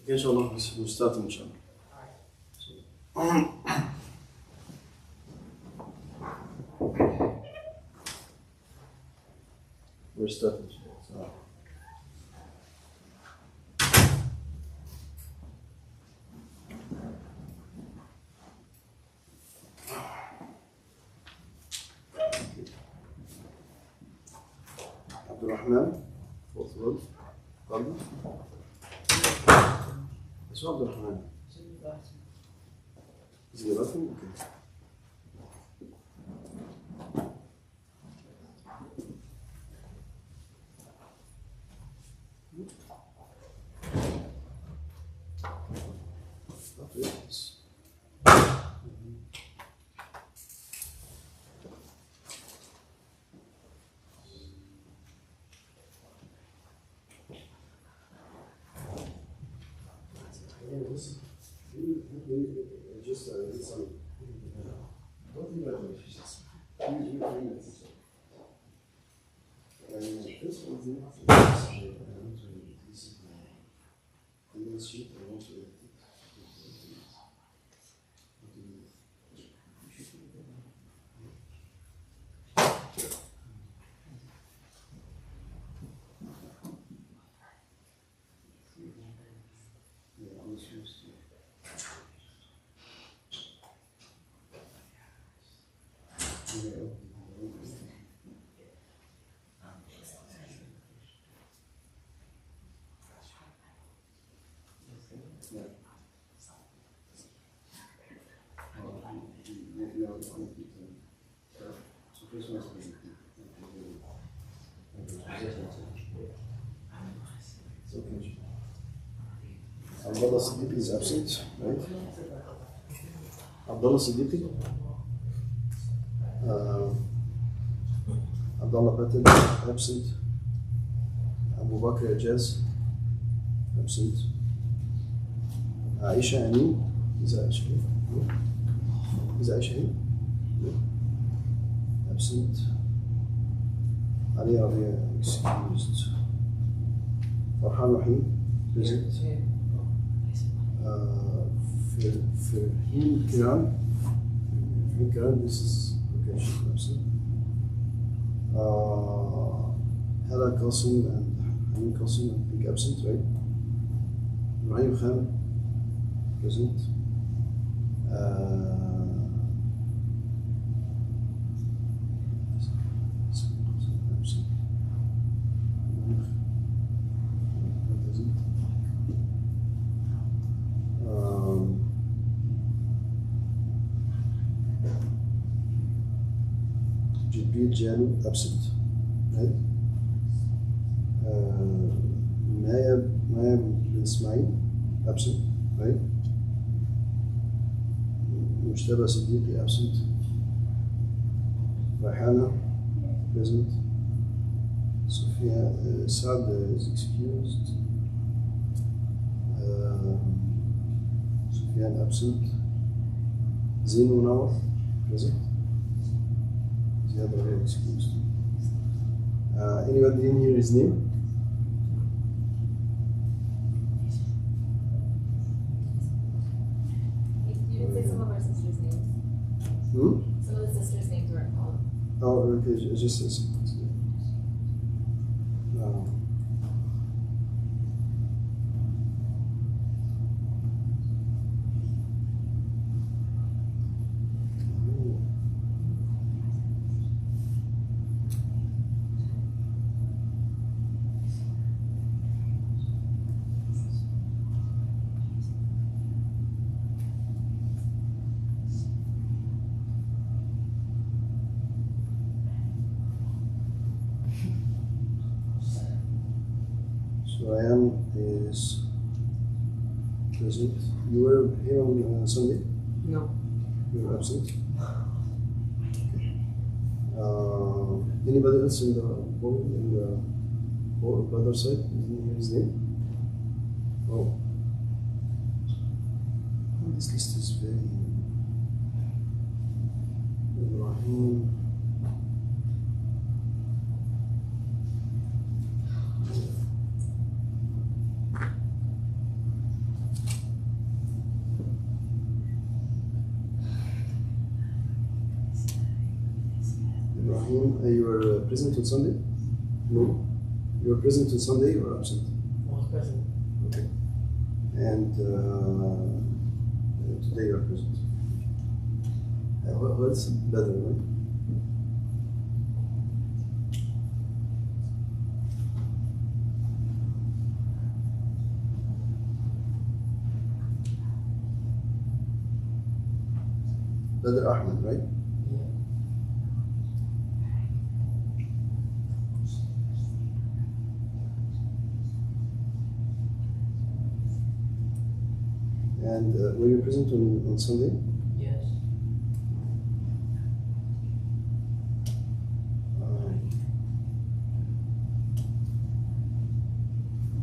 إن شاء الله نستعد إن شاء الله. We're starting. عبد الرحمن تفضل. تفضل. اسمه عبد الرحمن. زيارته ممكن. Just need some. Don't think about it. Just use your fingers. This one's not. And this sheet I want to. Abdullah Siddiqui is absent, right? Abdullah Siddiqui. Abdullah Patel, absent. Abu Bakr Ajaz, absent. Aisha Amin, is Aisha here? No. Is Aisha here? No. Absent. Ali Rabia, excused. Farhan Rahim, present. Fahim Kiran, this is location absent. Hala Qasim and Hamid Qasim, I think absent, right? Ibrahim Khan, present. Jalu absent, right? Maya bin Ismail absent, right? Mushtaba Siddiqui absent. Rahana present. Sufyan Saad is excused. Sufyan absent. Zain Munawar present. The other way excused. Anybody didn't hear his name? You didn't say some of our sisters' names. Some of the sisters' names weren't called. Oh, okay, just as. Ryan is present. You were here on Sunday? No. You were absent? Anybody else in the board, other side? Didn't hear his name? Oh. This list is very. Ibrahim. You were present on Sunday? No. You were present on Sunday or absent? I was present. Okay. And today you are present. What's better, right? Better Ahmed, right? And were you present on Sunday? Yes.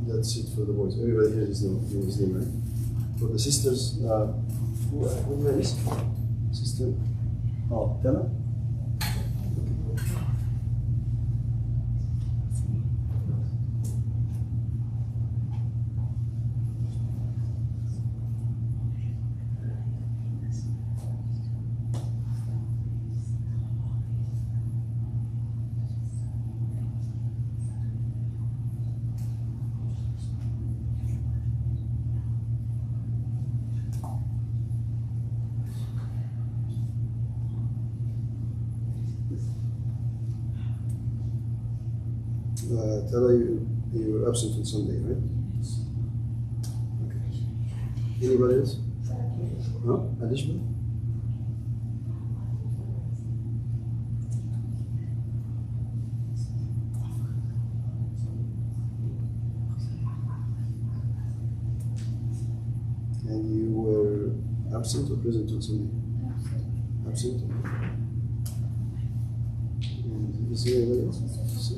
That's it for the boys. Everybody here is name, right? For the sisters, who name is? Sister? Oh, Tella? Tell her you were absent on Sunday, right? Okay. Anybody else? No? Additional? And you were absent or present on Sunday? Absent. And is there anybody else?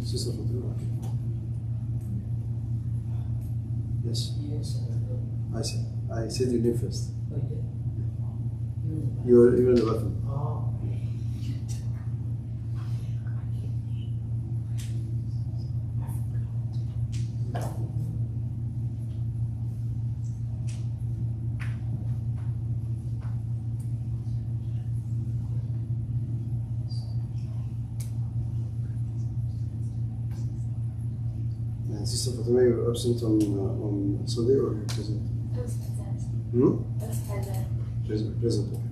Sister Fatima. Yes. Yes. I said your name first. Oh, yeah. You were in the bathroom. Oh. And Sister Fatima, you were absent on Sunday or you were present? I was present. Hmm? I was present. Present, okay.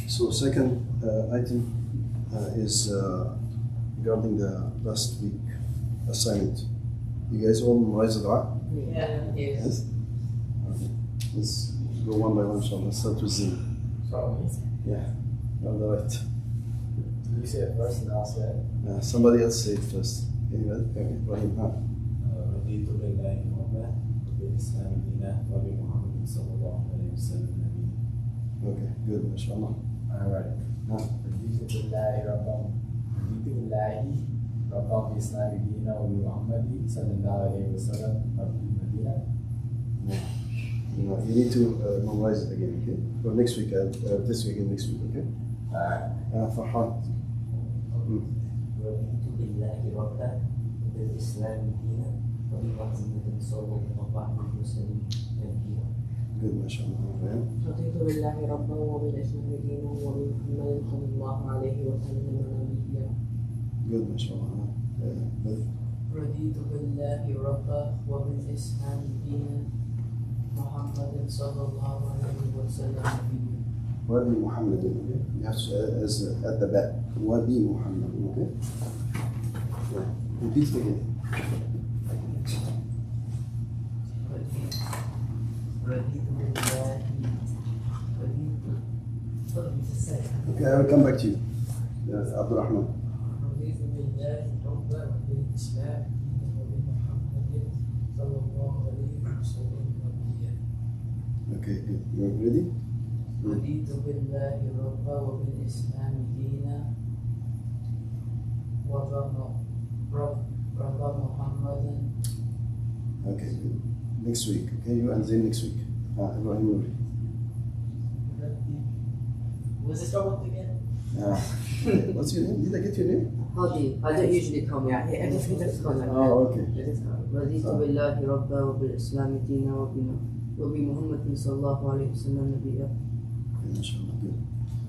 So second item is regarding the last week assignment. You guys all memorize the dua? Yeah. Yes. Okay. Let's go one by one, inshallah. Let's start with Z. So, Yeah, you're on the right. you say it first and I'll say it. Somebody else say it first. Anybody? Okay, Ibrahim. رضيت بالله ربا وبالإسلام دينا وبمحمد صلى الله عليه وسلم نبيا. Okay, good, mashallah. Alright. رضيت بالله ربا وبالإسلام دينا وبمحمد صلى الله عليه وسلم نبيا. You need to memorize it again, okay? For next week, this week and next week, okay? Farhan. رضيت بالله ربا وبالإسلام دينا وبمحمد صلى الله عليه وسلم نبيا. Good, mashallah. رضيت بالله ربا وبالإسلام دينا وبمحمد صلى الله عليه وسلم نبيا. Good, mashallah. رضيت بالله ربا وبالإسلام دينا محمد صلى الله عليه وسلم نبيا. Wabi Muhammad, okay? You have to as at the back. Wabi Muhammad, okay? Yeah. Repeat it again. رضيت بالله Okay, I will come back to you. Yes, Abdul Rahman. رضيت بالله ربا Okay, good. You ready? رضيت بالله ربا وبالإسلام دينا ورضا محمدا. Okay, good. Next week, okay? You and then next week. Ibrahim Nouri. Was it start with again? What's your name? Did I get your name? Hadi. I don't usually come, yeah. I just come like that. Oh, okay. رضيت بالله ربا وبالإسلام دينا وبمحمد صلى الله عليه وسلم نبيا. Inshallah, good.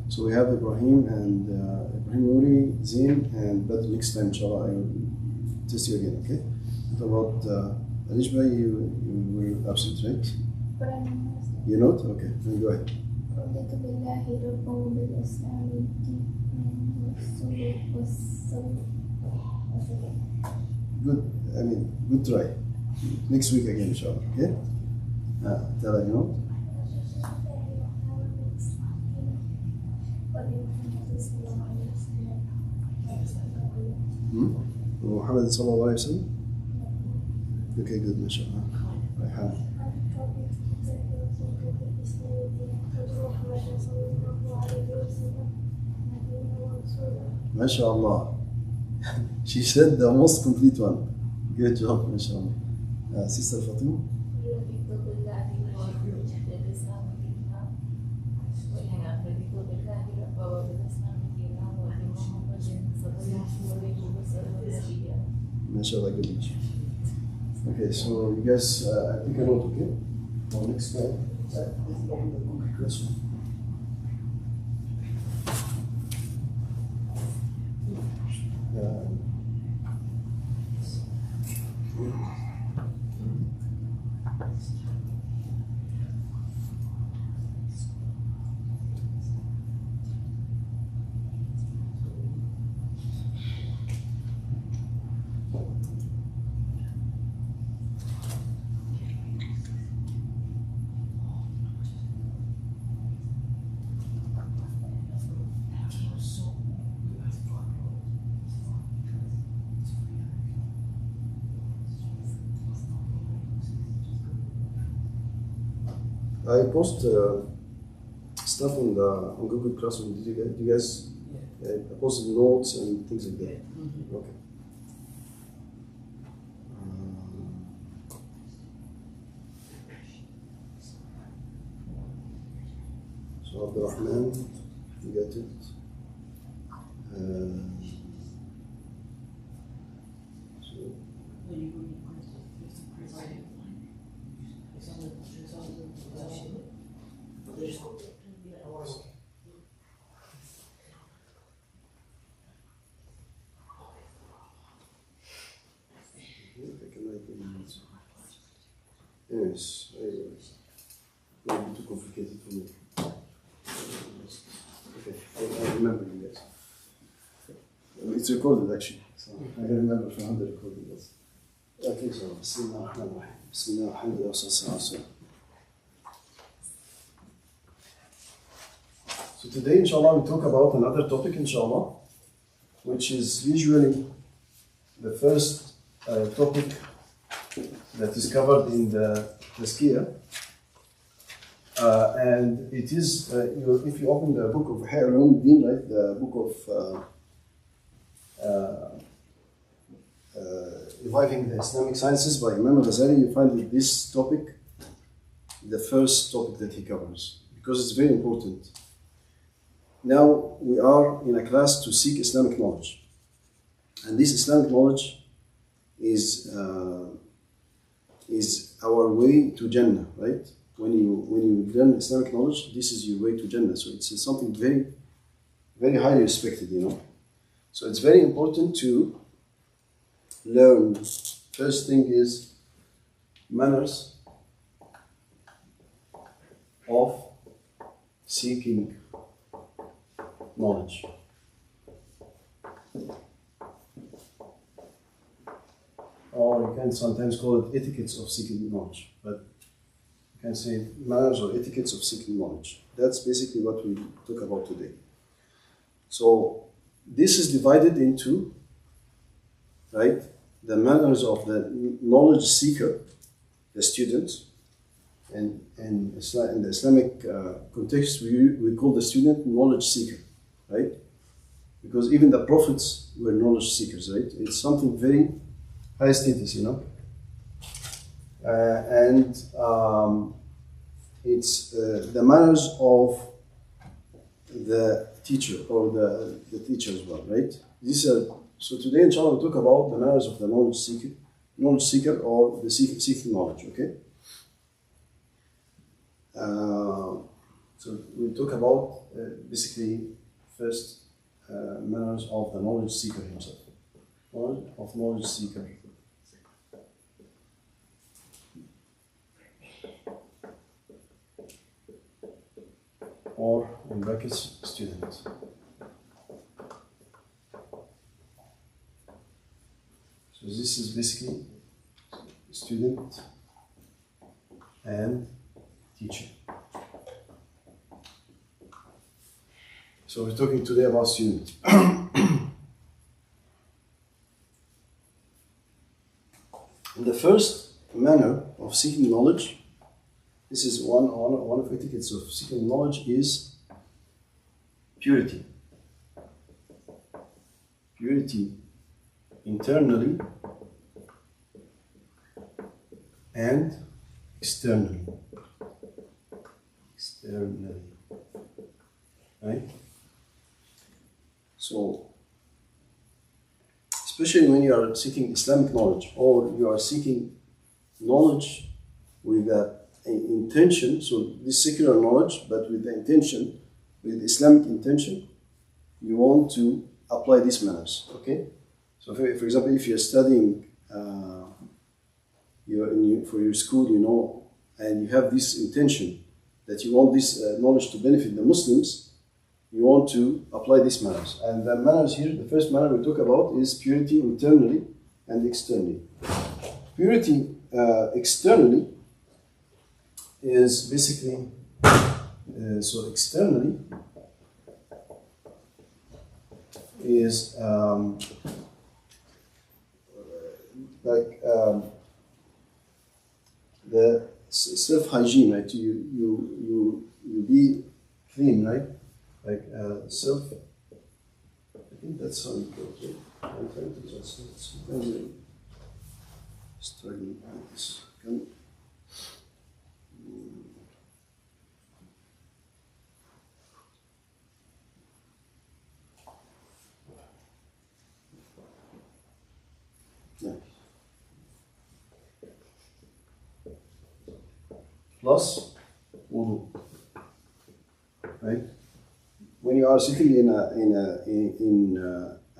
So we have Ibrahim and Ibrahim Nouri, Zain, and but next time, inshallah, I will test you again, okay? What about Alishba? You were absent, right? But I'm You're not? Okay, then go ahead. رضيت بالله ربا وبالإسلام Good, I mean, good try. Next week again, inshallah, okay? Tell her, you know? Muhammad sallallahu alayhi wa sallam? Okay, good, mashallah. Rayhan. MashaAllah. She said the most complete one. Good job, mashallah. Sister Fatima? MashaAllah, good. Okay, so you guys, take a note, okay? For next time. Open the book, question. I post stuff on Google Classroom. Did you guys? I posted notes and things like that. Okay. So Abdurrahman, you get it. Anyways, might be too complicated for me. Okay, I remember you guys. It's recorded actually, so I can remember from how the recording was. Okay, so Bismillah ar-Rahman ar-Rahim. Bismillah, alhamdulillah, sallallahu. So today, inshallah, we talk about another topic, inshallah, which is usually the first topic that is covered in the Tazkiyah. And it is, if you open the book of Al-Arqam, right, the book of Reviving the Islamic Sciences by Imam al-Ghazali, you find that this topic, the first topic that he covers, because it's very important. Now we are in a class to seek Islamic knowledge, and this Islamic knowledge is our way to Jannah, right? When you learn Islamic knowledge, this is your way to Jannah. So it's something very, very highly respected, you know. So it's very important to learn. First thing is manners of seeking knowledge. Or you can sometimes call it etiquettes of seeking knowledge, but you can say manners or etiquettes of seeking knowledge. That's basically what we talk about today. So this is divided into, right, the manners of the knowledge seeker, the student, And in the Islamic context, we call the student knowledge seeker, right? Because even the prophets were knowledge seekers, right? It's something very high status, you know. It's the manners of the teacher or the teacher as well, right? So today, inshallah, we'll talk about the manners of the knowledge seeker or the seeking knowledge, okay? So we'll talk about basically first manners of the knowledge seeker himself. Knowledge seeker. Or in brackets, student. So this is basically student and teacher. So we're talking today about student. The first manner of seeking knowledge, this is one of etiquettes of seeking knowledge, is purity. Purity internally and externally. Right? So, especially when you are seeking Islamic knowledge or you are seeking knowledge with an intention, so this secular knowledge, but with the intention, with Islamic intention, you want to apply these manners, okay? So, for example, if you're studying for your school, you know, and you have this intention that you want this knowledge to benefit the Muslims, you want to apply these manners. And the manners here, the first manner we talk about is purity internally and externally. Purity externally is basically, so externally is the self-hygiene, right? You be clean, right? Like self. I think that's how it goes. Right? I'm trying to translate. Sometimes I'm struggling with this. Yeah. Plus wudu, right? When you are sitting in a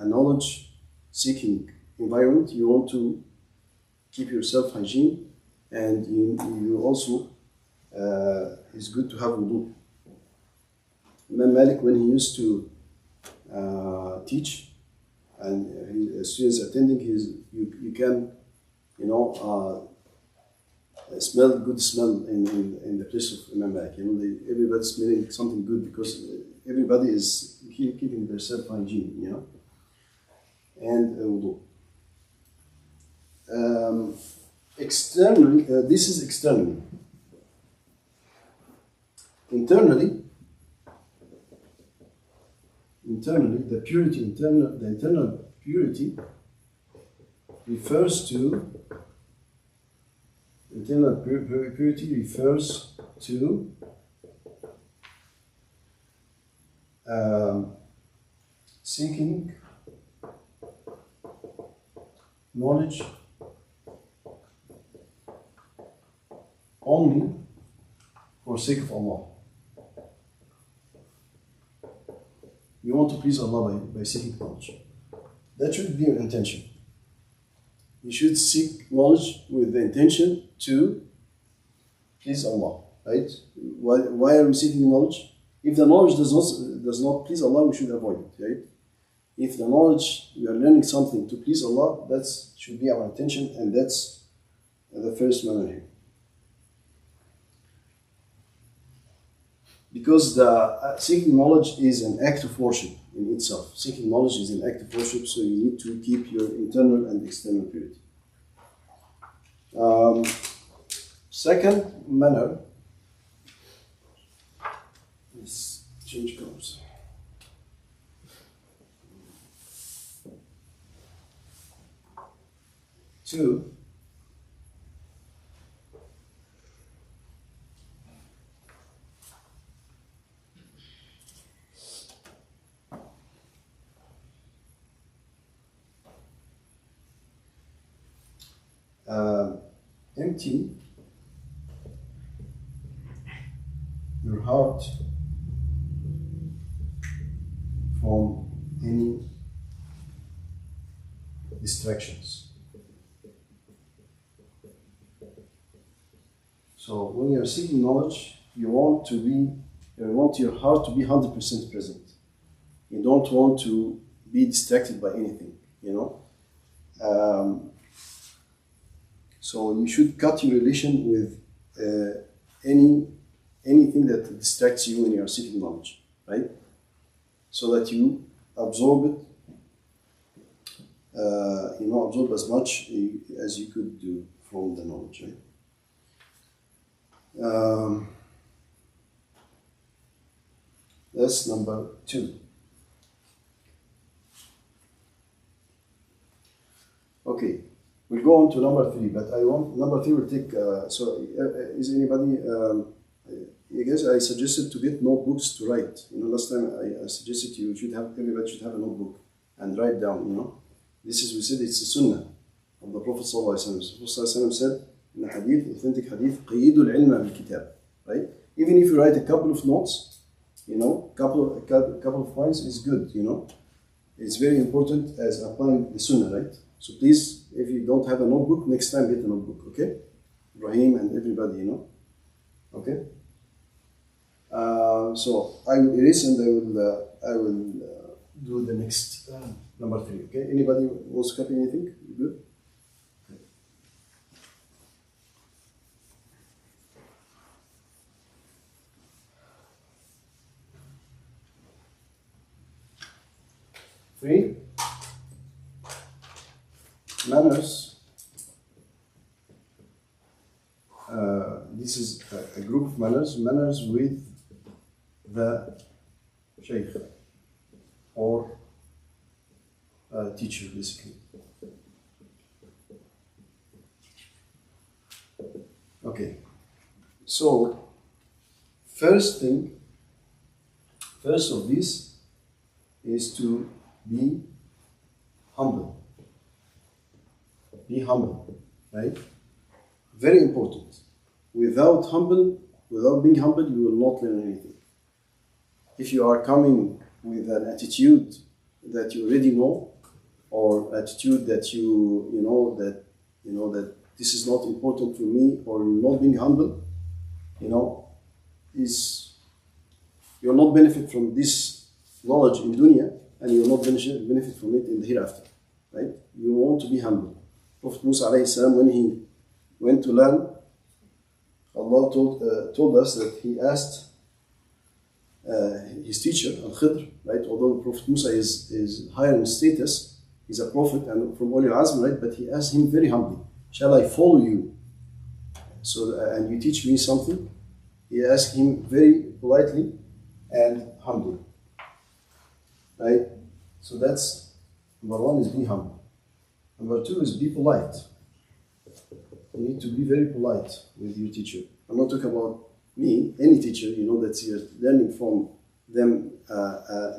knowledge-seeking environment, you want to keep yourself hygiene, and you also it's good to have wudu. Imam Malik, when he used to teach, and students attending, you can, you know, smell good smell in the place of Imam Malik. You know, everybody's smelling something good because everybody is keeping their self-hygiene, you know, and wudu. Externally, this is externally. Internally, the internal purity refers to seeking knowledge only for sake of Allah. You want to please Allah by seeking knowledge. That should be your intention. You should seek knowledge with the intention to please Allah, right? Why are we seeking knowledge? If the knowledge does not please Allah, we should avoid it, right? If the knowledge, we are learning something to please Allah, that should be our intention, and that's the first manner here. Because the seeking knowledge is an act of worship in itself. Seeking knowledge is an act of worship, so you need to keep your internal and external purity. Second manner. Let's change colors. Two. Empty your heart from any distractions. So when you are seeking knowledge, you want your heart to be 100% present. You don't want to be distracted by anything, you know. So you should cut your relation with anything that distracts you when you are seeking knowledge, right? So that you absorb it, absorb as much as you could do from the knowledge, right? That's number 2. Okay. We'll go on to number 3, but number 3 will take, is anybody, I guess I suggested to get notebooks to write. Last time I suggested everybody should have a notebook and write down, This is, we said it's a sunnah of the Prophet ﷺ. The Prophet ﷺ said in a hadith, authentic hadith, قَيِّدُوا الْعِلْمَ بِالْكِتَابِ, right? Even if you write a couple of notes, couple of points is good, It's very important as applying the sunnah, right? So please, if you don't have a notebook, next time get a notebook, okay? Ibrahim and everybody, okay? So I will erase and I will do the next number 3, okay? Anybody wants to copy anything? You good? Okay. Three. Manners. This is a group of manners with the sheikh or teacher, basically. Okay, so first of this is to be humble. Be humble, right? Very important. Without being humble, you will not learn anything. If you are coming with an attitude that you already know, or attitude that that this is not important to me, or not being humble, you'll not benefit from this knowledge in dunya, and you will not benefit from it in the hereafter, right? You want to be humble. Prophet Musa alayhi salam, when he went to learn, Allah told us that he asked his teacher, Al-Khidr, right? Although Prophet Musa is higher in status, he's a prophet and from Ulul Azm, right? But he asked him very humbly, shall I follow you? And you teach me something? He asked him very politely and humbly, right? So that's, number 1 is be humble. Number 2 is be polite. You need to be very polite with your teacher. I'm not talking about me, any teacher, that you're learning from them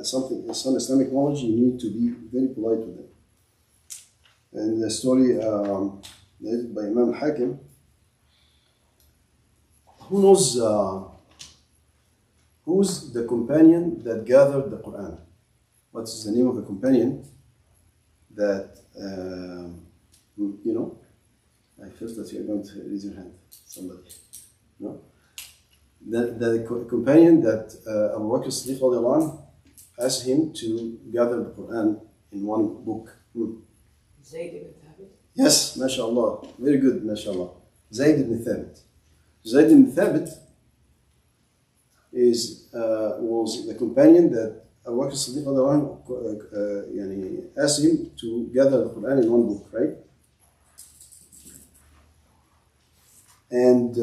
some Islamic knowledge, you need to be very polite with them. And the story narrated by Imam Hakim, who knows who's the companion that gathered the Quran? What is the name of the companion that, I felt that you're going to raise your hand, somebody. No? The companion that Abu Bakr Siddiq asked him to gather the Quran in one book. Zayd ibn Thabit? Yes, mashallah. Very good, mashallah. Zayd ibn Thabit. Zayd ibn Thabit was the companion that Abu Bakr Siddiq asked him to gather the Quran in one book, right? And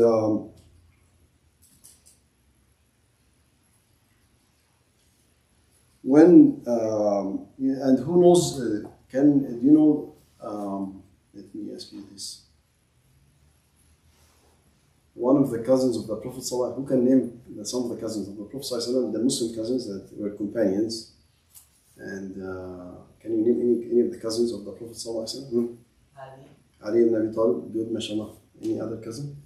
and who knows? Do you know? Let me ask you this. One of the cousins of the Prophet ﷺ, who can name some of the cousins of the Prophet ﷺ, the Muslim cousins that were companions? And can you name any of the cousins of the Prophet ﷺ? Ali ibn Abi Talib, good, mashallah. Any other cousin?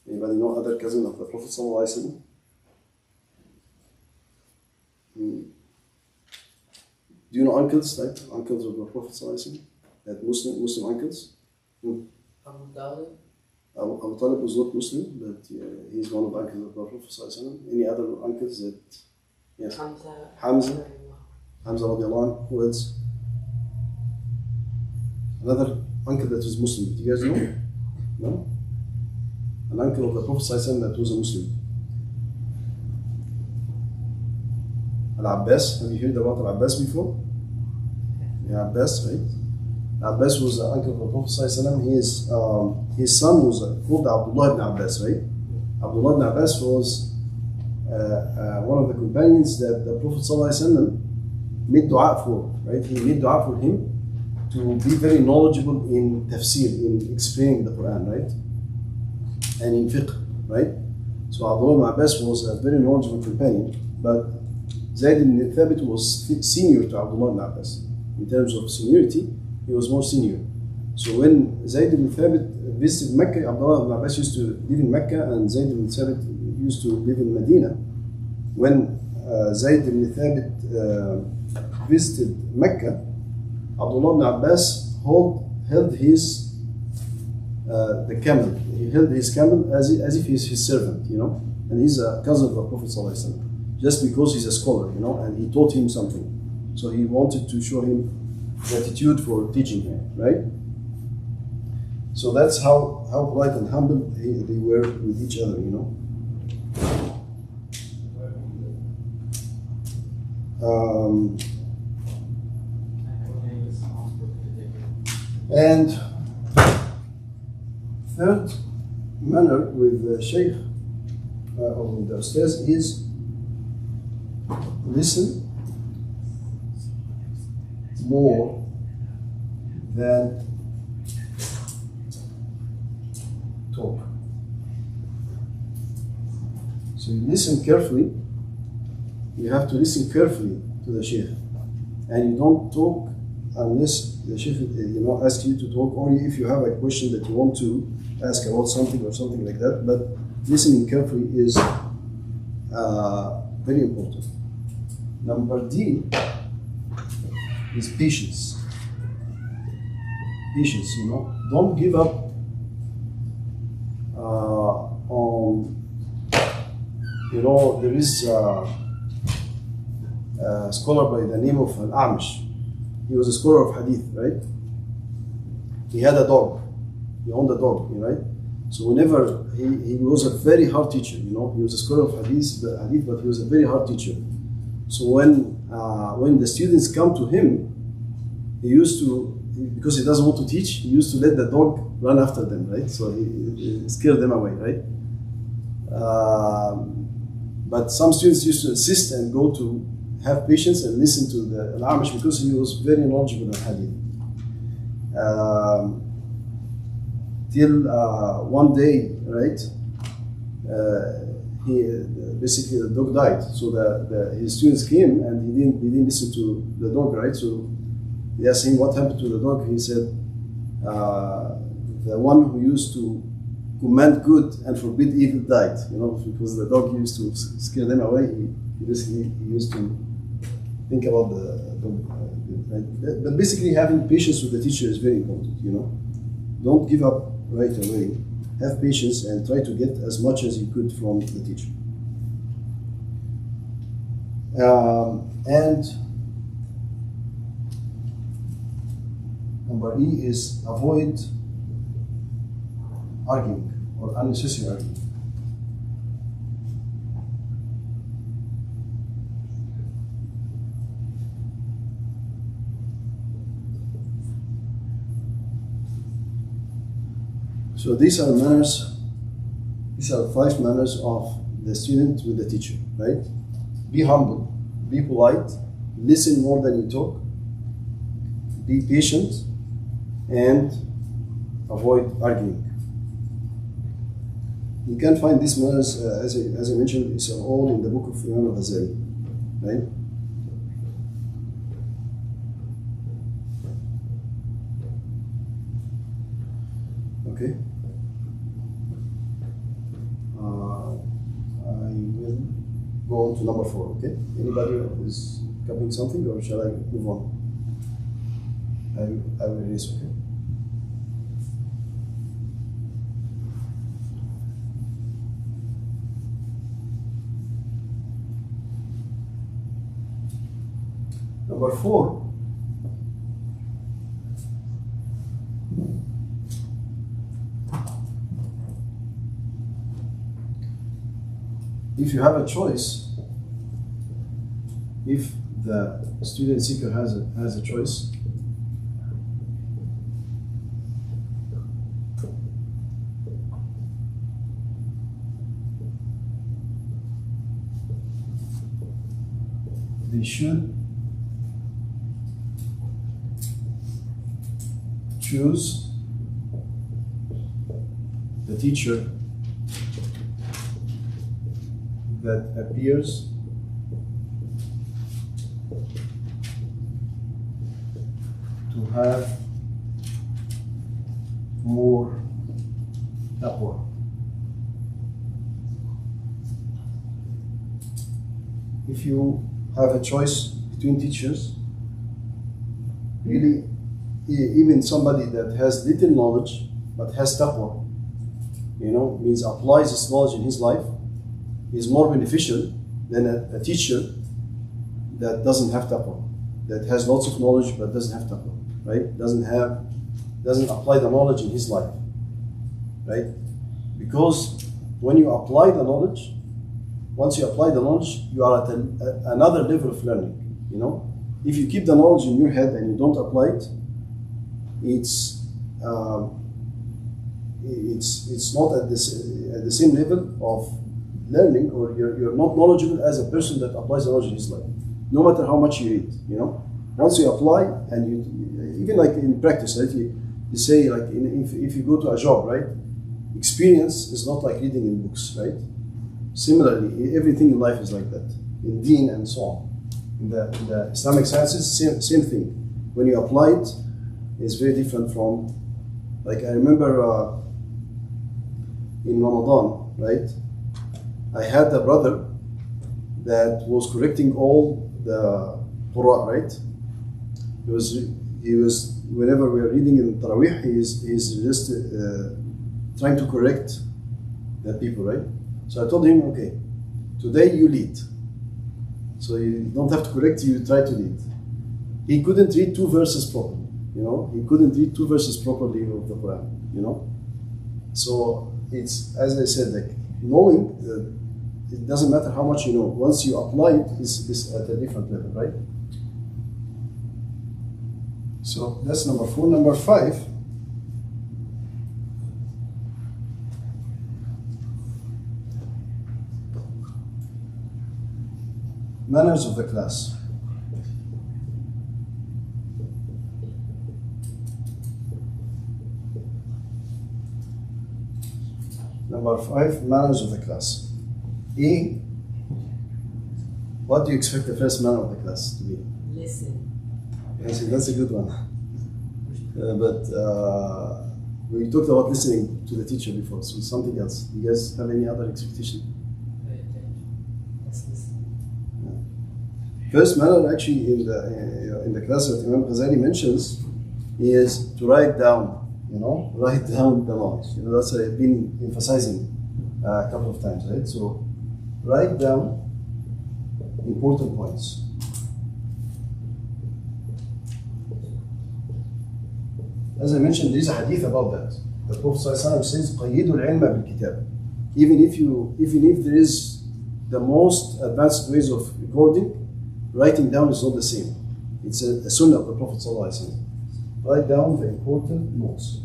Anybody know other cousin of the Prophet ﷺ? Do you know uncles, like uncles of the Prophet ﷺ? That Muslim uncles? Abu Talib. Abu Talib was not Muslim, but he's one of the uncles of the Prophet ﷺ. Any other uncles that? Yes. Hamza radiallahu anhu. Who else? Another uncle that was Muslim. Do you guys know? No? An uncle of the Prophet ﷺ that was a Muslim. Al-Abbas. Have you heard about Al-Abbas before? Yeah, Abbas, right? Abbas was the uncle of the Prophet ﷺ. His son was called Abdullah ibn Abbas, right? Abdullah ibn Abbas was one of the companions that the Prophet ﷺ made dua for, right? He made dua for him to be very knowledgeable in tafsir, in explaining the Quran, right? And in fiqh, right? So Abdullah ibn Abbas was a very knowledgeable companion, but Zayd ibn Thabit was senior to Abdullah ibn Abbas. In terms of seniority, he was more senior. So when Zayd ibn Thabit visited Mecca, Abdullah ibn Abbas used to live in Mecca and Zayd ibn Thabit used to live in Medina. When Zayd ibn Thabit visited Mecca, Abdullah ibn Abbas held his the camel. He held his camel as if he's his servant, you know. And he's a cousin of the Prophet ﷺ, just because he's a scholar, you know, and he taught him something. So he wanted to show him gratitude for teaching him, right? So that's how polite and humble they were with each other, you know. And third manner with the Shaykh or with the Ustaz is listen more than talk. So you listen carefully. You have to listen carefully to the Shaykh, and you don't talk unless the Shaykh asks you to talk, or if you have a question that you want to ask about something or something like that. But listening carefully is very important. Number D is patience. Patience, you know. Don't give up on, you know, there is a scholar by the name of Al-A'mash. He was a scholar of hadith, right? He had a dog. He owned a dog, right? So whenever he was a very hard teacher, you know, he was a scholar of hadith, but he was a very hard teacher. So when the students come to him, he used to, because he doesn't want to teach, he used to let the dog run after them, right? So he scared them away, right? But some students used to insist and go to have patience and listen to the Al-A'mash because he was very knowledgeable in hadith. Till one day, right? Basically the dog died. So his students came and he didn't listen to the dog, right? So they asked him what happened to the dog. He said, the one who used to command good and forbid evil died. You know, because the dog used to scare them away. He used to think about the dog. Right? But basically, having patience with the teacher is very important. You know, don't give up right away. Have patience and try to get as much as you could from the teacher. And number E is avoid arguing or unnecessary arguing. So these are manners. These are 5 manners of the student with the teacher, right? Be humble, be polite, listen more than you talk, be patient, and avoid arguing. You can find these manners, as I mentioned, it's all in the book of Imam al-Ghazali, right? Okay. I will go on to number 4, okay? Anybody is covering something, or shall I move on? I will erase, okay? Number 4. If you have a choice, if the student seeker has a choice, they should choose the teacher that appears to have more taqwa. If you have a choice between teachers, really, even somebody that has little knowledge but has taqwa, means applies this knowledge in his life, is more beneficial than a teacher that doesn't have taqwa, that has lots of knowledge but doesn't have taqwa, right? Doesn't apply the knowledge in his life, right? Because when you apply the knowledge, once you apply the knowledge, you are at another level of learning. If you keep the knowledge in your head and you don't apply it, it's not at the same level of learning, or you're not knowledgeable as a person that applies the knowledge in his life, no matter how much you read. Once you apply, and you even like in practice, right? You say, like, if you go to a job, right? Experience is not like reading in books, right? Similarly, everything in life is like that, in deen and so on. In the Islamic sciences, same thing. When you apply it, it's very different from, like, I remember in Ramadan, right? I had a brother that was correcting all the Qur'an, right? He was whenever we are reading in Taraweeh, he's just trying to correct the people, right? So I told him, okay, today you lead. So you don't have to correct, you try to lead. He couldn't read 2 verses properly, He couldn't read 2 verses properly of the Quran, So it's, as I said, like, knowing it doesn't matter how much you know. Once you apply it, it's at a different level, right? So that's number 4. Number 5. Manners of the class. Number 5, manners of the class. A, what do you expect the first manner of the class to be? Listen. Yes, that's a good one. But we talked about listening to the teacher before, so something else. Do you guys have any other expectation? First manner, actually, in the class that Imam Ghazali mentions, is to write down. Write down the knowledge. That's what I've been emphasizing a couple of times, right? So, write down important points. As I mentioned, there is a hadith about that. The Prophet ﷺ says, قَيِّدُوا الْعِلْمَ بِالْكِتَابِ. Even if there is the most advanced ways of recording, writing down is not the same. It's a sunnah of the Prophet ﷺ. Write down the important notes.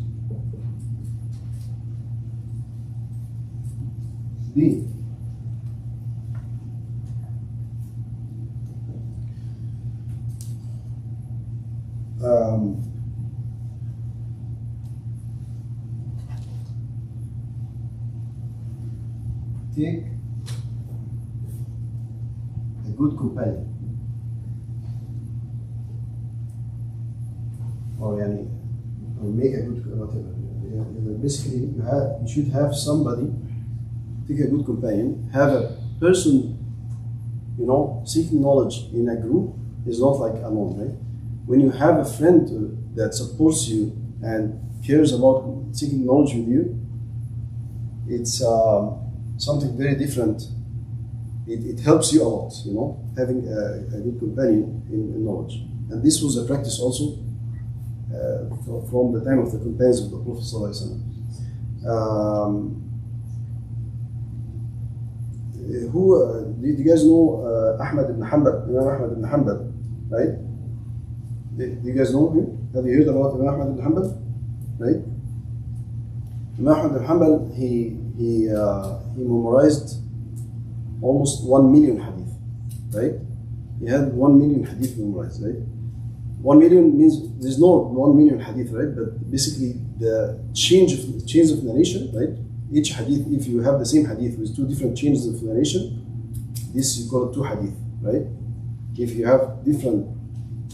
B. Take a good companion. Or make a good whatever. Basically, you should have somebody. Take a good companion. Have a person, seeking knowledge in a group is not like alone, right? When you have a friend that supports you and cares about seeking knowledge with you, it's something very different. It helps you a lot, having a good companion in knowledge. And this was a practice also from the time of the companions of the Prophet ﷺ. Do you guys know Ahmad ibn Hanbal, Imam Ahmad ibn Hanbal, right? Do you guys know him? Have you heard about Imam Ahmad ibn Hanbal? Right? Imam Ahmad ibn Hanbal, he memorized almost 1 million hadith, right? He had 1 million hadith memorized, right? 1 million means there's no 1 million hadith, right? But basically the change of narration, right? Each hadith, if you have the same hadith with 2 different changes of narration, this you call it 2 hadith, right? If you have different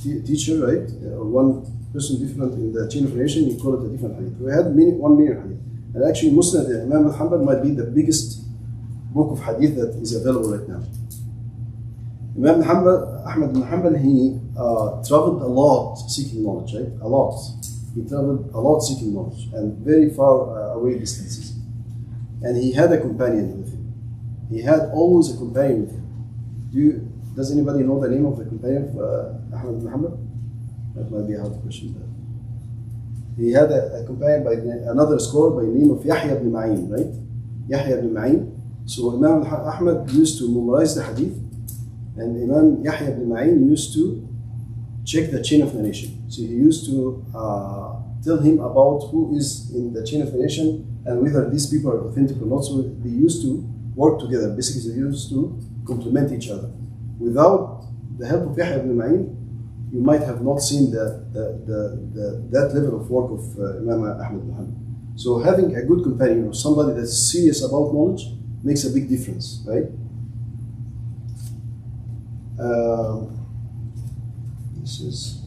teacher, right, or one person different in the chain of narration, you call it a different hadith. We had 1 million hadith, and actually Musnad Imam al-Hanbal might be the biggest book of hadith that is available right now. Imam Ahmad ibn Hanbal, he traveled a lot seeking knowledge, right? A lot. He traveled a lot seeking knowledge and very far away distances. And he had a companion with him. He had always a companion with him. Does anybody know the name of the companion of Ahmad ibn Hanbal? That might be a hard question. He had a companion by another scholar by the name of Yahya ibn Ma'in, right? Yahya ibn Ma'in. So Imam Ahmad used to memorize the hadith, and Imam Yahya ibn Ma'in used to check the chain of narration. So he used to tell him about who is in the chain of narration and whether these people are authentic or not. So they used to work together. Basically, they used to complement each other. Without the help of Yahya ibn Ma'in, you might have not seen that level of work of Imam Ahmad ibn Hanbal. So having a good companion or somebody that's serious about knowledge makes a big difference, right? This is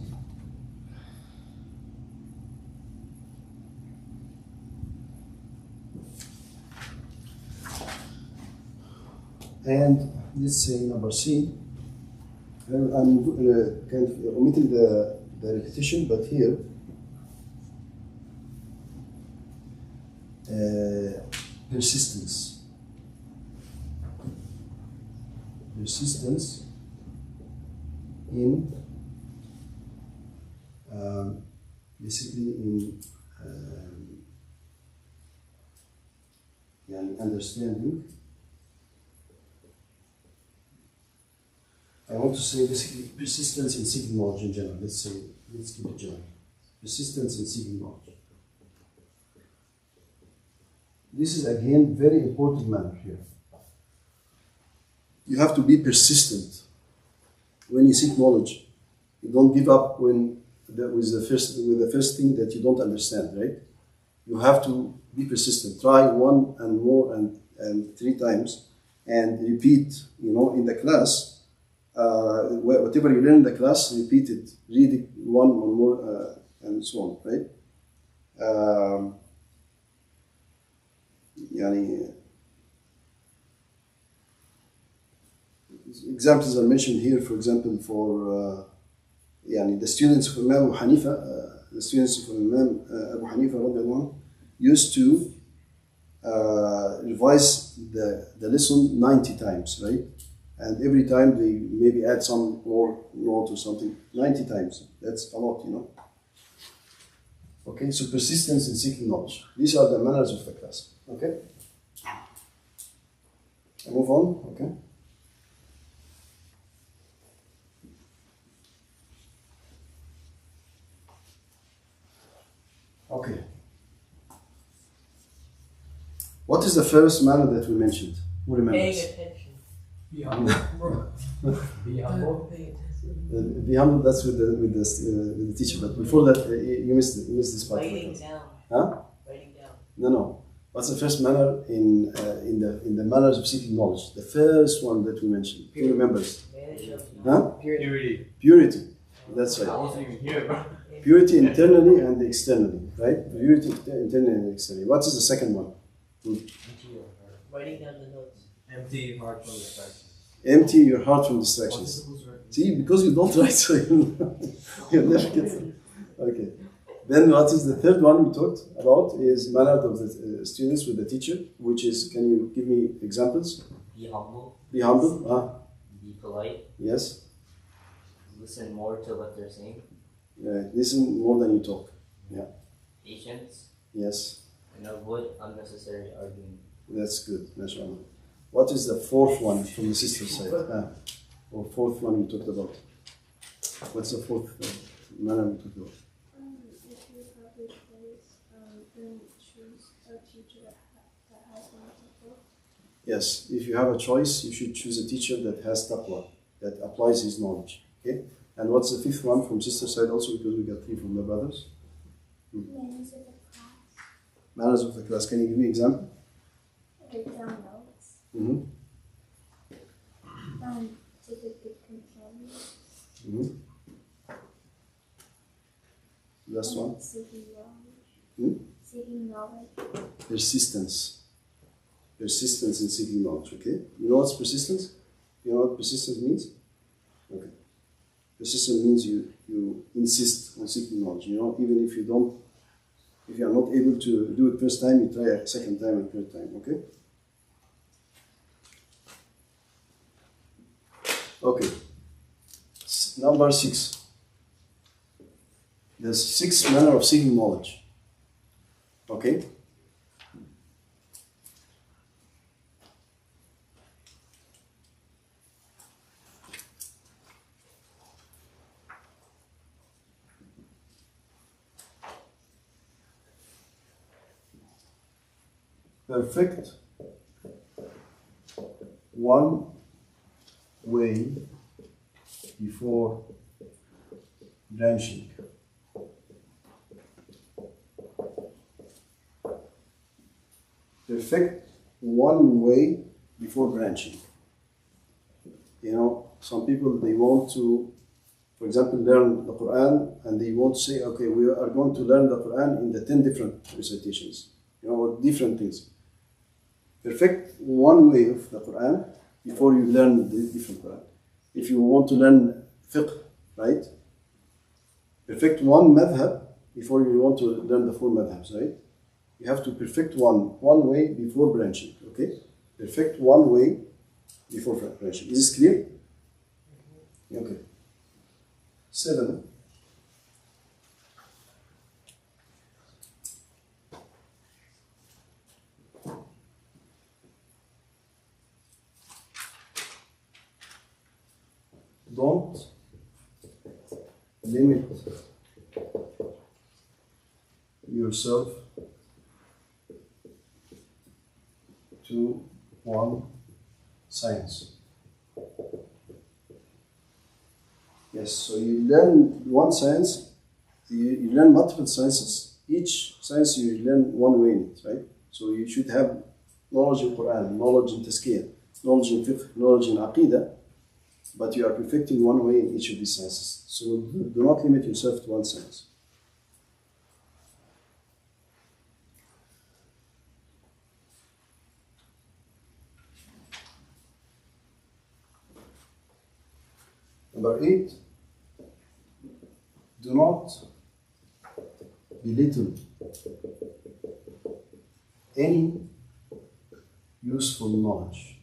and let's say number C. I'm kind of omitting the repetition, but here persistence in basically in understanding. I want to say basically persistence in seeking knowledge in general. Let's keep it general. Persistence in seeking knowledge. This is again very important matter here. You have to be persistent when you seek knowledge. You don't give up with the first thing that you don't understand, right? You have to be persistent. Try 1 and more and 3 times and repeat, in the class. Whatever you learn in the class, repeat it. Read it 1 or more and so on, right? Examples are mentioned here, for example, for the students of Imam Abu Hanifa, Abu Hanifa used to revise the lesson 90 times, right? And every time they maybe add some more note or something, 90 times. That's a lot, Okay, so persistence in seeking knowledge. These are the manners of the class, okay? I move on, okay? Okay. What is the first manner that we mentioned? Who Paying remembers? attention. Be humble. Be humble. Paying attention. Be humble. That's with the teacher. But before that, you missed this part. Writing down. Huh? Writing down. No. What's the first manner in the manners of seeking knowledge? The first one that we mentioned. Who remembers? Manage of Huh? Purity. Purity. That's I right. wasn't even here, bro. Purity internally and externally, right? Purity internally and externally. What is the second one? writing down the notes. Empty heart from distractions. Empty your heart from distractions. See, because you don't write, so you'll never get it. Okay. Then what is the third one we talked about is manner of the students with the teacher, which is, can you give me examples? Be humble. Be humble. Be polite. Yes. Listen more to what they're saying. Listen more than you talk. Patience. Yes. And avoid unnecessary arguing. That's good. MashaAllah. What is the fourth one from the sister side? Or fourth one we talked about? What's the fourth manner we talked about? If you have a choice, then choose a teacher that has more taqwa. Yes, if you have a choice, you should choose a teacher that has taqwa, that applies his knowledge. Okay? And what's the fifth one from sister side also, because we got three from the brothers? Manners of the class. Manners of the class. Can you give me an example? Write down notes. Mm-hmm. Take a good companion. Mm-hmm. Last one. Seeking knowledge. Hmm? Seeking knowledge. Persistence. Persistence in seeking knowledge, okay? You know what's persistence? You know what persistence means? Okay. Persistence means you insist on seeking knowledge. You know, even if you are not able to do it first time, you try a second time and third time, okay? Okay. Number 6. The sixth manner of seeking knowledge. Okay? Perfect one way before branching. Perfect one way before branching. You know, some people, they want to, for example, learn the Quran, and they want to say, okay, we are going to learn the Quran in the 10 different recitations, you know, or different things. Perfect one way of the Quran before you learn the different Quran. If you want to learn fiqh, right? Perfect one madhab before you want to learn the four madhabs, right? You have to perfect one way before branching, okay? Perfect one way before branching. Is this clear? Okay. 7. Don't limit yourself to one science. Yes, so you learn one science, you learn multiple sciences. Each science you learn one way in it, right? So you should have knowledge in Quran, knowledge in Tazkiyah, knowledge in fiqh, knowledge in aqidah, but you are perfecting one way in each of these sciences. So do not limit yourself to one science. Number 8, do not belittle any useful knowledge.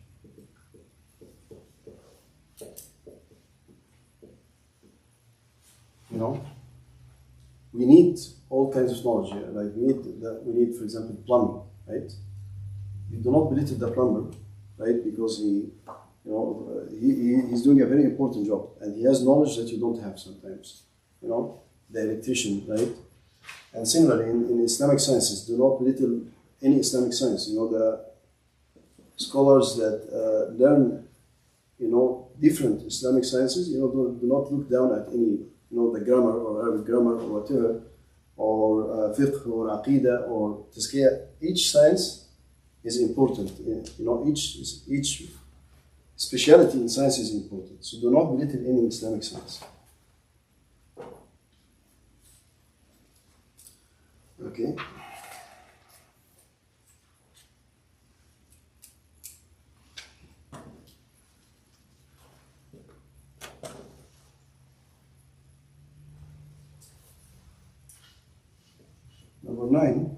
You know, we need all kinds of knowledge here. Like we need, for example, plumbing, right? You do not belittle the plumber, right? Because he's doing a very important job, and he has knowledge that you don't have sometimes. You know, the electrician, right? And similarly, in Islamic sciences, do not belittle any Islamic science. You know, scholars that learn, different Islamic sciences, do not look down at any, the grammar or Arabic grammar or whatever, or fiqh or aqidah or tazkiyah. Each science is important. Each speciality in science is important. So do not belittle any Islamic science. Okay. Number 9.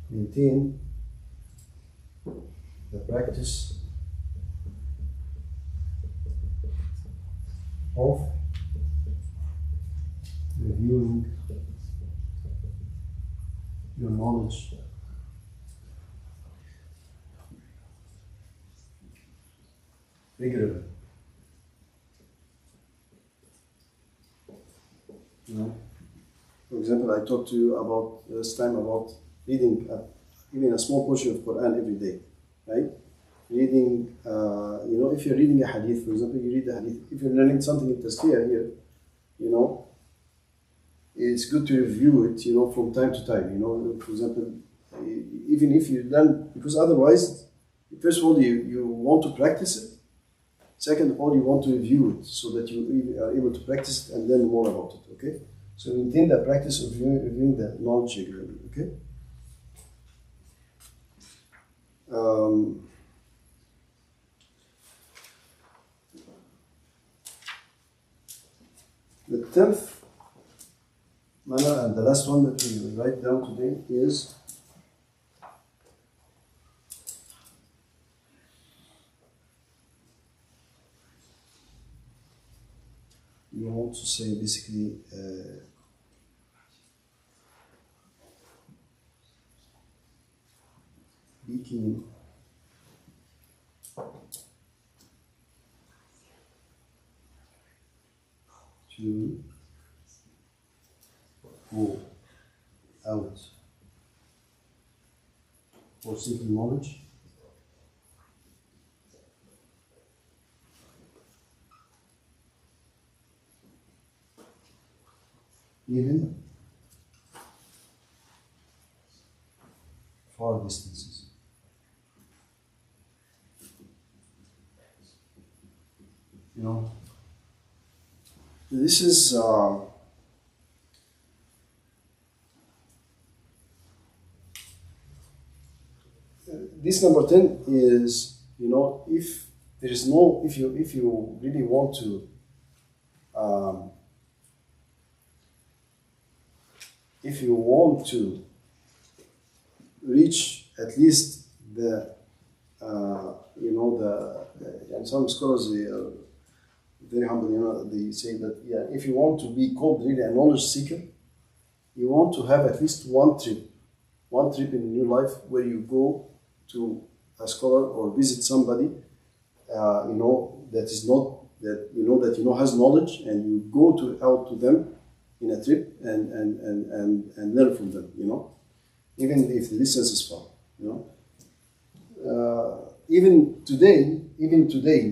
Maintain the practice of reviewing your knowledge regularly. For example, I talked to you about last time about reading even a small portion of Quran every day, right? Reading, if you're reading a hadith, for example, you read the hadith. If you're learning something in Tazkiyah here, it's good to review it, from time to time. For example, even if you learn, because otherwise, first of all, you want to practice it. Second of all, you want to review it so that you are able to practice it and learn more about it. Okay, so maintain the practice of reviewing the knowledge regularly. Okay. The 10th manner and the last one that we will write down today is you want to say basically be keen to go out for seeking knowledge even far distances. This is this number 10 is, if there is no, if you really want to if you want to reach at least the and some scholars, they are very humble, they say that, if you want to be called really a knowledge seeker, you want to have at least one trip in your life where you go to a scholar or visit somebody, that is not, that has knowledge, and you go out to them in a trip and learn from them, even if the distance is far, Even today,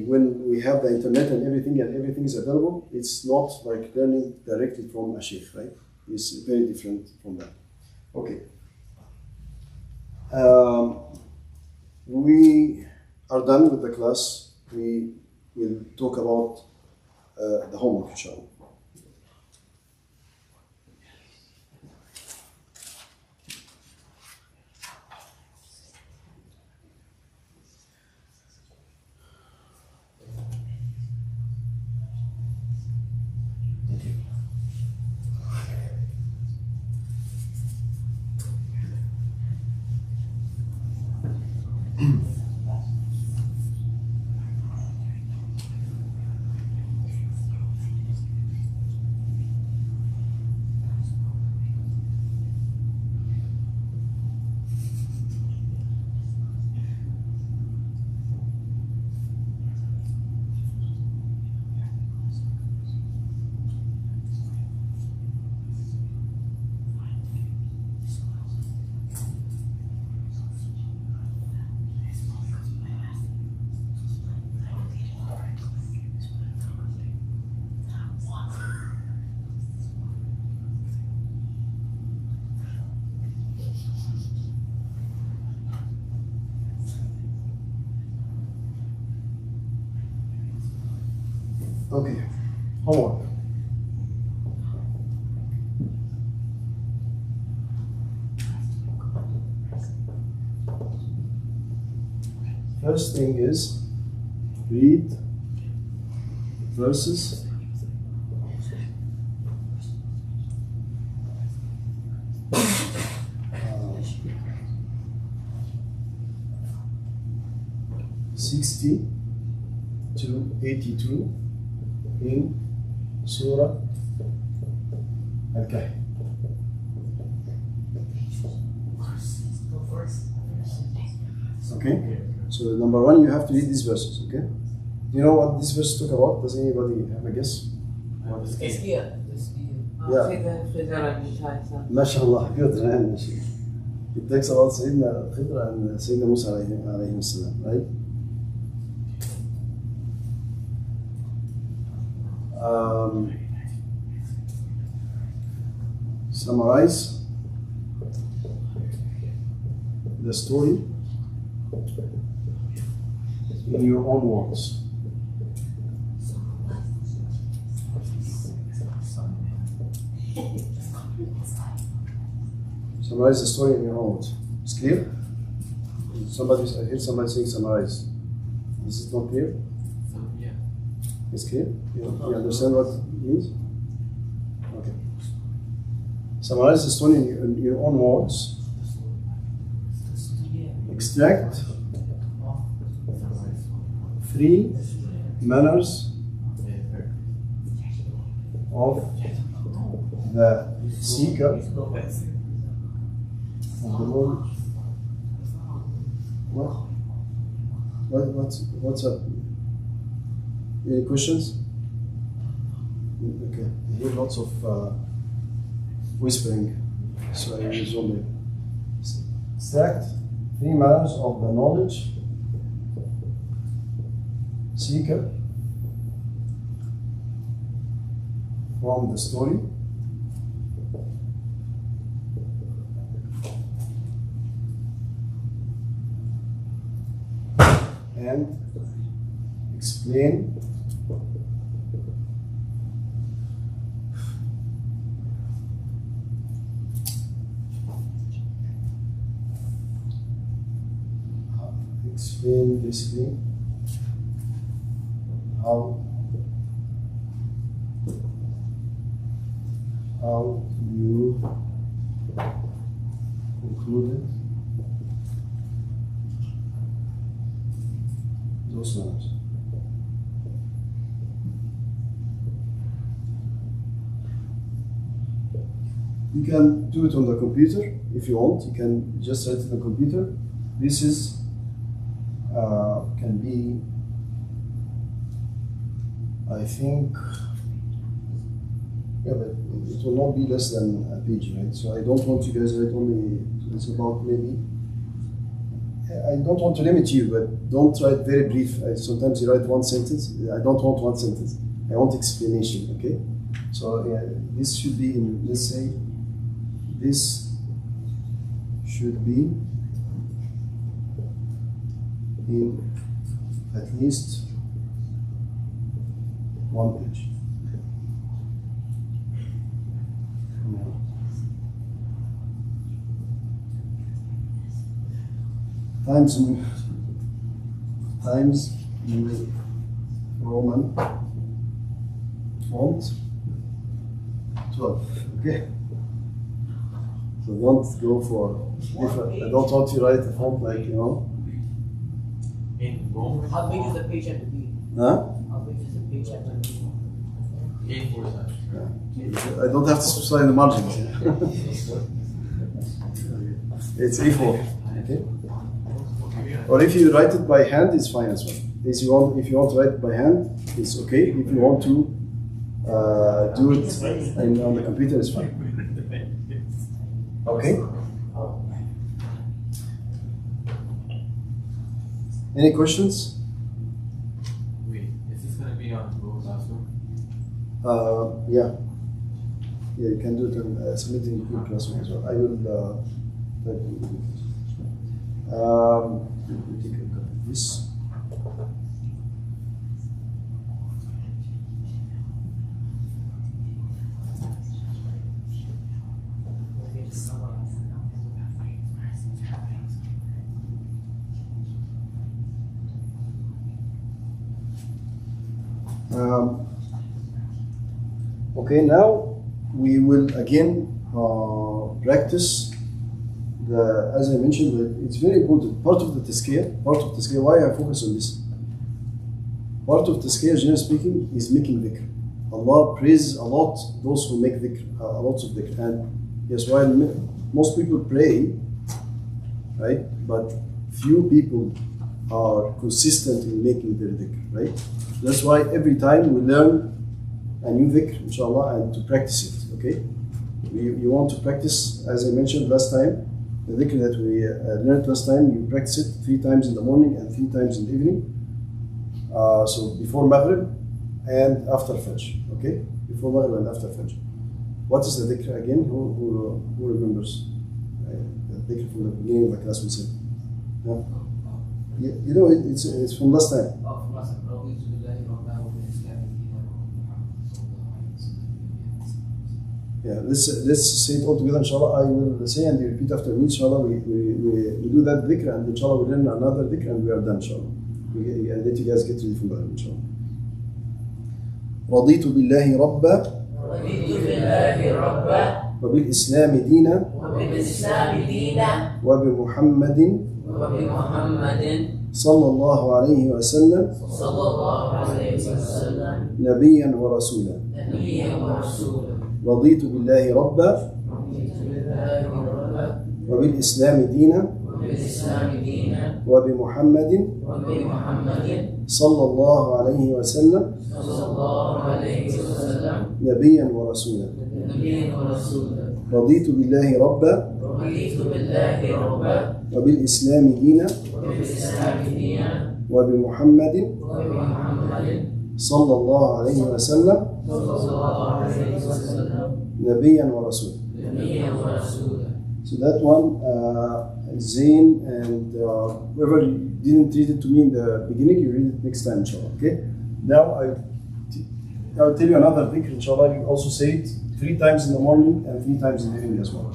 when we have the internet and everything is available, it's not like learning directly from a sheikh, right? It's very different from that. Okay. We are done with the class. We will talk about the homework, inshallah. Okay, homework. First thing is read verses 60 to 82 in Surah Al-Kahf. Okay? So number one, you have to read these verses, okay? Do you know what these verses talk about? Does anybody have a guess? تزكية. Yeah. خضر المتعسى. MashaAllah, good, man. It talks about Sayyidina Khidr and Sayyidina Musa alayhi salam, right? Summarize the story in your own words. Summarize the story in your own words. It's clear? I heard somebody saying summarize. Is it not clear? Yeah. It's clear? You understand what it means? Okay. Summarize the story in your own words. Extract 3 manners of the seeker of the knowledge. What's up? Any questions? Okay, I hear lots of whispering, so I use only. Extract 3 manners of the knowledge seeker from the story and explain basically how you concluded those manners. You can do it on the computer if you want. You can just write it on the computer. This is can be, I think, yeah, but it will not be less than a page, right? So I don't want you guys to write only, it's about maybe, I don't want to limit you, but don't write very brief. Sometimes you write one sentence. I don't want one sentence. I want explanation, okay? So yeah, this should be in, let's say, this should be in at least 1 page. Times New Roman font 12. Okay. So don't go for different. I don't want you to write a font like, you know. In Rome? How big is the page have to be? Huh? How big is the page have to be? A4 size. Yeah. I don't have to specify the margins. It's A4. Okay. Or if you write it by hand, it's fine as well. If you want to write it by hand, it's okay. If you want to do it on the computer, it's fine. Okay. Any questions? Wait, is this going to be on Google Classroom? Yeah. Yeah, you can do it and submit it in Google Classroom as well. I will type in Google Classroom. Let me take a look at this. Okay, now we will again practice as I mentioned, it's very important. Part of Tazkiyah, why I focus on this? Part of Tazkiyah, generally speaking, is making dhikr. Allah praises a lot those who make dhikr, lots of dhikr. And yes, while most people pray, right? But few people are consistent in making their dhikr, right? That's why every time we learn a new dhikr, inshallah, and to practice it, okay? You want to practice, as I mentioned last time, the dhikr that we learned last time, you practice it 3 times in the morning and 3 times in the evening. So before Maghrib and after Fajr, okay? Before Maghrib and after Fajr. What is the dhikr again? Who remembers? The dhikr from the beginning of the class we said. Yeah? You know, it's from last time. Yeah, let's say it all together, inshallah. I will say and you repeat after me, inshallah. We do that dhikr and inshallah we learn another dhikr and we are done, inshallah. And let you guys get ready for that, inshallah. رضيت بالله ربا وبالإسلام دينا وبمحمد صلى الله عليه وسلم نبيا ورسولا رضيت بالله ربا وبالإسلام دينا وبمحمد صلى الله عليه وسلم نبيا ورسولا رضيت بالله ربا وبالإسلام دينا وبمحمد صلى الله عليه وسلم نبيا ورسولا. So that one, Zain and whoever didn't read it to me in the beginning, you read it next time, inshallah. Okay? Now I'll tell you another dhikr, inshallah. You also say it 3 times in the morning and 3 times in the evening as well.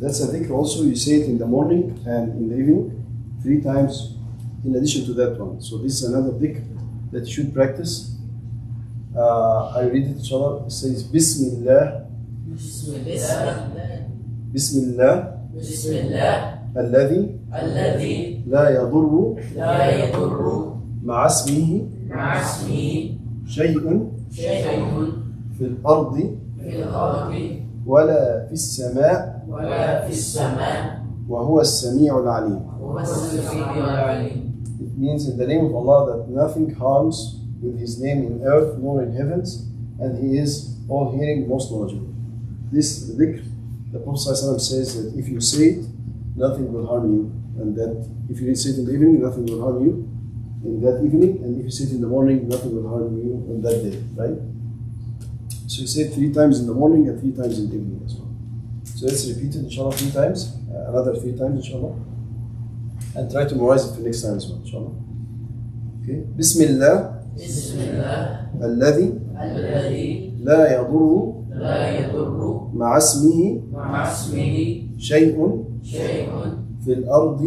That's a dhikr also, you say it in the morning and in the evening, 3 times in addition to that one. So this is another dhikr that you should practice. I read it, inshallah. It says, Bismillah. Bismillah. الذي لا يضر مع اسمه شيء في الأرض ولا في السماء وهو السميع العليم. It means in the name of Allah that nothing harms with His name in earth nor in heavens, and He is all hearing, most knowledgeable. This dhikr, the Prophet ﷺ says that if you say it, nothing will harm you, and that if you say it in the evening, nothing will harm you in that evening, and if you say it in the morning, nothing will harm you on that day, right? So you say it 3 times in the morning and 3 times in the evening as well. So let's repeat it, inshallah, 3 times, another 3 times, inshallah, and try to memorize it for next time as well, inshallah. Okay. Bismillah. الذي لا يضر مع اسمه شيء في الأرض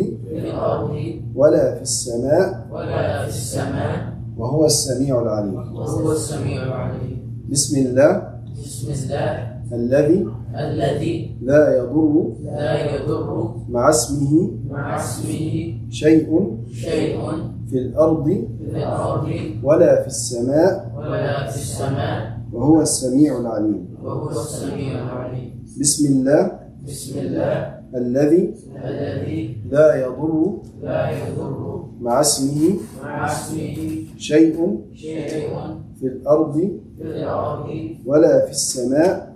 ولا في السماء وهو السميع العليم. بسم الله الذي لا يضر مع اسمه شيء في الأرض ولا في السماء وهو السميع العليم. بسم الله الذي لا يضر مع اسمه شيء في الأرض ولا في السماء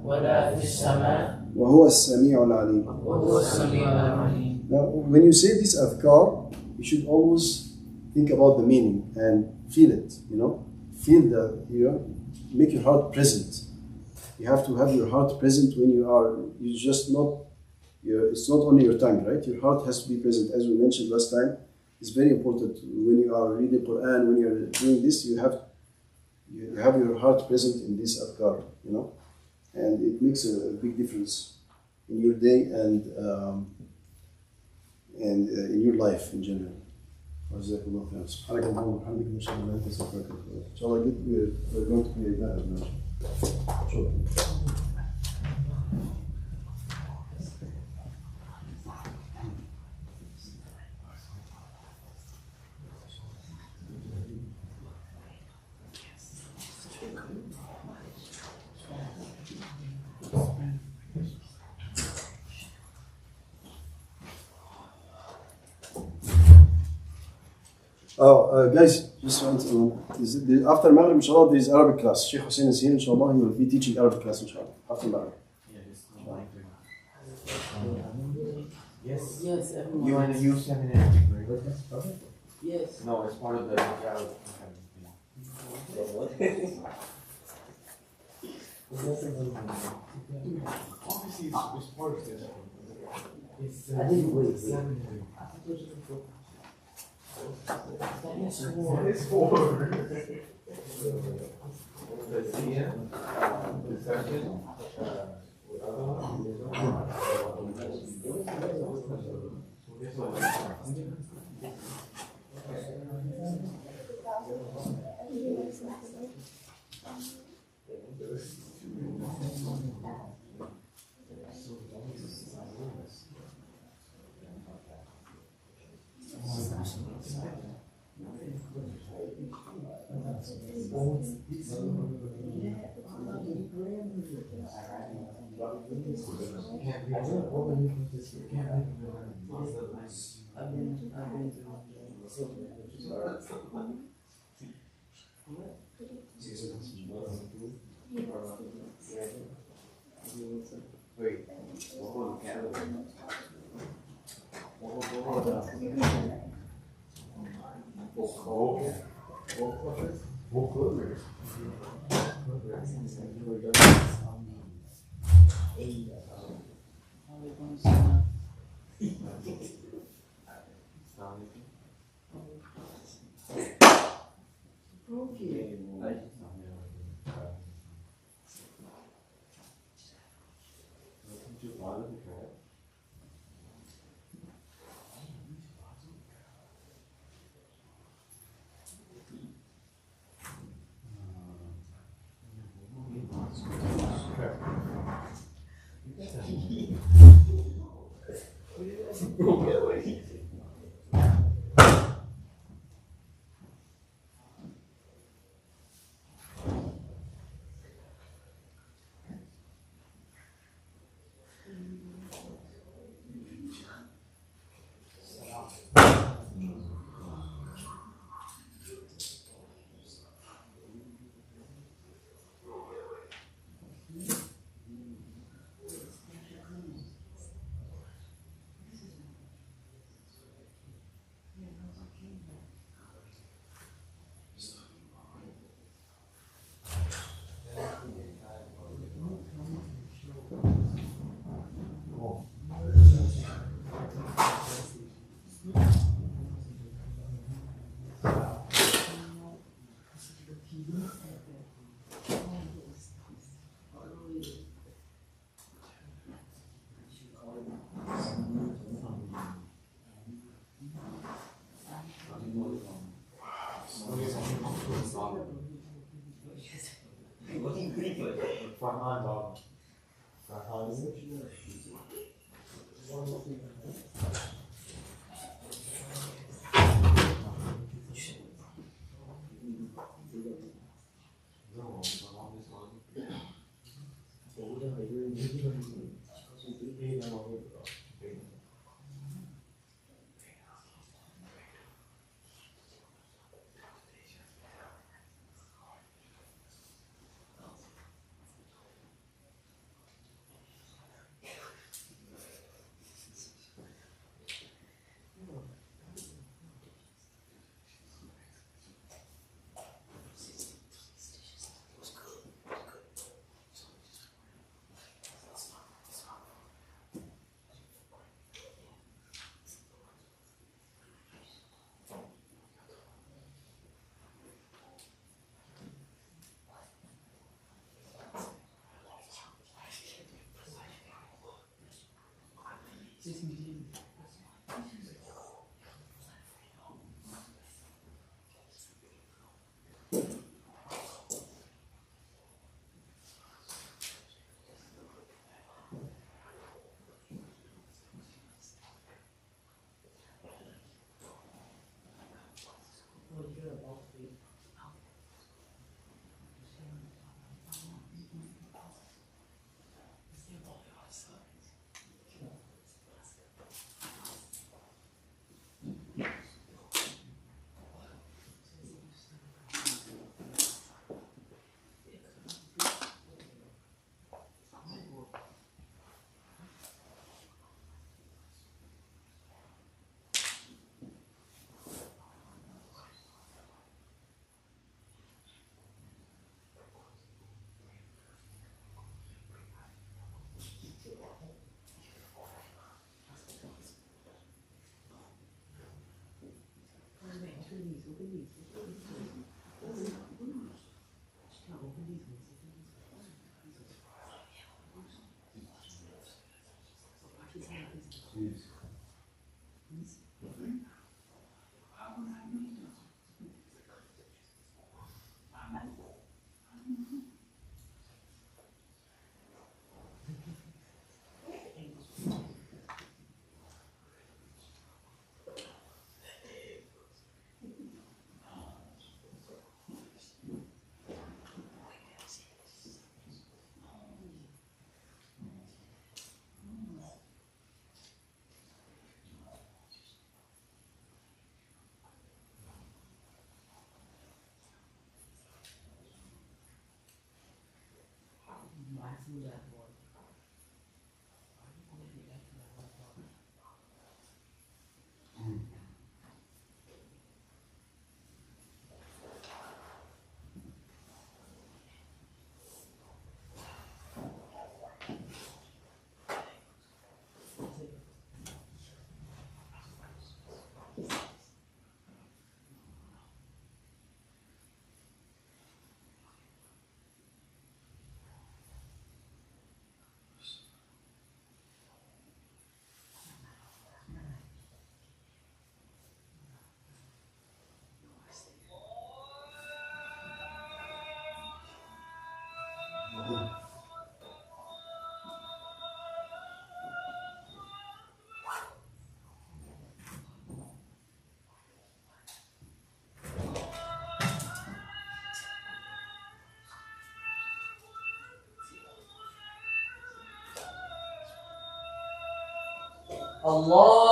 وهو السميع العليم. Now, when you say this adhkar, you should always think about the meaning and feel it, feel make your heart present. You have to have your heart present when it's not only your tongue, right? Your heart has to be present. As we mentioned last time, it's very important when you are reading Quran, when you're doing this, you have your heart present in this adhkar, and it makes a big difference in your day and in your life in general. جزاك الله خير. سبحانك اللهم وبحمدك نشهد ان لا اله الا انت نستغفرك ونتوب اليك. ان شاء الله we're going to be shortly. Guys, just want to, after Maghrib, inshallah, there is Arabic class. Sheikh Hussein is here, inshallah, he will be teaching Arabic class, inshallah, after Maghrib. Yes, everyone. You want to use seminary, right? Yes. No, it's part of the Arabic. Obviously, it's part of this. I didn't wait. Seminary. It's It's 4. The CM, the second, Farhan dog. Farhan. No, Farhan is on.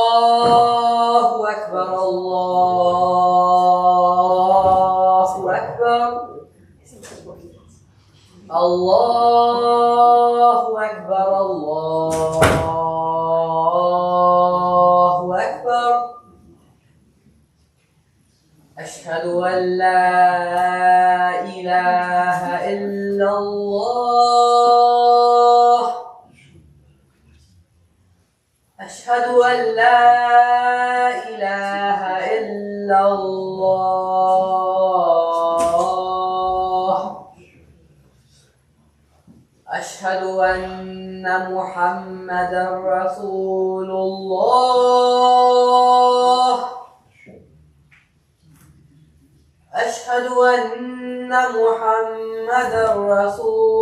الله أكبر الله أكبر الله أكبر الله أكبر أشهد أن لا إله إلا الله أشهد أن لا إله إلا الله أشهد أن محمدا رسول الله أشهد أن محمدا رسول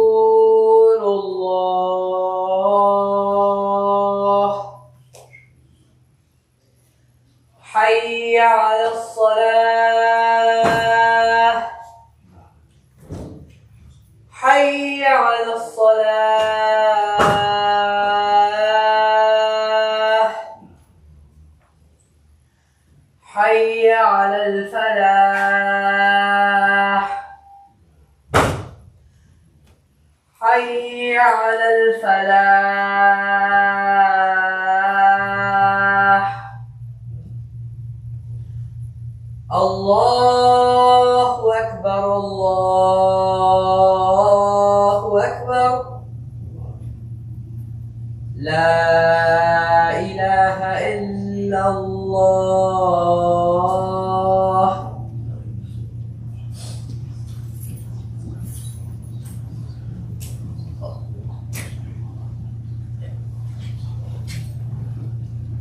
حي على الصلاة حي على الفلاح حي على الفلاح الله أكبر الله أكبر لا إله إلا الله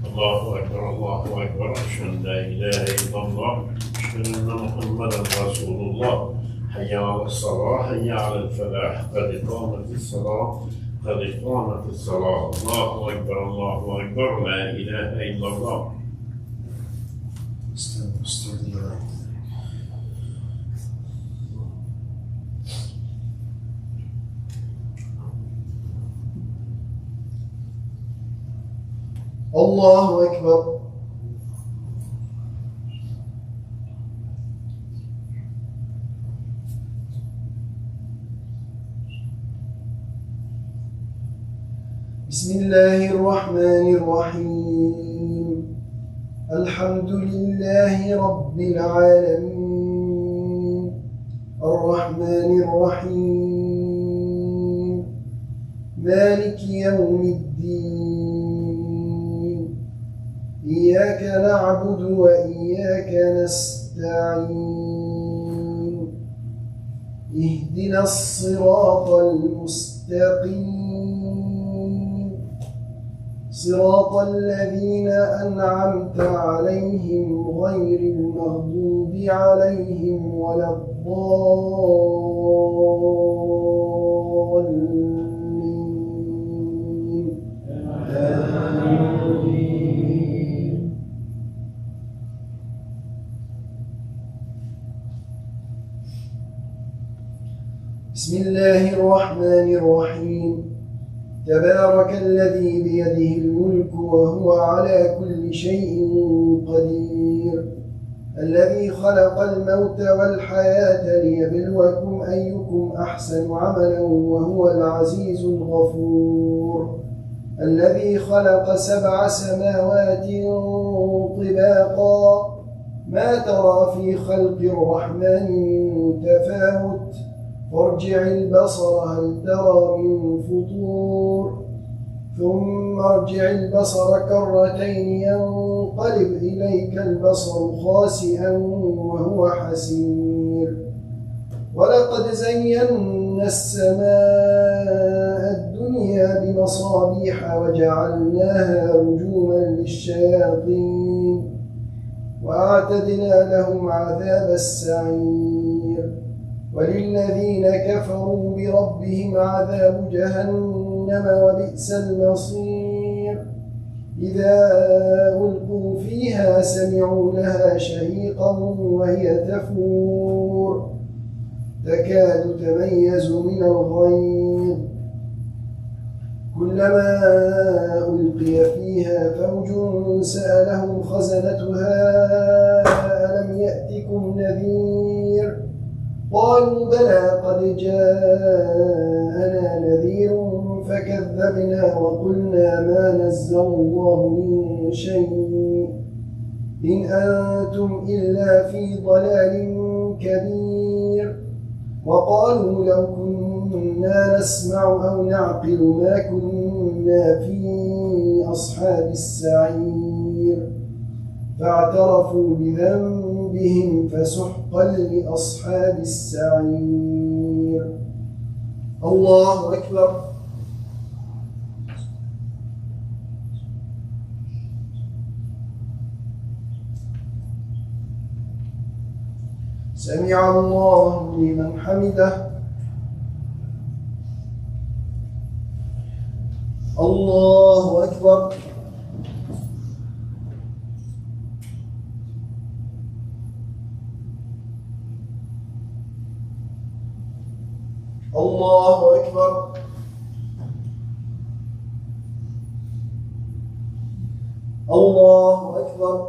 الله أكبر الله أكبر أشهد أن لا إله إلا الله أشهد أن محمدا رسول الله حي على الصلاة حي على الفلاح قد قامت الصلاة قد قامت الصلاة الله أكبر الله أكبر لا إله إلا الله. الله أكبر. بسم الله الرحمن الرحيم الحمد لله رب العالمين الرحمن الرحيم مالك يوم الدين إياك نعبد وإياك نستعين اهدنا الصراط المستقيم صراط الذين أنعمت عليهم غير المغضوب عليهم ولا الضالين آمين. بسم الله الرحمن الرحيم تبارك الذي بيده الملك وهو على كل شيء قدير الذي خلق الموت والحياة ليبلوكم أيكم أحسن عملا وهو العزيز الغفور الذي خلق 7 سماوات طباقا ما ترى في خلق الرحمن من تفاوت وارجع البصر هل ترى من فطور ثم ارجع البصر كرتين ينقلب إليك البصر خاسئا وهو حسير ولقد زينا السماء الدنيا بمصابيح وجعلناها رجوما للشياطين وأعتدنا لهم عذاب السعير وللذين كفروا بربهم عذاب جهنم وبئس المصير إذا ألقوا فيها سمعوا لها شهيقا وهي تفور تكاد تميز من الغيظ كلما ألقي فيها فوج سألهم خزنتها ألم يأتكم نذير قالوا بلى قد جاءنا نذير فكذبنا وقلنا ما نزل الله من شيء إن أنتم إلا في ضلال كبير وقالوا لو كنا نسمع أو نعقل ما كنا في أصحاب السعير فاعترفوا بذنبهم فسحقا لأصحاب السعير. الله أكبر. سمع الله لمن حمده. الله أكبر. الله أكبر. الله أكبر.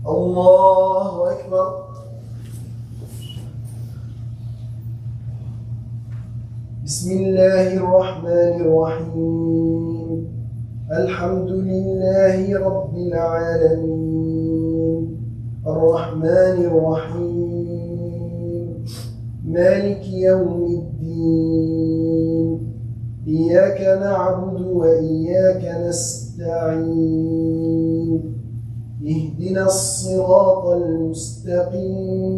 الله أكبر. بسم الله الرحمن الرحيم. الحمد لله رب العالمين الرحمن الرحيم مالك يوم الدين إياك نعبد وإياك نستعين اهدنا الصراط المستقيم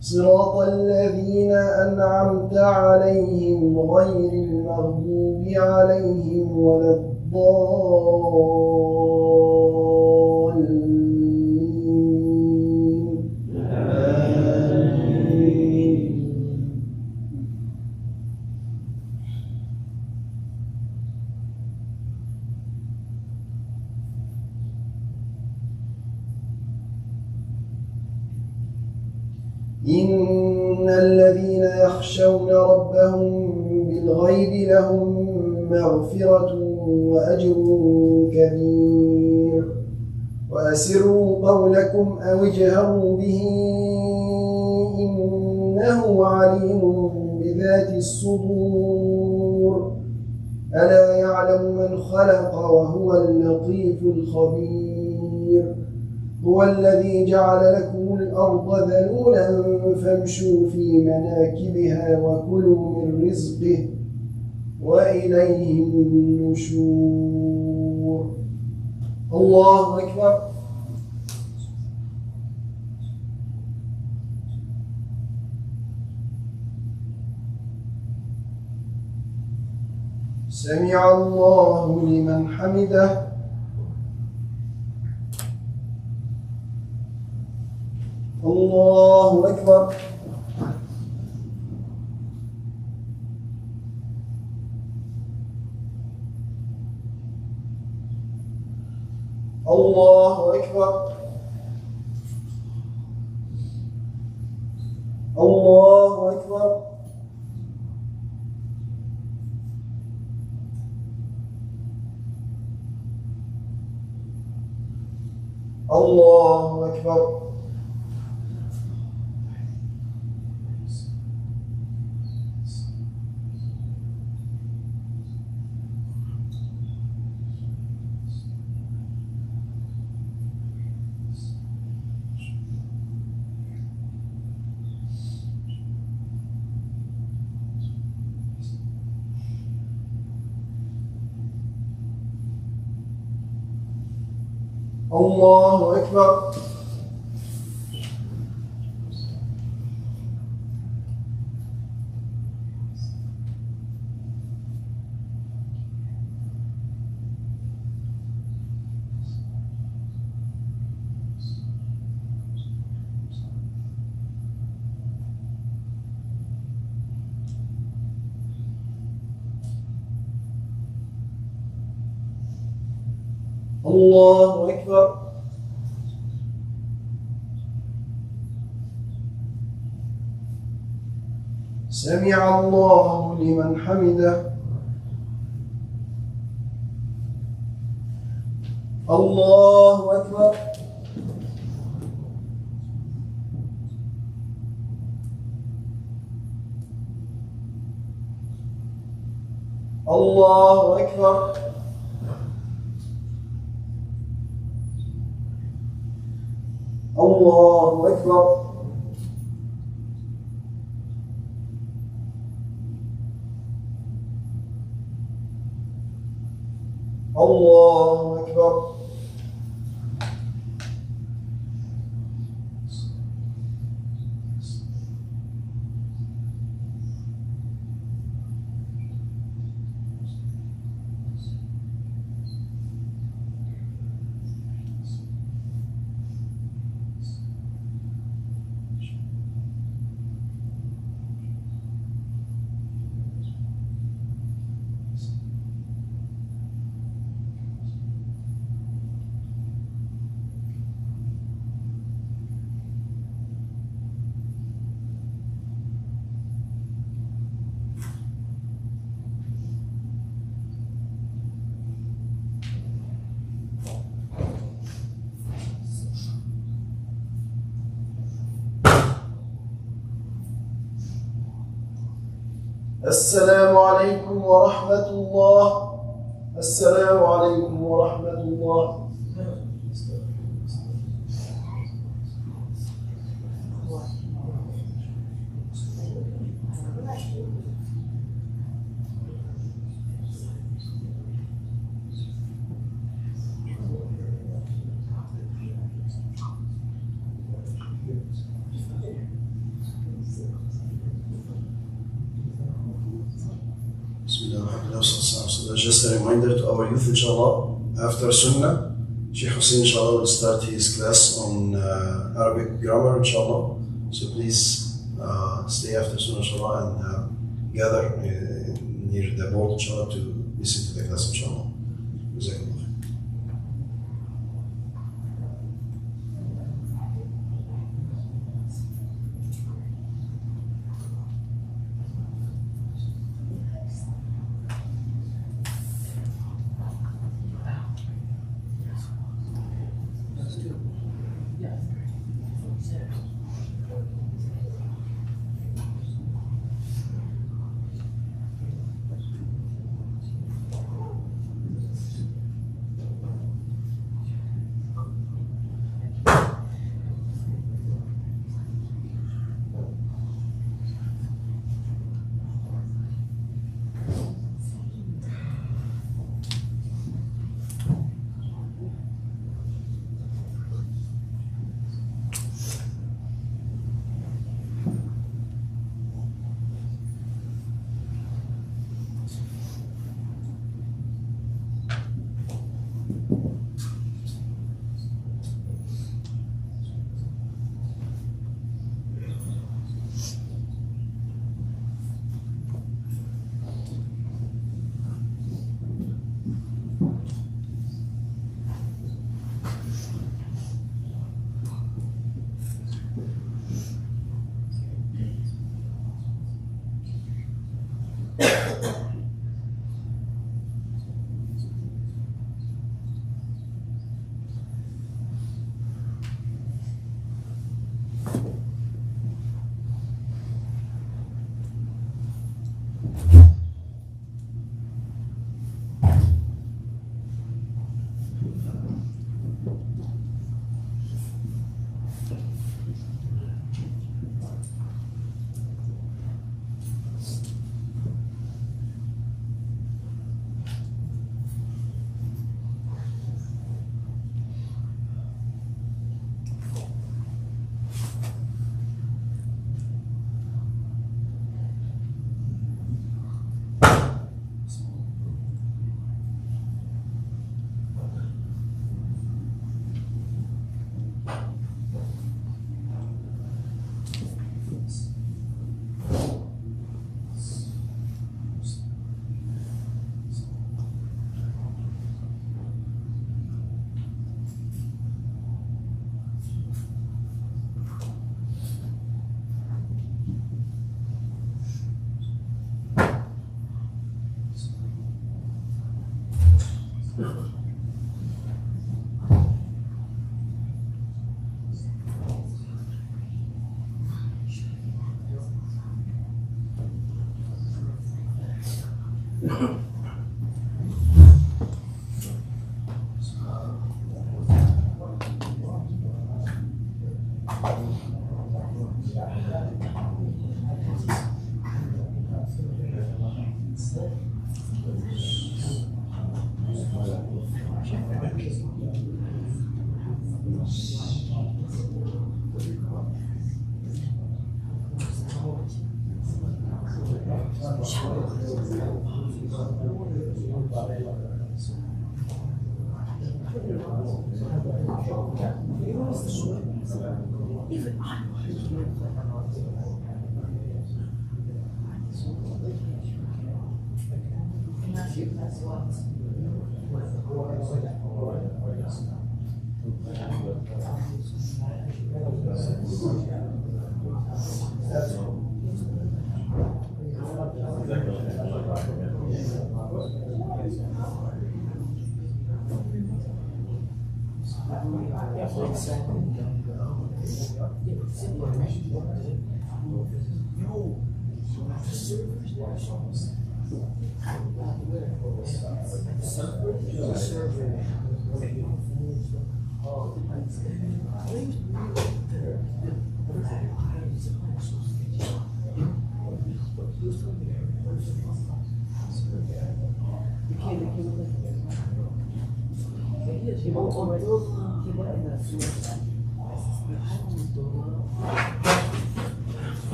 صراط الذين أنعمت عليهم غير المغضوب عليهم ولا الضالين. آمين. إن الذين يخشون ربهم بالغيب لهم مغفرة وأجر كبير. وأسروا قولكم أو اجهروا به إنه عليم بذات الصدور. ألا يعلم من خلق وهو اللطيف الخبير. هو الذي جعل لكم الأرض ذلولا فامشوا في مناكبها وكلوا من رزقه وإليه النشور. الله أكبر. سمع الله لمن حمده. الله أكبر. الله أكبر. الله أكبر. الله أكبر. الله أكبر. الله أكبر. سمع الله لمن حمده. الله أكبر. الله أكبر. الله أكبر. الله أكبر. السلام عليكم ورحمة الله. السلام عليكم ورحمة الله. Just a reminder to our youth, inshallah, after Sunnah, Sheikh Hussein, inshallah, will start his class on Arabic grammar, inshallah. So please stay after Sunnah, inshallah, and gather near the board, inshallah, to listen to the class, inshallah. Jazakallah.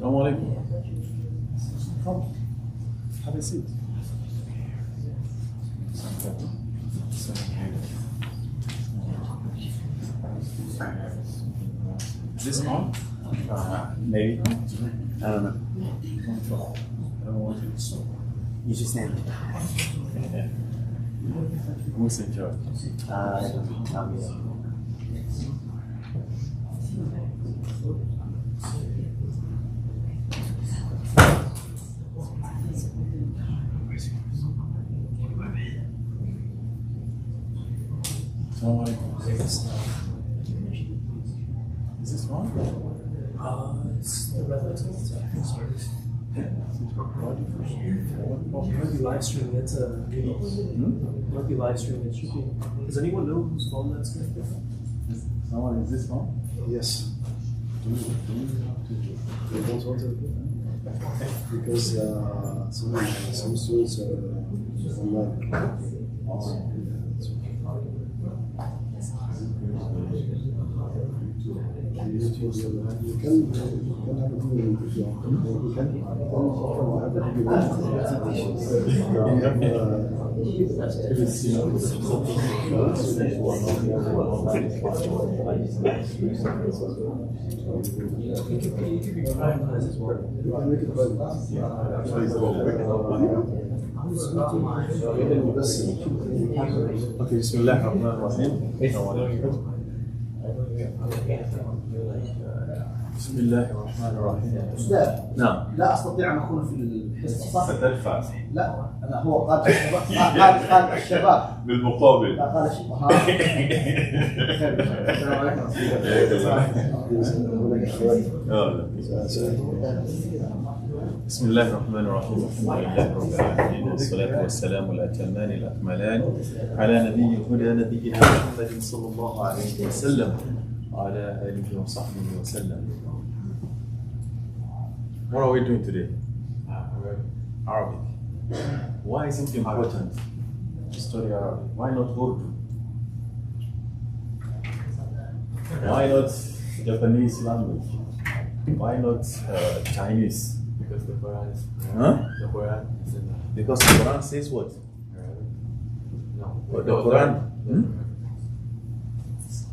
Assalamu alaikum. Come, have a seat. Is this on? Maybe. I don't know. I don't want it. You just stand. Who's in charge? Is this on? It's the red light. Might be live streaming. It's a video. Might be live streaming. It should be. Does anyone know whose phone that's connected? Someone, is this on? Yes. You don't want to? Because some students are online. You can have a video if you want. You can have a Okay, Bismillah ar-Rahman ar-Rahim. بسم الله الرحمن الرحيم. أستاذ نعم. لا أستطيع أن أكون في الحصة صح؟ ستدفع. لا أنا هو قال الشباب قال الشباب بالمقابل. لا قال الشباب. السلام عليكم. بسم الله الرحمن الرحيم. الحمد لله رب العالمين والصلاة والسلام الأتمان الأكملان على نبي الهدى نبينا محمد صلى الله عليه وسلم وعلى آله وصحبه وسلم. What are we doing today? Arabic. Why is it important to study Arabic? Why not Urdu? Why not Japanese language? Why not Chinese? Because the Quran is. Huh? The Quran is in. Because the Quran says what? No. But the Quran.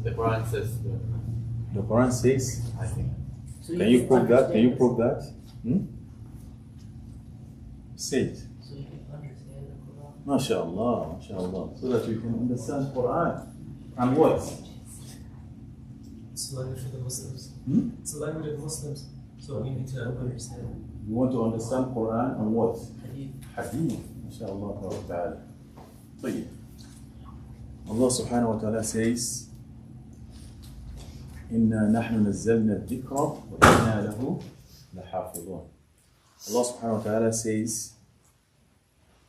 The Quran says. The Quran says. I think. Can you prove that? Can you prove that? Say it. So you can understand the Quran. MashaAllah, MashaAllah. So that you can understand Quran. And what? It's the language of the Muslims. It's the language of the Muslims. So we need to understand. You want to understand Quran and what? Hadith. Hadith. MashaAllah ta'ala. طيب. Allah subhanahu wa ta'ala says, إِنَّا نَحْنُ نَزَّلْنَا الذِّكْرَ وَإِنَّا لَهُ لَحَافِظُونَ. Allah subhanahu wa ta'ala says,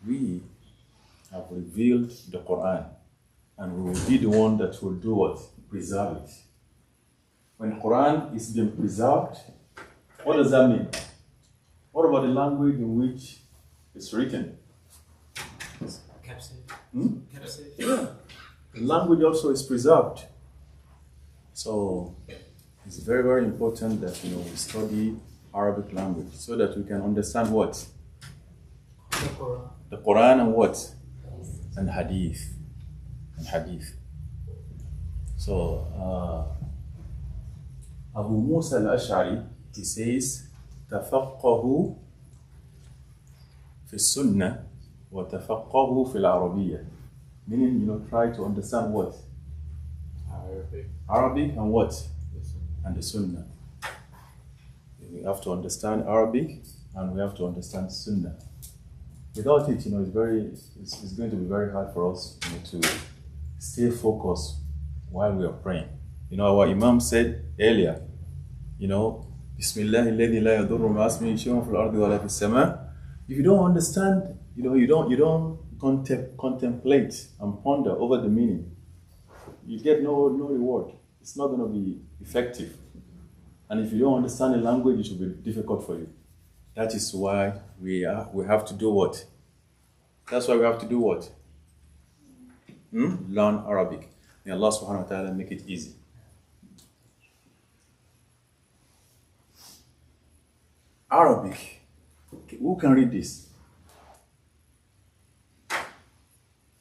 we have revealed the Quran and we will be the one that will do what? Preserve it. When Quran is being preserved, what does that mean? What about the language in which it's written? Yeah. The language also is preserved. So it's very, very important that we study Arabic language so that we can understand what? The Quran and what? And Hadith. And Hadith. So Abu Musa al-Ash'ari, he says, تفقهوا في السنة وتفقهوا في العربية. Meaning, try to understand what? Arabic and what? And the Sunnah. We have to understand Arabic and we have to understand Sunnah. Without it, it's going to be very hard for us to stay focused while we are praying. Our Imam said earlier, Bismillah alladhi la yadurru ma'a ismihi shay'un fil ardi wa la fis sama'. If you don't understand, you don't contemplate and ponder over the meaning, you get no reward. It's not going to be effective. And if you don't understand the language, it will be difficult for you. That is why we have to do what? That's why we have to do what? Learn Arabic. May Allah subhanahu wa ta'ala make it easy. Arabic. Okay, who can read this?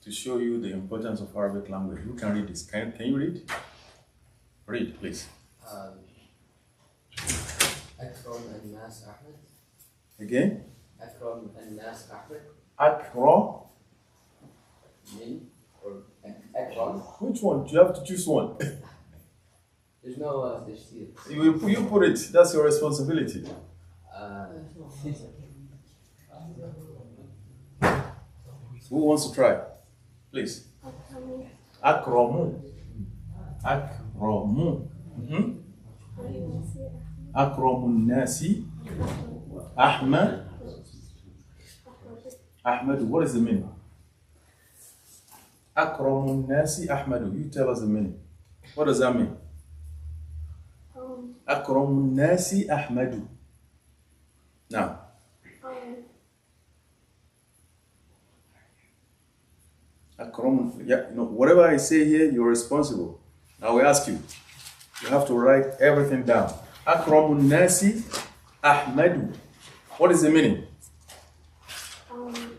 To show you the importance of Arabic language. Who can read this? Can you read? Read, please. أكرم الناس أحمد. Again? أكرم الناس أحمد. Akram. Me or Akram? Which one? You have to choose one. There's no tashkil. You put it. That's your responsibility. Who wants to try? Please. Akramu. Akramu. Akramun nasi. Ahmad. Ahmad, what is the meaning? Akramun nasi Ahmadu. You tell us the meaning. What does that mean? Akramun nasi Ahmadu. Now. Akramun, whatever I say here, you're responsible. Now we ask you. You have to write everything down. Akramun nasi Ahmadu. What is the meaning? Ahmed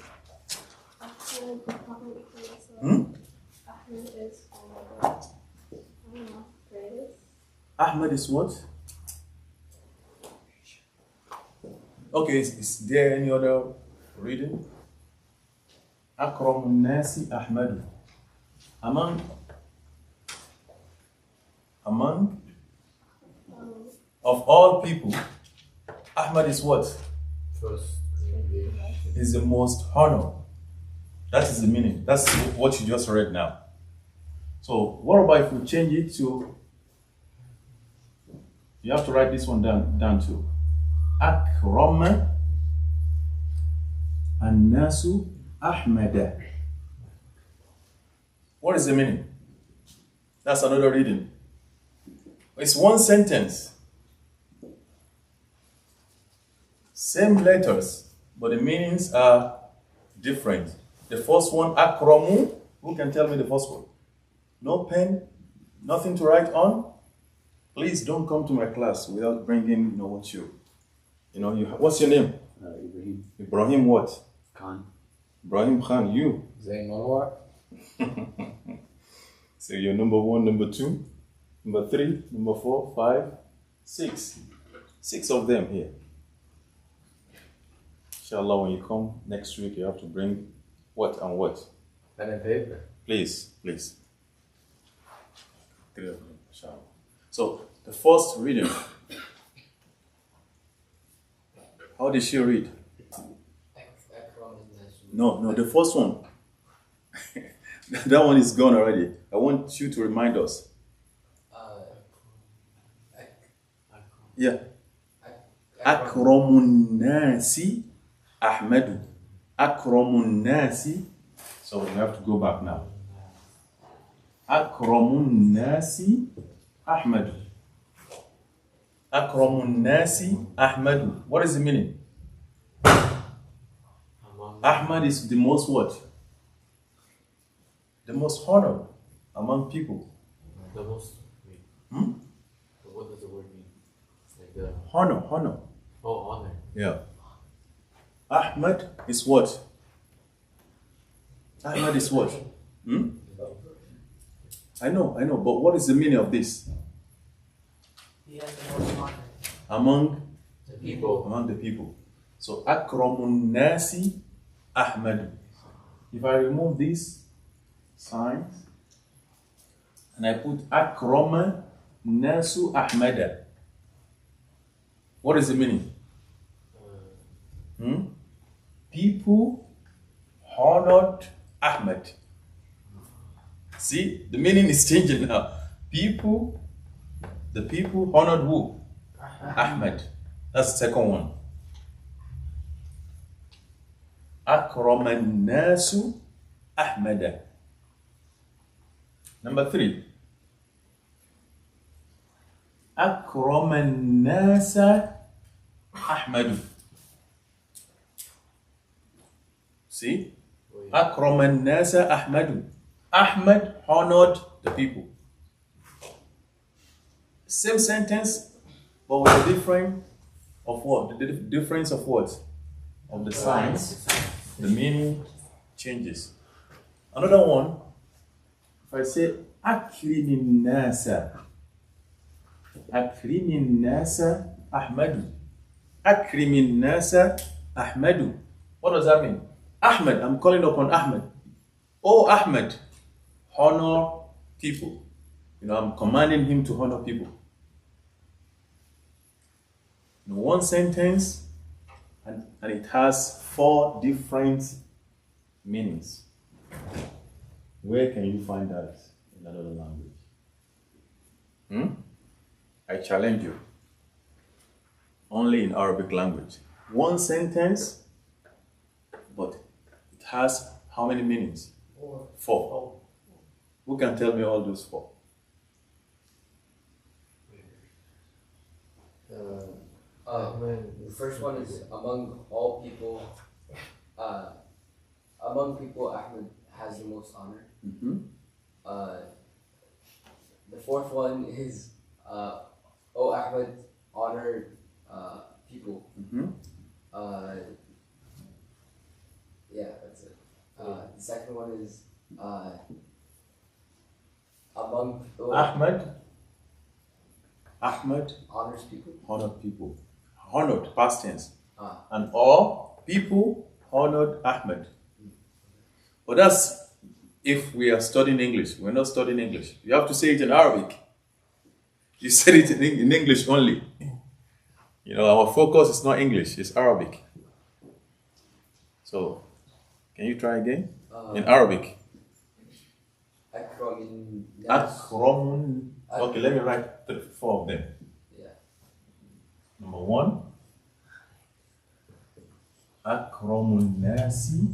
is greatest. Ahmed is what? Okay, is there any other reading? Akramun nasi Ahmadu. Among of all people, Ahmad is what? First. Is the most honored. That is the meaning. That's what you just read now. So what about if we change it to, you have to write this one down too. Akram an-nasu Ahmada. What is the meaning? That's another reading. It's one sentence. Same letters, but the meanings are different. The first one, akramu. Who can tell me the first one? No pen, nothing to write on. Please don't come to my class without bringing, what's your name? Ibrahim. Ibrahim what? Khan. Ibrahim Khan, you. Zain Malwar. So you're number 1, number 2, number 3, number 4, 5, 6. 6 of them here. Inshallah, when you come next week, you have to bring what and what? Pen and paper. Please. 3 of them, inshallah. So, the first reading. How did she read? No, the first one. That one is gone already. I want you to remind us. Yeah. Akramun nasi Ahmadu. Akramun nasi. So we have to go back now. Akramun nasi Ahmadu. Akramun nasi Ahmadu. What is the meaning? Ahmad is the most what? The most honored among people. The most. Hmm? What does the word mean? Like the Honor. oh, honor. Yeah. Ahmad is what? Ahmad is what? I know, but what is the meaning of this? He has the most honor. Among The people. the people. So Akramun Nasi Ahmad. If I remove these signs and I put Akrama Nasu Ahmada, what is the meaning? People honored Ahmed. See, the meaning is changing now. The people honored who? Ahmed. That's the second one. Akrama Nasu Ahmada. Number 3. Akrama Nasa Ahmadu. See? Akrama Nasa Ahmadu. Ahmed honored the people. Same sentence, but with a difference of what? The difference of what? Of the signs. The meaning changes. Another one, if I say Akrimin Nasa Ahmadu. Akrimin Nasa Ahmadu. What does that mean? Ahmed, I'm calling upon Ahmed. Oh Ahmed, honor people. I'm commanding him to honor people. In one sentence, and it has 4 different meanings. Where can you find that in another language? I challenge you. Only in Arabic language. One sentence, but it has how many meanings? 4. Who can tell me all those 4? The first one is among all people. Among people, Ahmed has the most honor. The fourth one is, oh Ahmed, honor people. Yeah, that's it. The second one is among people. Ahmed honors people. Honored people. Honored, past tense. And all people honored Ahmed. But that's if we are studying English. We're not studying English. You have to say it in Arabic. You said it in English only. Our focus is not English, it's Arabic. So, can you try again? In Arabic. Akramun. Okay, let me write 4 of them. Yeah. Number 1. Akramun Nasi.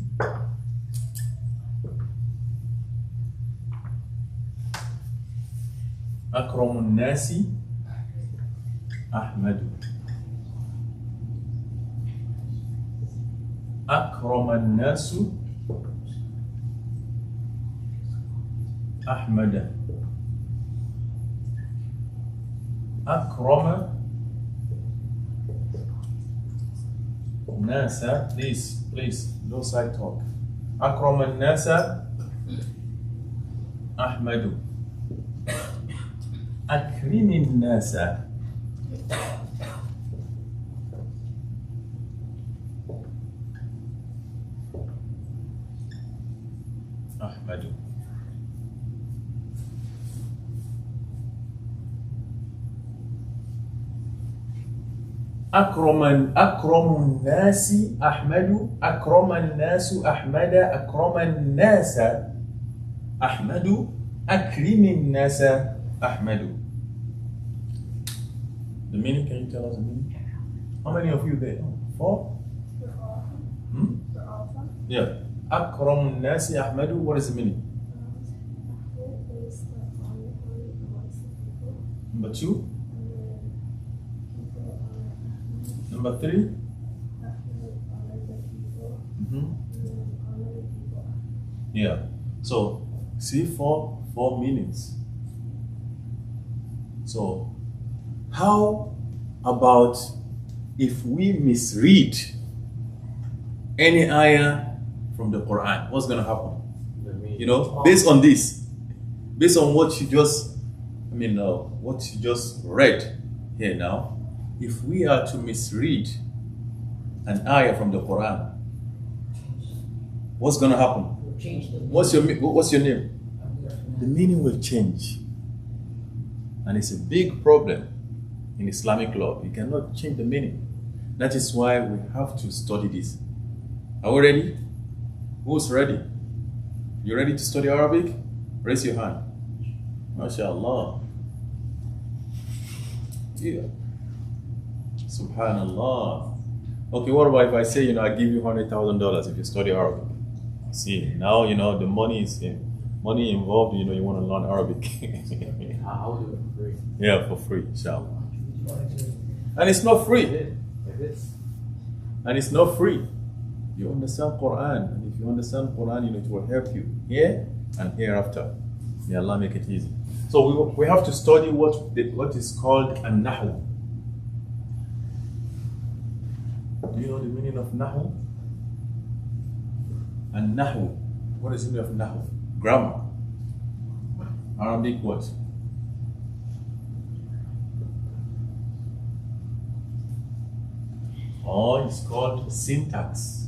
Akramun Nasi Ahmadu. Akraman Nasu Ahmada. Akrama Nasa, please, no side talk. Akrama Nasa Ahmadu. Akrimin Nasa Ahmadu. Akramun Nasi Ahmadu. Akraman Nasu Ahmada. Akraman Nasa Ahmadu. Akrimin Nasa Ahmadu. The meaning, can you tell us the meaning? How many of you there? 4? Yeah. Akramun Nasi Ahmadu. What is the meaning? Number 2? Number 3? Yeah. So, see 4 meanings. So, how about if we misread any ayah from the Quran? What's going to happen? Based on this, based on what you just, what you just read here now, if we are to misread an ayah from the Quran, what's going to happen? change the What's your name? The meaning will change. And it's a big problem in Islamic law. You cannot change the meaning. That is why we have to study this. Are we ready? Who's ready? You ready to study Arabic? Raise your hand. MashaAllah. Yeah. Subhanallah. Okay, what about if I say, I give you $100,000 if you study Arabic? See, now, the money is money involved, you want to learn Arabic. I'll do it for free. Yeah, for free, inshallah. And it's not free. It is. And it's not free. You understand Quran, and if you understand Quran, it will help you here and hereafter. May Allah make it easy. So we have to study what is called an-nahu. Do you know the meaning of nahu? An-nahu. What is the meaning of nahu? Grammar. Arabic what? Oh, it's called syntax.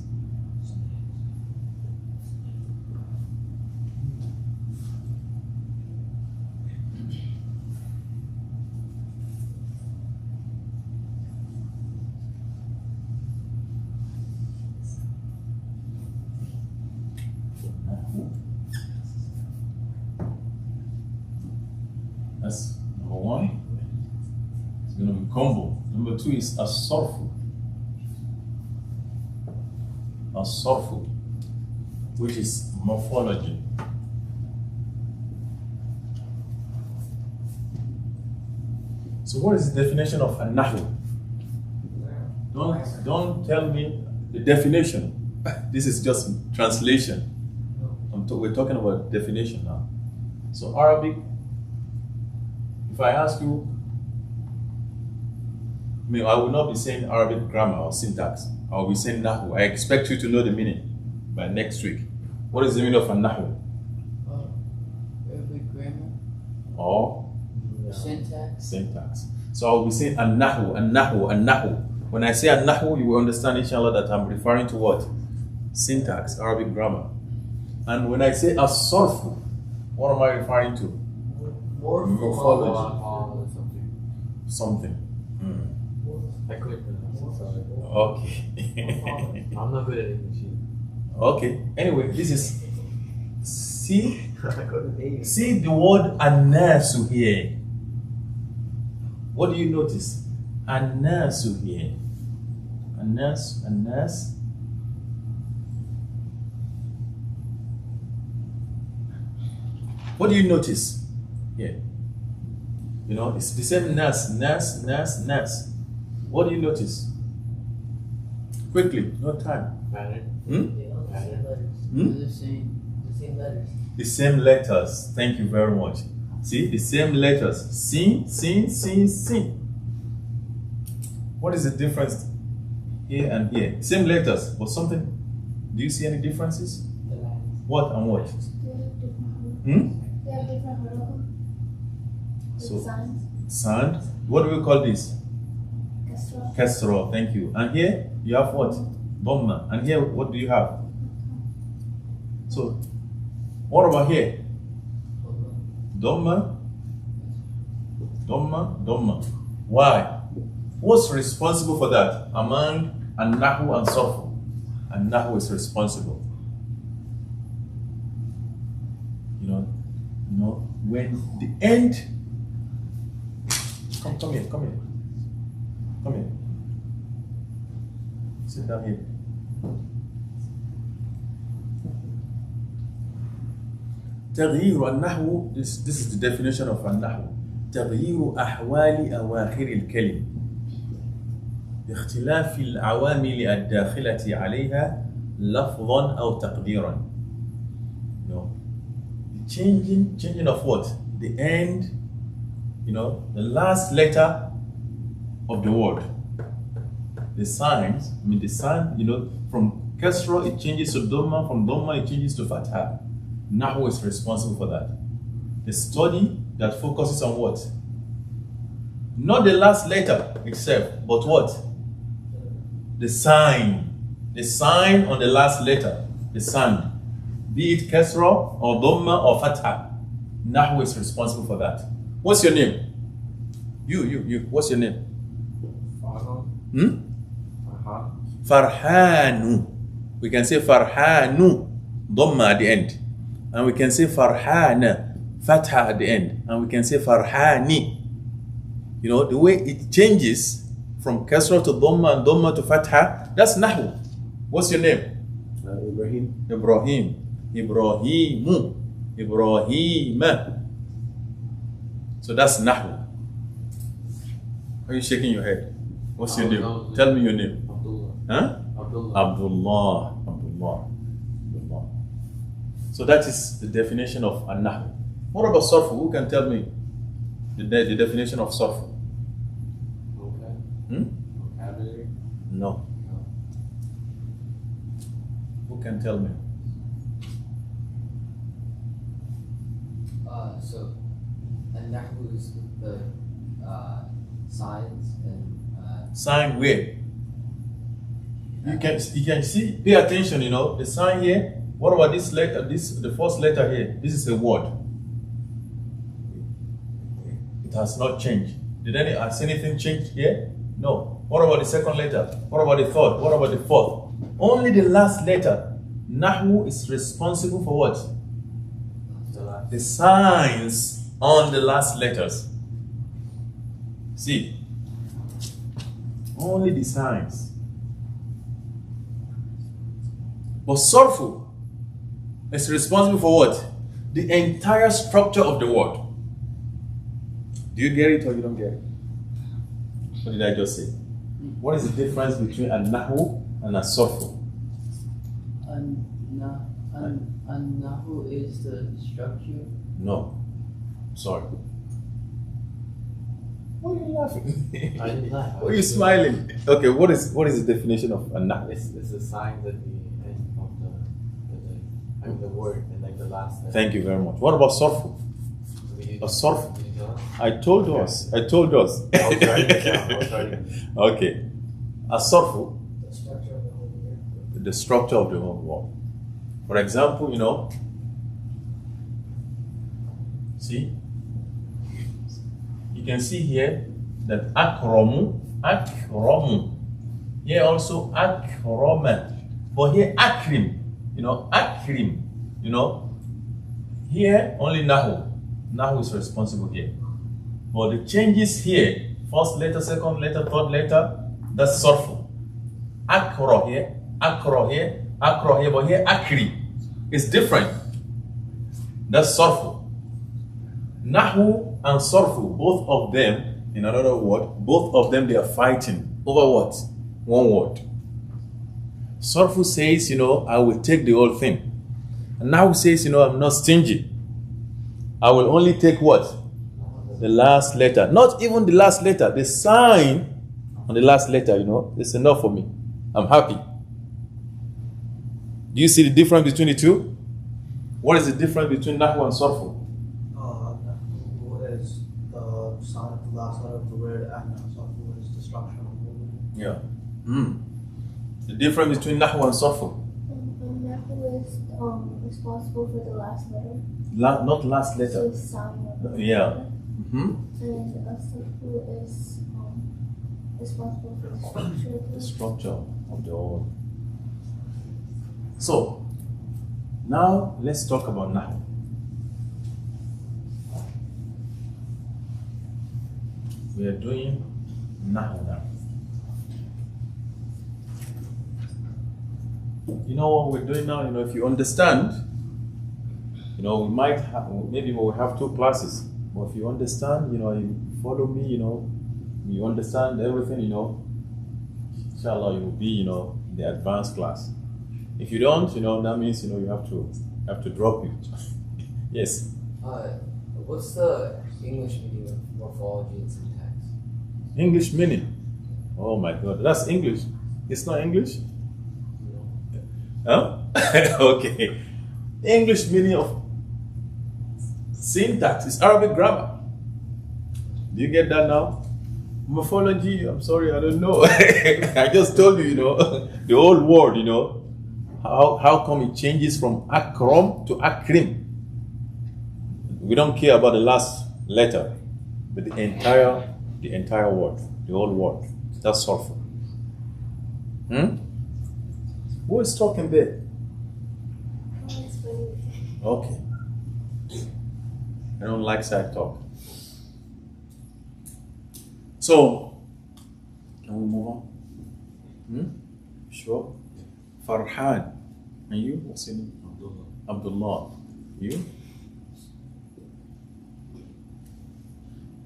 That's number one. It's going to be combo. Number two is as-sarfu. As-sarfu, which is morphology. So what is the definition of an-nahu? Don't tell me the definition. This is just translation. We're talking about definition now. So Arabic, if I ask you, I will not be saying Arabic grammar or syntax. I will be saying nahu. I expect you to know the meaning by next week. What is the meaning of a nahu? Arabic grammar. Or Syntax. So I will be saying an-nahu, an-nahu, an-nahu. When I say an-nahu, you will understand, inshallah, that I'm referring to what? Syntax, Arabic grammar. And when I say as-sarfu, what am I referring to? Morphology. Something. I couldn't pronounce it, sorry. Okay. I'm not good at English. Okay. Anyway, this is see the word an-nasu here. What do you notice? An-nasu here. An-nas. What do you notice here? It's the same nas. What do you notice? Quickly, no time. Pattern. The same letters. The same letters. Thank you very much. See, the same letters. Sin. What is the difference here and here? Same letters, but something. Do you see any differences? What and what? They have different hierarchy. So, Signs. Sand. What do we call this? Kasra. Kasra. Thank you. And here you have what? Dhamma. And here, what do you have? So, what about here? Dhamma. Why? What's responsible for that among an-nahu and sarfu? An-nahu is responsible. When the end. Come here. Sit down here. تغيير النحو. This is the definition of النحو. تغيير أحوال أواخر الكلم باختلاف العوامل الداخلة عليها لفظا أو تقديرا. The changing of what? The end, the last letter of the word. The signs, the sign, from kasra it changes to dhamma, from dhamma it changes to fatha. Nahu is responsible for that. The study that focuses on what? Not the last letter itself, but what? The sign. The sign on the last letter. The sign. be it kasra or dhamma or fatha. Nahwu is responsible for that. What's your name? You. What's your name? Farhanu. We can say Farhanu, dhamma at the end. And we can say Farhana, fatha at the end. And we can say Farhani. You know, the way it changes from kasra to dhamma and dhamma to fatha, that's nahwu. What's your name? Ibrahim. Ibrahim. Ibrahimu. Ibrahima. So that's nahwu. Are you shaking your head? What's your name? No. Tell me your name. Abdullah. Huh? Abdullah. Abdullah. So that is the definition of an-nahwu. What about sarfu? Who can tell me the definition of sarfu? Okay. Vocabulary. No. Who can tell me? So, An-Nahwu is the signs and Sign where? You can see, pay attention, you know, the sign here. What about this letter, the first letter here? This is a word. It has not changed. Has anything changed here? No. What about the second letter? What about the third? What about the fourth? Only the last letter. Nahwu is responsible for what? The signs on the last letters. See? Only the signs. But sarfu is responsible for what? The entire structure of the word. Do you get it or you don't get it? What did I just say? What is the difference between a nahwu and a sarfu? An-Nahu is the structure. No. Sorry. Why are you laughing? I didn't laugh. Why are you smiling? Okay, what is the definition of a nahwu? It's the signs at the end of the word and like the last letter. Thank you very much. What about sarfu? A sarfu. I told us. I was writing it down. Okay. A sarfu, the structure of the whole word. the structure of the whole word. For example, you know, see, you can see here that akramu. Here also akrama. But here akrim, akrim, here only nahu. Nahu is responsible here. But the changes here, first letter, second letter, third letter, that's sarfu. Akra here, akra here, akra here, but here akri. It's different. That's sarfu. Nahu and sarfu, both of them, in another word, both of them, they are fighting over what? One word. Sarfu says, I will take the whole thing. And Nahu says, I'm not stingy. I will only take what? The last letter. Not even the last letter. The sign on the last letter, it's enough for me. I'm happy. Do you see the difference between the two? What is the difference between Nahu and Sarfu? Nahu is the sign of the last letter of the word, and Sarfu is the structure of the word. Yeah. The difference between Nahu and Sarfu? Nahu is responsible for the last letter. Not last So letter. it's sign of the Yeah. letter. And Sarfu is responsible for the structure of The structure of the whole. So, now let's talk about Nahu. We are doing Nahu now. You know what we're doing now? If you understand, we might have, maybe we'll have 2 classes. But if you understand, you follow me, you understand everything, inshallah, you will be, the advanced class. If you don't, that means, you have to drop it. Yes. What's the English meaning of morphology and syntax? English meaning. Oh my God, that's English. It's not English? Huh? Okay. English meaning of syntax is Arabic grammar. Do you get that now? Morphology, I'm sorry, I don't know. I just told you, the whole word, how come it changes from akram to akrim? We don't care about the last letter, but the entire word, the whole word. That's sorrowful. Who is talking there? Oh, it's funny. Okay. I don't like side talk. So, can we move on? Sure. Farhan. And you? What's your name? Abdullah. You?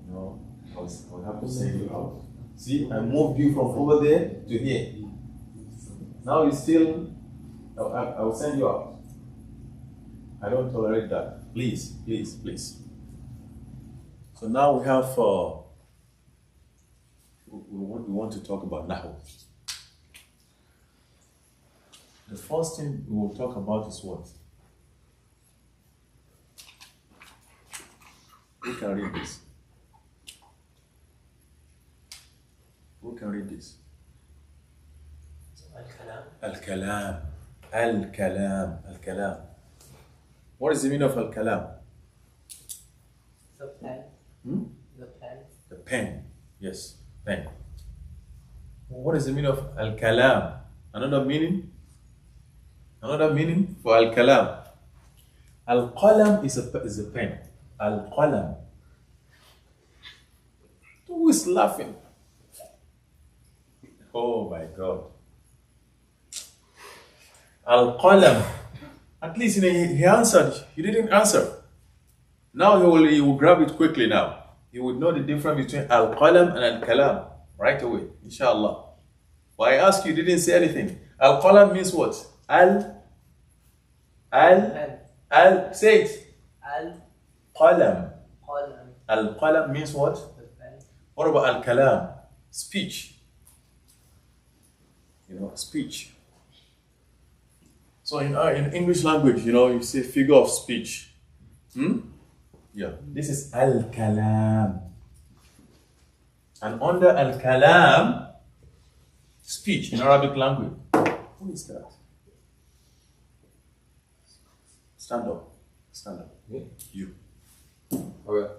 No. I'll have to send you out. See, I moved you from over there to here. Now you still, I will send you out. I don't tolerate that. Please, please, please. So now we have, we want to talk about Nahu. The first thing we will talk about is what? Who can read this? Who can read this? Al-Kalam. Al-Kalam. Al-Kalam. What is the meaning of Al-Kalam? The pen. The pen. The pen. Yes, pen. What is the meaning of Al-Kalam? Another meaning? Another meaning for Al-Kalam. Al-Qalam is a pen. Al-Qalam. Who is laughing? Oh my God. Al-Qalam. At least he answered. You didn't answer. Now he will grab it quickly now. He would know the difference between Al-Qalam and Al-Kalam right away, inshallah. But I asked you, didn't say anything. Al-Qalam means what? Say it. Al-Qalam. Al-Qalam means what? What about Al-Kalam? Speech. Speech. So in English language, you say figure of speech. Yeah, this is Al-Kalam. And under Al-Kalam, speech in Arabic language. Who is that? Stand up. Stand up. Me? You. Okay.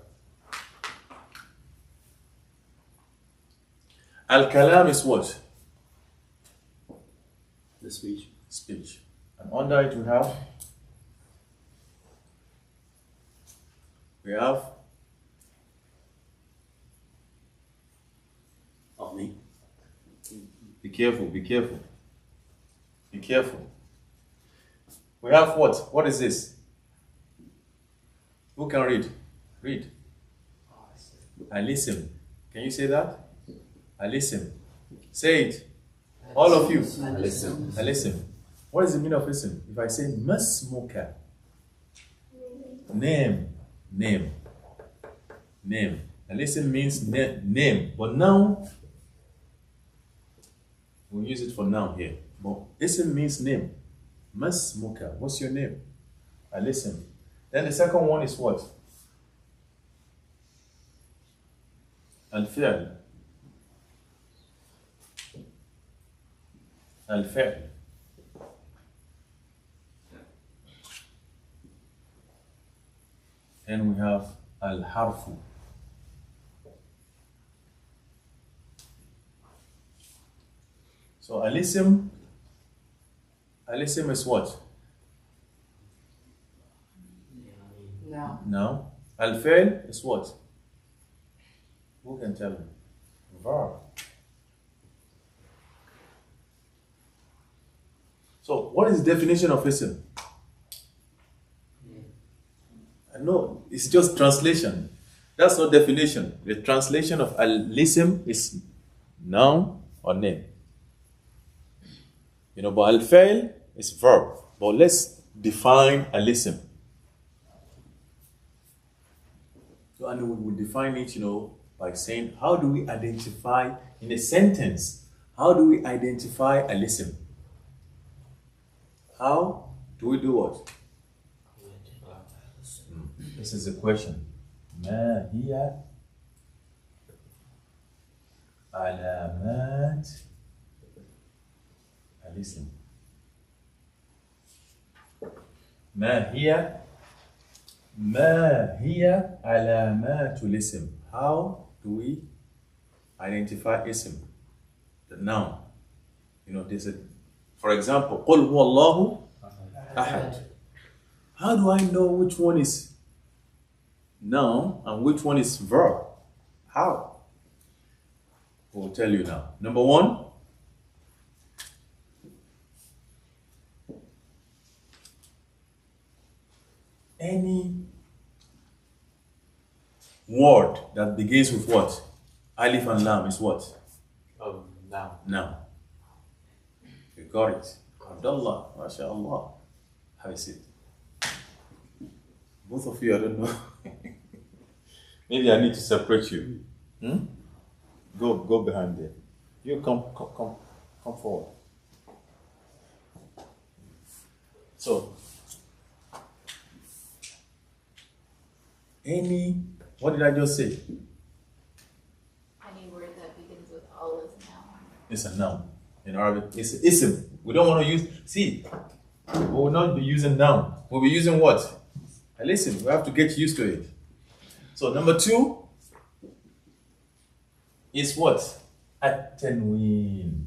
Al-Kalam is what? The speech. Speech. And under it we have Of me. Be careful, be careful. Be careful. We have what? What is this? Who can read? Read. Alisim. Can you say that? Alisim. Say it. All of you. Alisim. Alisim. What is the meaning of isim? If I say masmuka, name. Alisim means name. But now, we'll use it for noun here. But isim means name. Masmuka. What's your name? Alisim. Then the second one is what? Al-fi'l. Al-fi'l. And we have Al-harfu. So Alisim is what? Now. Now. Al-fi'l is what? Who can tell me? Verb. So what is the definition of isim? No, it's just translation. That's not definition. The translation of al-isim is noun or name. But al-fi'l is verb. But let's define al-isim. So, and we will define it, by saying, how do we identify in a sentence? How do we identify al-isim? How do we do what? This is a question. ما هي علامات الاسم? ما هي علامات الاسم? How do we identify ism, the noun? You know, there's a, for example, قل هو الله أحد. How do I know which one is noun and which one is verb? How? We'll tell you now. Number one, any word that begins with what? Alif and Lam is what? Now. Now. You got it. Abdullah, mashallah. Have a seat. Both of you, I don't know. Maybe I need to separate you. Go behind there. You come forward. So, what did I just say? Any word that begins with al is a noun. It's a noun. In Arabic, it's an ism. We don't want to use, we will not be using noun. We'll be using what? A listen, we have to get used to it. So number two is what? At-tanween.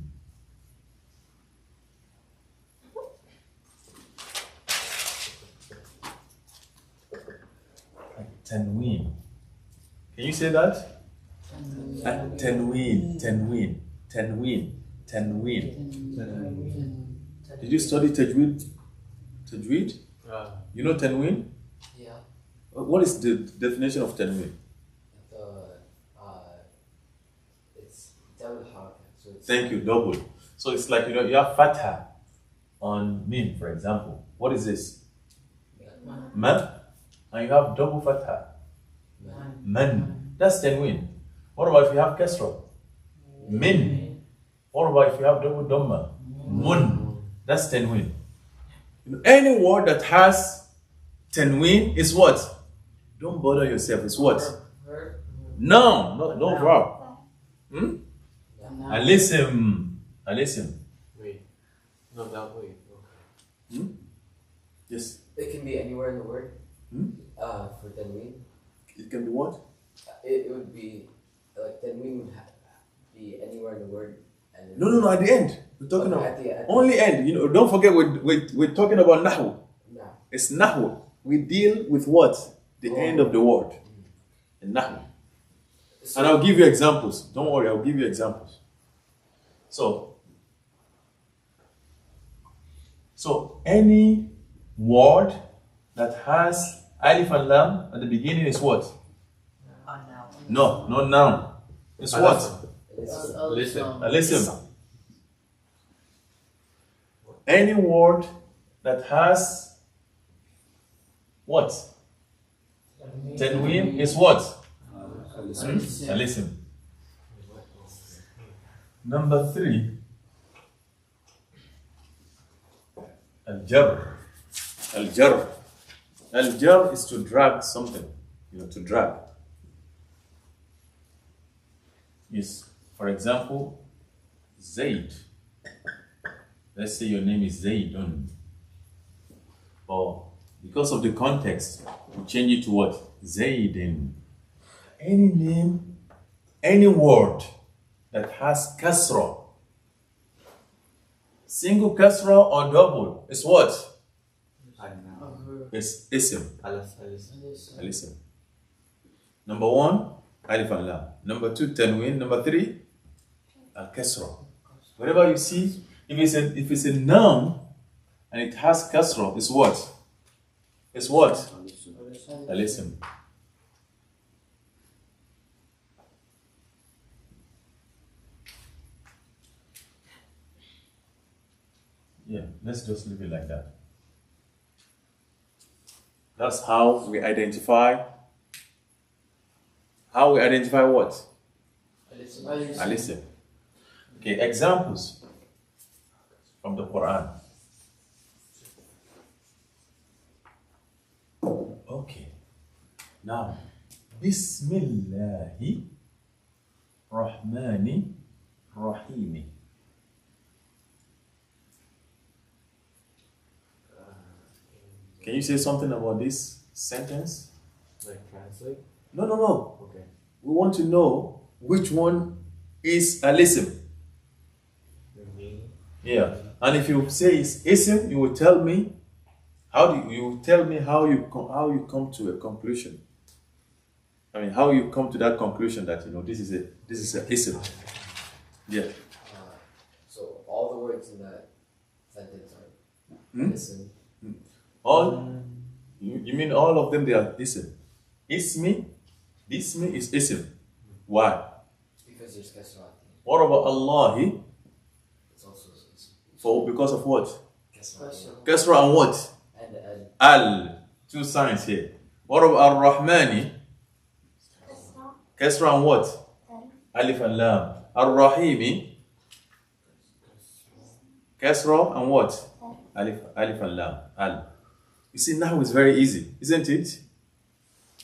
At-tanween. Can you say that? At-tanween, tanween, tanween, tanween. Did you study tajweed? Tajweed? You know tanween? Yeah. What is the definition of tanween? It's double haraka. So it's Thank you, double. So it's like, you have fatha on mim, for example. What is this? Ma. And you have double fatha. Man. That's tanween. What about if you have kasra? Min. What about if you have double dhamma? Mun. That's tanween. Any word that has tanween is what? Don't bother yourself. It's what? No verb. Alisim. Wait. No, that way. Okay. Yes. It can be anywhere in the word. For tanween. It can be what? It would be like tanween would be anywhere in the word. And No. At the end. We're talking Okay, about at the only end. Don't forget we're talking about nahu. No. It's nahu. We deal with what? The end of the word. In nahu. And I'll give you examples. Don't worry, I'll give you examples. So any word that has alif and lam at the beginning is what? No, not noun. It's what? Listen. Any word that has what? Tanween is what? Listen. Number 3. Al-jar. Al-jar. Al-jar is to drag something. To drag. Yes. For example, Zaid. Let's say your name is Zaidun. Or because of the context, we change it to what? Zaidin. Any name, any word that has kasra, single kasra or double, is what? It's ism. Al-ism. Number 1, alif and lam. Number 2, tanween. Number 3, al-kasra. Wherever you see, if it's a noun and it has kasra, it's what? It's what? Al-ism. Yeah, let's just leave it like that. That's how we identify. How we identify what? Al-ism. Okay, examples from the Quran. Okay. Now, Bismillahi Rahmani Rahimi. Can you say something about this sentence? Like translate? No. Okay. We want to know which one is al-ism. The meaning? Yeah. And if you say it's ism, you will tell me how you come to a conclusion. I mean, how you come to that conclusion that this is a ism. Yeah. So all the words in that sentence are ism. All you mean all of them they are ism. Ismi is ism. Why? Because there's kasra. What about Allahi? It's also ism. Because of what? Kasra. Kasra and what? And Al. Two signs here. What about Ar-Rahmani? Kasra and what? Alif and Lam. Ar-Rahimi? Kasra and what? Alif and Lam. Al. You see, now it's very easy, isn't it?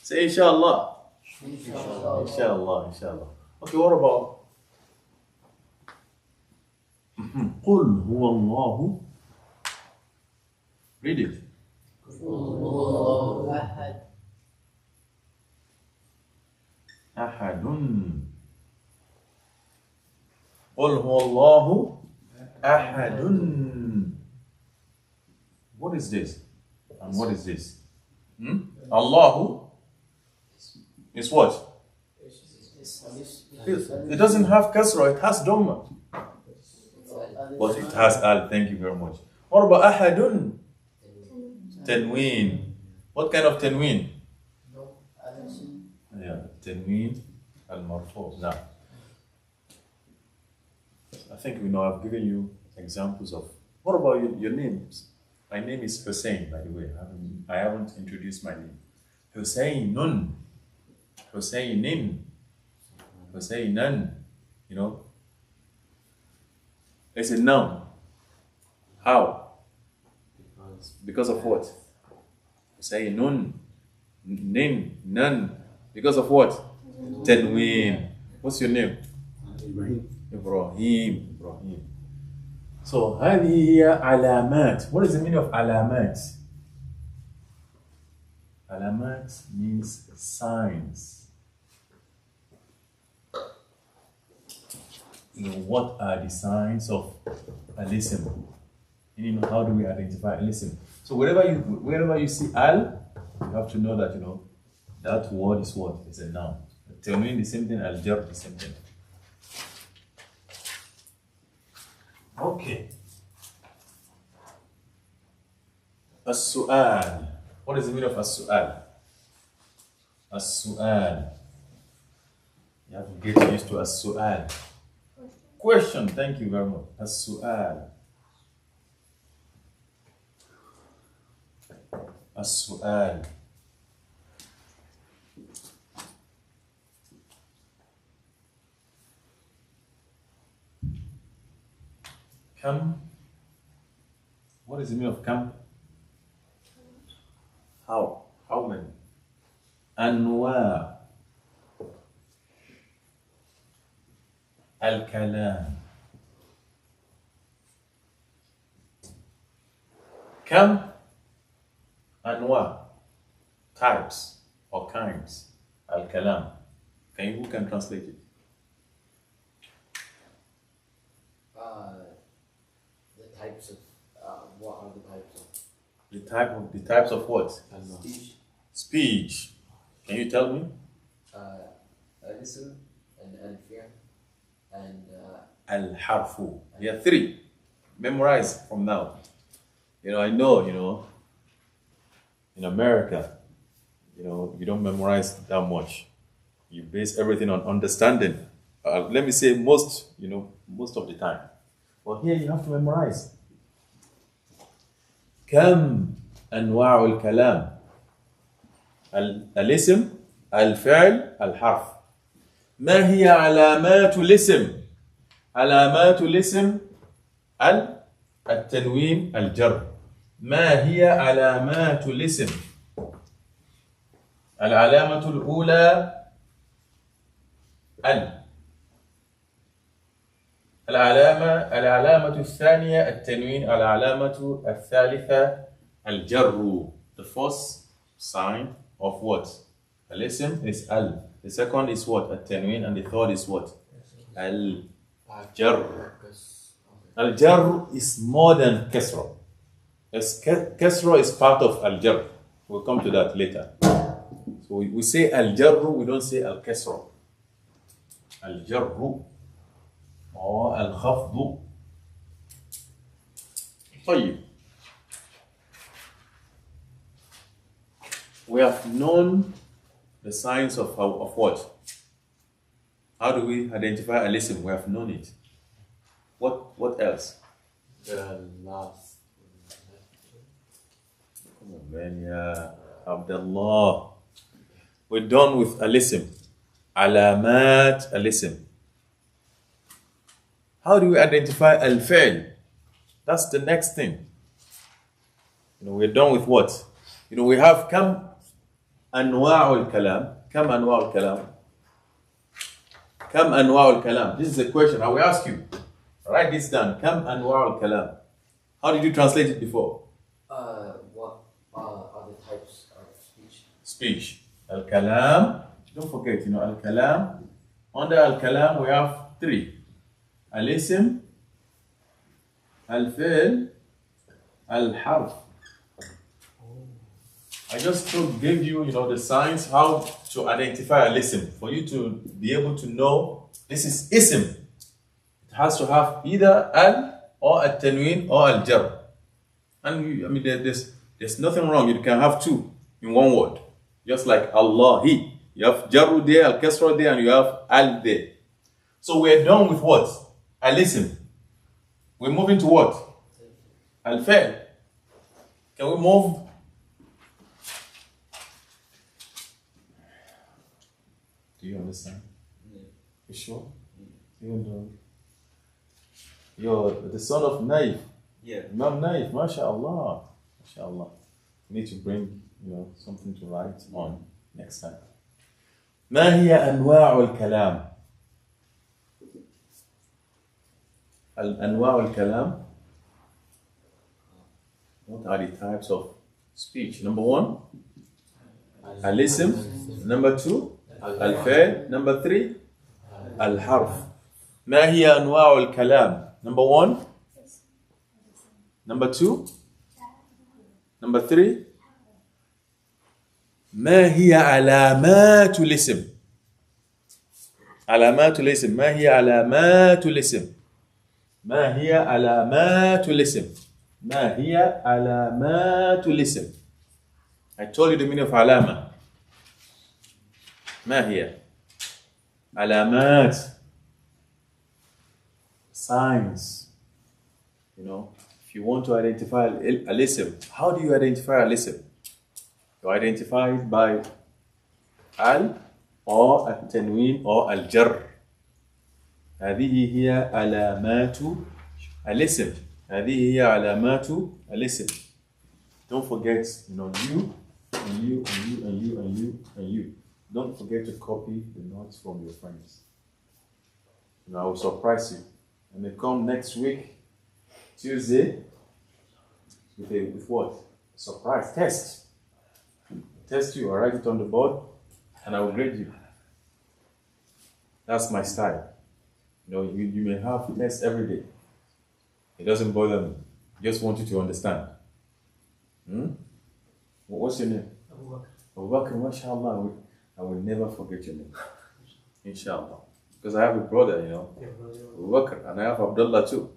Say inshallah. Inshallah. Okay, what about قل هو الله. Read it. أحد. قل هو الله أحد. What is this? And what is this? Allahu is what? It doesn't have kasra, it has dhamma. But it has al. Thank you very much. What about ahadun? Tanween. What kind of tanween? Yeah, tanween al-marfu. Now, I think we know I've given you examples of. What about your names? My name is Hussein, by the way. I haven't introduced my name. Husseinun, Husseinin, Husseinan. It's a noun. How? Because of what? Husseinun, nin, nan. Because of what? Tanween. What's your name? Ibrahim. So, هذه هي علامات. What is the meaning of علامات? علامات means signs. What are the signs of al-ism? How do we identify al-ism? So wherever you see al, you have to know that that word is what? It's a noun. Tanween the same thing, al-jar the same thing. Okay. As-su'al. What is the meaning of as-su'al? As-su'al. You have to get used to as-su'al. Question. Thank you very much. As-su'al. As-su'al. Kam. What is the meaning of kam? How? How many? Anwa. Al-kalam. Kam. Anwa. Types or kinds. Al-kalam. Who can translate it? Types of what are the types of? The types of what? Speech. Speech. Can you tell me? Al-ism and al-fi'l and al-harfu. There are three. Memorize from now. I know, in America, you don't memorize that much. You base everything on understanding. Let me say most of the time. But here you have to memorize. كم أنواع الكلام؟ الاسم، الفعل، الحرف. ما هي علامات الاسم؟ علامات الاسم التنوين الجر. ما هي علامات الاسم؟ العلامة الأولى العلامة الثانية التنوين. العلامة الثالثة الجر. The first sign of what? Al-ism is al. The second is what? At-tanween, and the third is what? Al-jar. Al-jar is more than kasra. Kasra is part of al-jar. We'll come to that later. So we say al-jarru, we don't say al-kasra. Al-jarru or al-khafdu. طيب. We have known the signs of what? How do we identify al-ism? We have known it. What else? The last. Come on, man, yeah. Abdullah. We're done with al-ism. Alamat al-ism. How do we identify al-fi'l? That's the next thing. We're done with what? We have kam anwa' al-kalam. Kam anwa' al-kalam. Kam anwa' al-kalam. This is a question I will ask you. Write this down. Kam anwa' al-kalam. How did you translate it before? What are the types of speech? Speech. Al-kalam. Don't forget, al-kalam. Under al-kalam we have 3. Al-ism, al-fi'l, al-harf. I just gave you, the signs how to identify al-ism. For you to be able to know this is ism. It has to have either al or at-tanween or al-jar. And there's nothing wrong. You can have 2 in one word. Just like Allahi. You have jarru there, al-kasra there, and you have al there. So we're done with what? Al-ism. We're moving to what? Al-fi'l. Can we move? Do you understand? Yeah. You sure? Even though you're the son of Naif. Yeah. Imam Naif, mashallah. Mashallah. You need to bring, something to write on next time. ما هي أنواع الكلام؟ أنواع الكلام. What are the types of speech? Number 1, al-ism. Number 2, al-fi'l. Number 3, al-harf. ما هي أنواع الكلام? Number 1, number 2, number 3. ما هي علامات الاسم؟ علامات الاسم. ما هي علامات الاسم؟ ما هي علامات الاسم؟ ما هي علامات الاسم؟ I told you the meaning of علامة. ما هي؟ علامات. Signs. If you want to identify al-ism, how do you identify al-ism? You identify it by al or at-tanween or al-jar. هذه هي علامات الاسم. هذه هي علامات الاسم. Don't forget, you and you and you and you and you and you. Don't forget to copy the notes from your friends. I will surprise you. And they come next week, Tuesday, with what? Surprise test. Test you, I write it on the board, and I will grade you. That's my style. You may have tests every day. It doesn't bother me. I just want you to understand. What's your name? Abu Bakr, mashallah. I will never forget your name. Inshallah. Because I have a brother, Abu Bakr, and I have Abdullah too.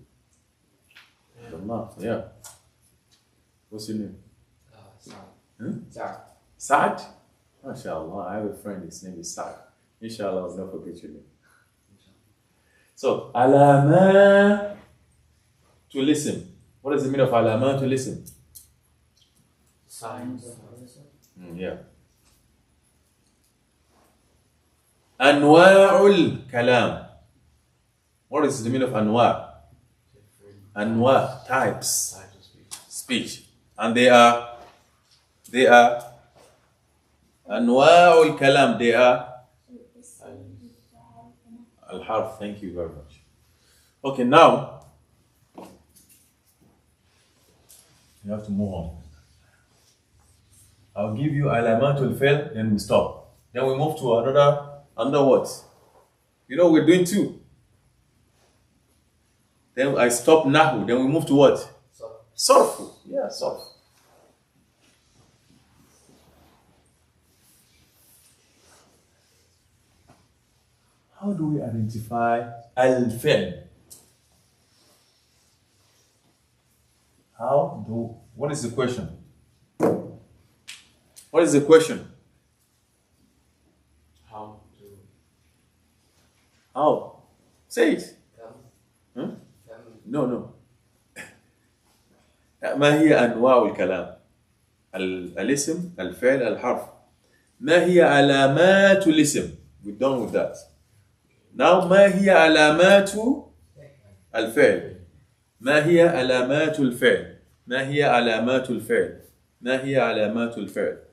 Abdullah, yeah. What's your name? Saad. Saad? MashaAllah, I have a friend, his name is Saad. Inshallah, I'll never forget your name. So, alama to listen. What does it mean of alama to listen? Signs. Yeah. Anwa'ul kalam. What is the meaning of anwa'? Anwa', types. Speech. And they are Anwa'ul kalam, they are al-harf. Thank you very much. Okay, now you have to move on. I'll give you alamatul fail, then we stop. Then we move to another what? You know, we're doing two. Then I stop nahu, then we move to what? Sarfu. Yeah, sarf. How do we identify al-fi'l? What is the question? What is the question? How to How? Say it. Come. No. ما هي أنواع الكلام؟ الاسم، الفعل، الحرف. ما هي علامات الاسم؟ We're done with that. Now ما هي علامات الفعل؟ ما هي علامات الفعل؟ ما هي علامات الفعل؟ ما هي علامات الفعل؟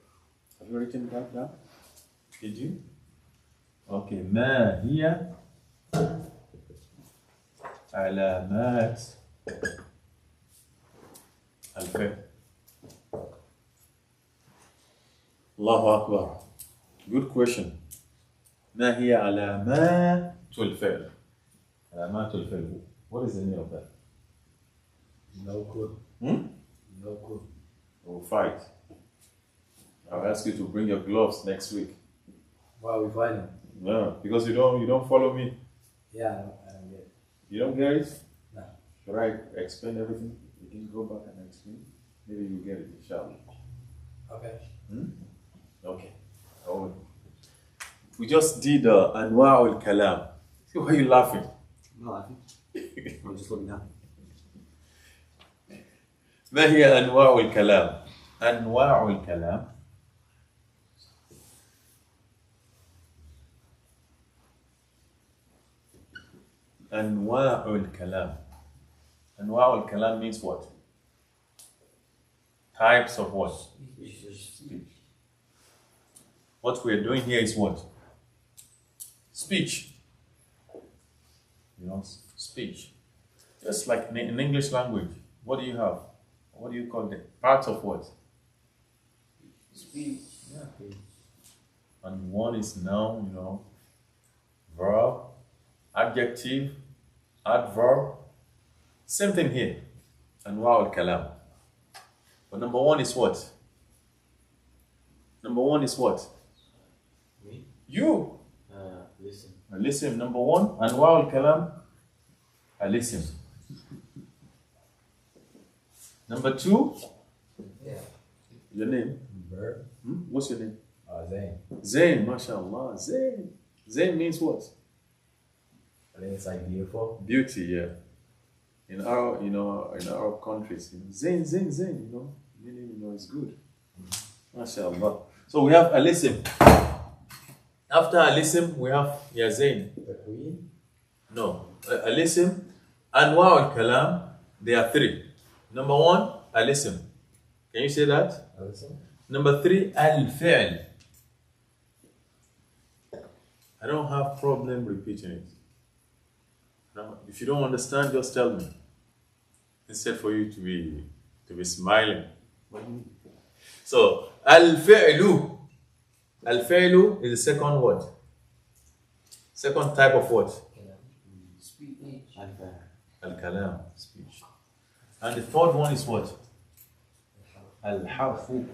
Have you written that down? Did you? Okay. ما هي علامات الفعل؟ الله أكبر. Good question. ما هي علامات الفعل؟ علامات الفعل. What is the meaning of that? no good. No good. We'll fight. I'll ask you to bring your gloves next week. Why are we fighting? No, because you don't follow me. Yeah, I don't get it. You don't get it? No. Should I explain everything? You can go back and explain. Maybe you get it, inshallah. Okay. Okay. We just did Anwa al-Kalam. Why are you laughing? I'm not laughing. I'm just looking down. ما هي أنواع الكلام؟ أنواع الكلام أنواع الكلام. أنواع الكلام means what? Types of what? Speech. What we're doing here is what? Speech. You know, speech. Just like in English language, what do you have? What do you call it? Parts of what? Speech. Yeah. And one is noun, you know, verb, adjective, adverb. Same thing here. Anwa al-kalam. But number one is what? Number one is what? Me? You. Listen. Listen, number one. Anwa al-kalam. Listen. Number two. Yeah. Your name? Verb. What's your name? Zain. Zain, mashallah. Zain. Zain means what? I think it's like beautiful. Beauty, yeah. In our, in our countries, Zain, meaning, it's good. Mashallah. So we have Alisim. After Alisim, we have Zain. The queen? No. Alisim, Anwa al-Kalam, there are three. Number one, Alisim. Can you say that? Listen. Number three, Al-Fi'l. I don't have problem repeating it. No, if you don't understand, just tell me. Instead for you to be smiling. So, Al-Fi'lu. Al-Fi'lu is the second word. Second type of what? Speech. Al-Kalam, speech. And the third one is what? Al-Harfu.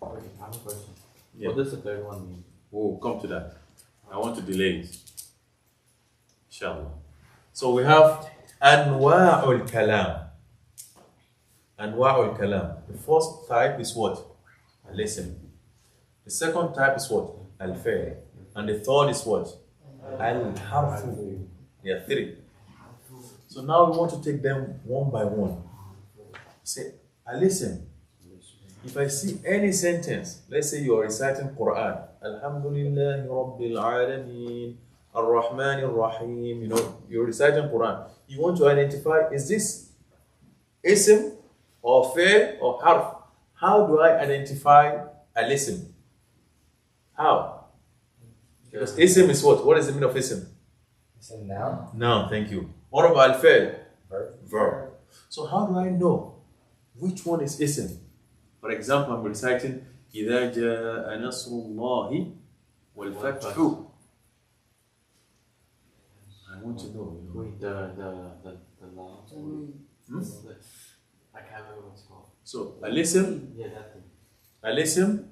I have a question. Yeah. What does the third one mean? We'll come to that. I want to delay it. Inshallah. So we have Anwa'ul Kalam. Anwa'ul Kalam. The first type is what? Al-Ism. The second type is what? Al-Fi'l. And the third is what? Al-Harfu. There are three. So now we want to take them one by one. Say, Al-Ism. If I see any sentence, let's say you are reciting Quran, Alhamdulillahi Rabbil Alameen, Ar-Rahman Ar-Rahim, you're reciting Quran. You want to identify, is this ism or fi'l or harf? How do I identify al-ism? How? Because ism is what? What is the meaning of ism? It's a noun. Noun, thank you. What about al-fi'l? Verb. So how do I know which one is ism? For example, I'm reciting إذا جاء نصر الله والفتح. I want to know. Wait, the law. I can't remember what it's called. So, الاسم Yeah, that thing. الاسم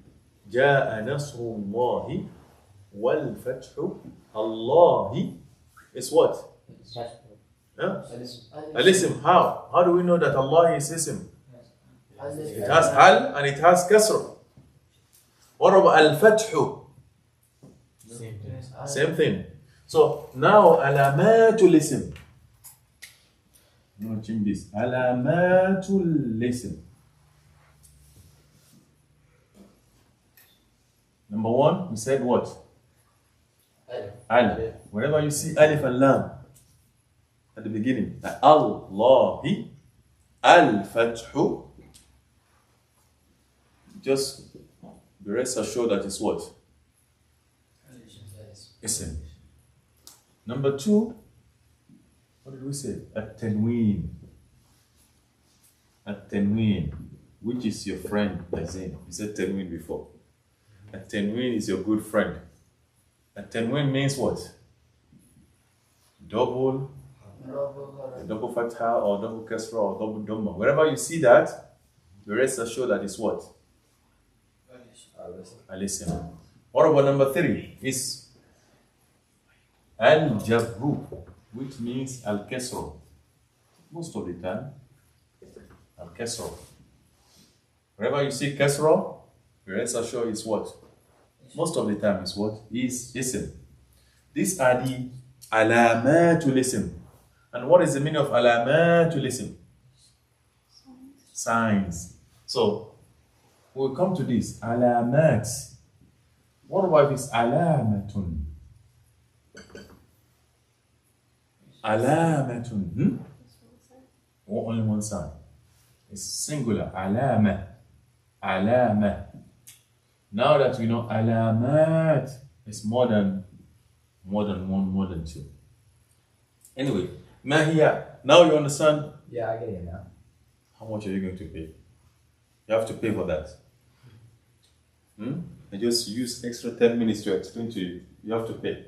جاء نصر الله والفتح. الله is what? Huh? الاسم. How do we know that Allah is ism? It has al and it has kasr. What about al-fathu? Same thing. Same thing. So now alamatul ism. I'm going to change this. Alamatul ism. Number one, we said what? Al. Whenever you see alif and lam at the beginning, Allahi, al-fathu, just the rest assured that it's what? Ism. Number two, what did we say? At-tanween. At-tanween, which is your friend, Azin. We said tanween before. At-tanween is your good friend. At-tanween means what? Double fatha or double kasra or double dhamma. Wherever you see that, the rest assured that it's what? Al-ism. What about number three? Is al-jabru, which means al-kasra. Most of the time, al-kasra. Wherever you see kasra, the rest assured is what? Most of the time is what? Is ism. These are the alamatul ism. And what is the meaning of alamatul ism? Signs. So, we'll come to this. Alamat. What about this alamatun? Alamatun. Only one sign. It's singular. Alama. Alama. Now that we know alamat is more than one, more than two. Anyway, Mahia. Now you understand? Yeah, I get it now. How much are you going to pay? You have to pay for that. I just use extra 10 minutes to explain to you. You have to pay.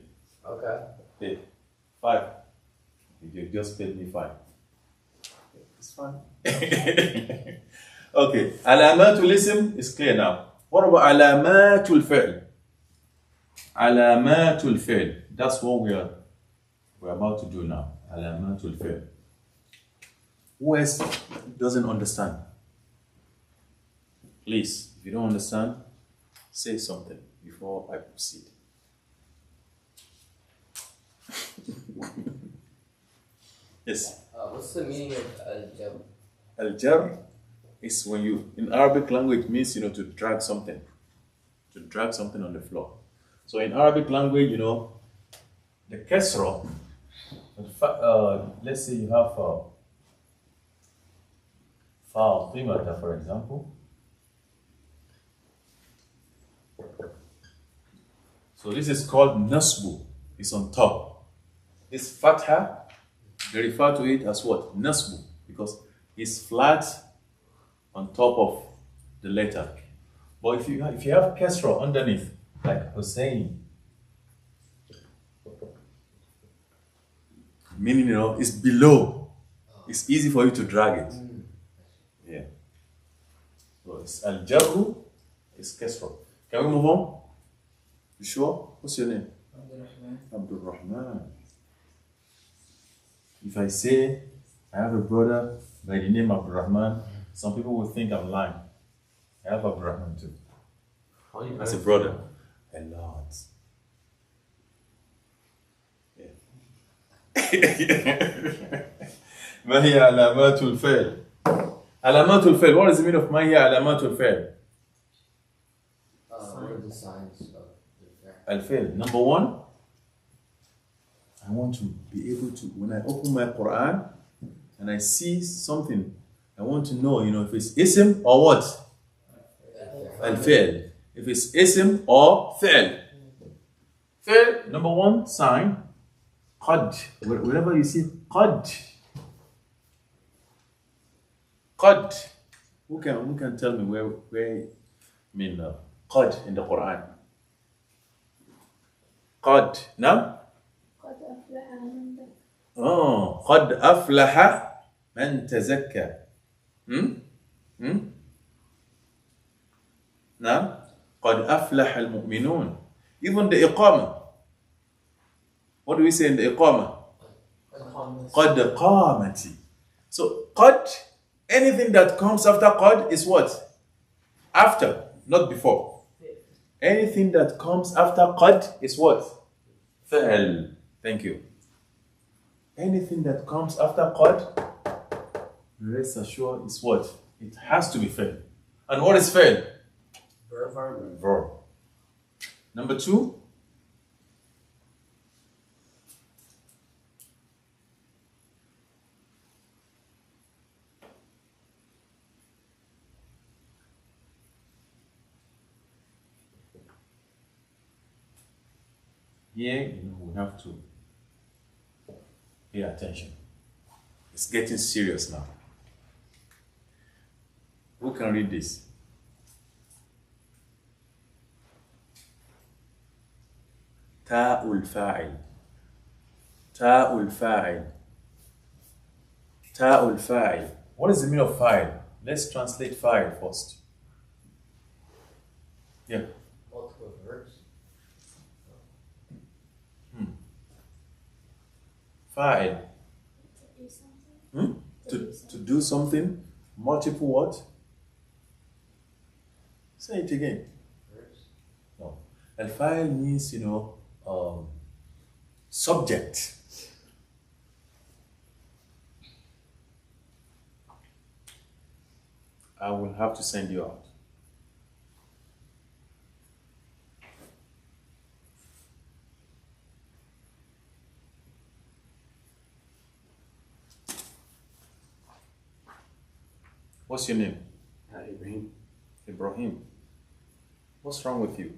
Okay. Pay. 5. You just paid me 5. It's fine. Okay. Alamatul ism is clear now. What about alamatul fi'l? Alamatul fi'l. That's what we're about to do now. Alamatul fi'l. Who else doesn't understand? Please, if you don't understand, say something before I proceed. Yes. What's the meaning of al-jabr? Al-jar is when you, in Arabic language, means, to drag something. To drag something on the floor. So in Arabic language, the kasra, let's say you have Fatimata, for example. So this is called nasbu. It's on top. This fatha, they refer to it as what? Nasbu. Because it's flat on top of the letter. But if you have kasra underneath, like Hussein, meaning it's below. It's easy for you to drag it. Yeah. So it's al-jabru, it's kasra. Can we move on? You sure? What's your name? Abdul Rahman. If I say I have a brother by the name Abdul Rahman, some people will think I'm lying. I have Abdul Rahman too. As a brother. A lot. ما هي علامات الفعل؟ علامات الفعل. What is the meaning of ما هي علامات الفعل? What are the signs of the الفعل. Number one, I want to be able to, when I open my Quran and I see something, I want to know, if it's ism or what? Al-fi'l. If it's ism or fi'l. Fi'l, number one sign, qad. Wherever you see qad. Qad. Who can tell me where mean qad in the Quran? Qad. Now? قد أفلح من ذكر. Oh, قد أفلح من تزكى. نعم. قد أفلح المؤمنون. Even the iqamah. What do we say in the iqamah? قد قامت. So qad, anything that comes after qad is what? After, not before. Anything that comes after qad is what? Fa'al. Thank you. Anything that comes after qad, rest assured is what? It has to be fa'al. And what is fa'al? Verb. Number 2. Here, we have to pay attention. It's getting serious now. Who can read this? Ta'ul fa'il. Ta'ul fa'il. Ta'ul fa'il. What is the meaning of fa'il? Let's translate fa'il first. Yeah. Multiple verbs. Fa'il. To do something. To do something. Multiple what? Say it again. Verbs. No. Al-fa'il means, subject. I will have to send you out. What's your name? Ibrahim. Ibrahim. What's wrong with you?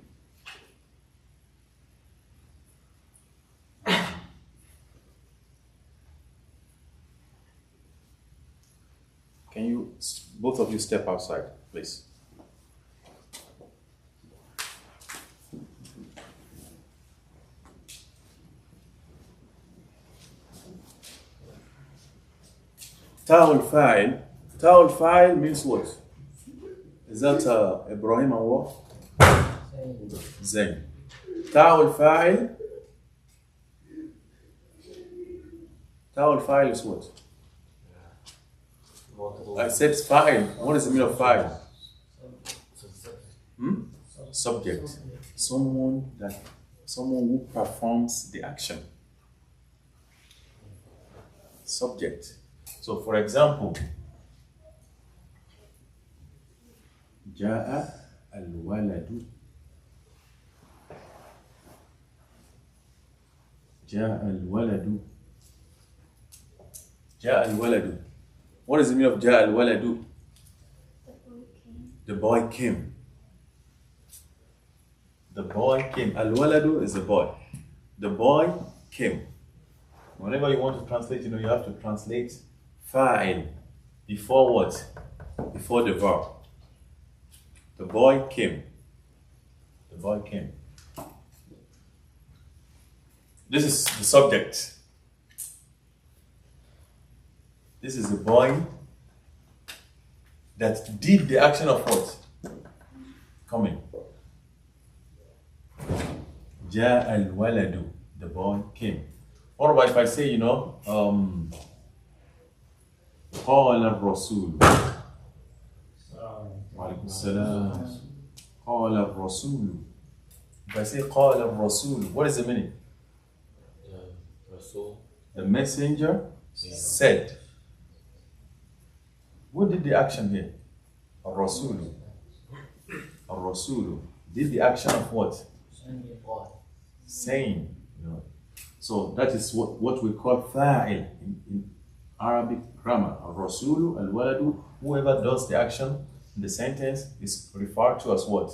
Can you, both of you, step outside, please? Ta'ul fa'il. Ta'ul fa'il means what? Is that Ibrahim and what? Zain. Ta'ul fa'il. Ta'ul fa'il is what? I said fa'il. What is the meaning of fa'il? Subject. Someone who performs the action. Subject. So, for example, جاء الولد. جاء الولد. جاء الولد. What is the meaning of جاء الولد? The boy came. The boy came. Al-waladu is the boy. The boy came. Whenever you want to translate, you have to translate fa'il before what? Before the verb. The boy came. The boy came. This is the subject. This is the boy that did the action of what? Coming. Ja al-waladu. The boy came. What about if I say, قال الرسول. وعليكم السلام. قال الرسول. If I say قال الرسول, what is the meaning? The messenger said. Who did the action here? Al-Rasulu. Al-Rasulu did the action of what? Saying. So that is what we call fa'il in Arabic grammar. Al-Rasulu, al-Waladu, whoever does the action in the sentence is referred to as what?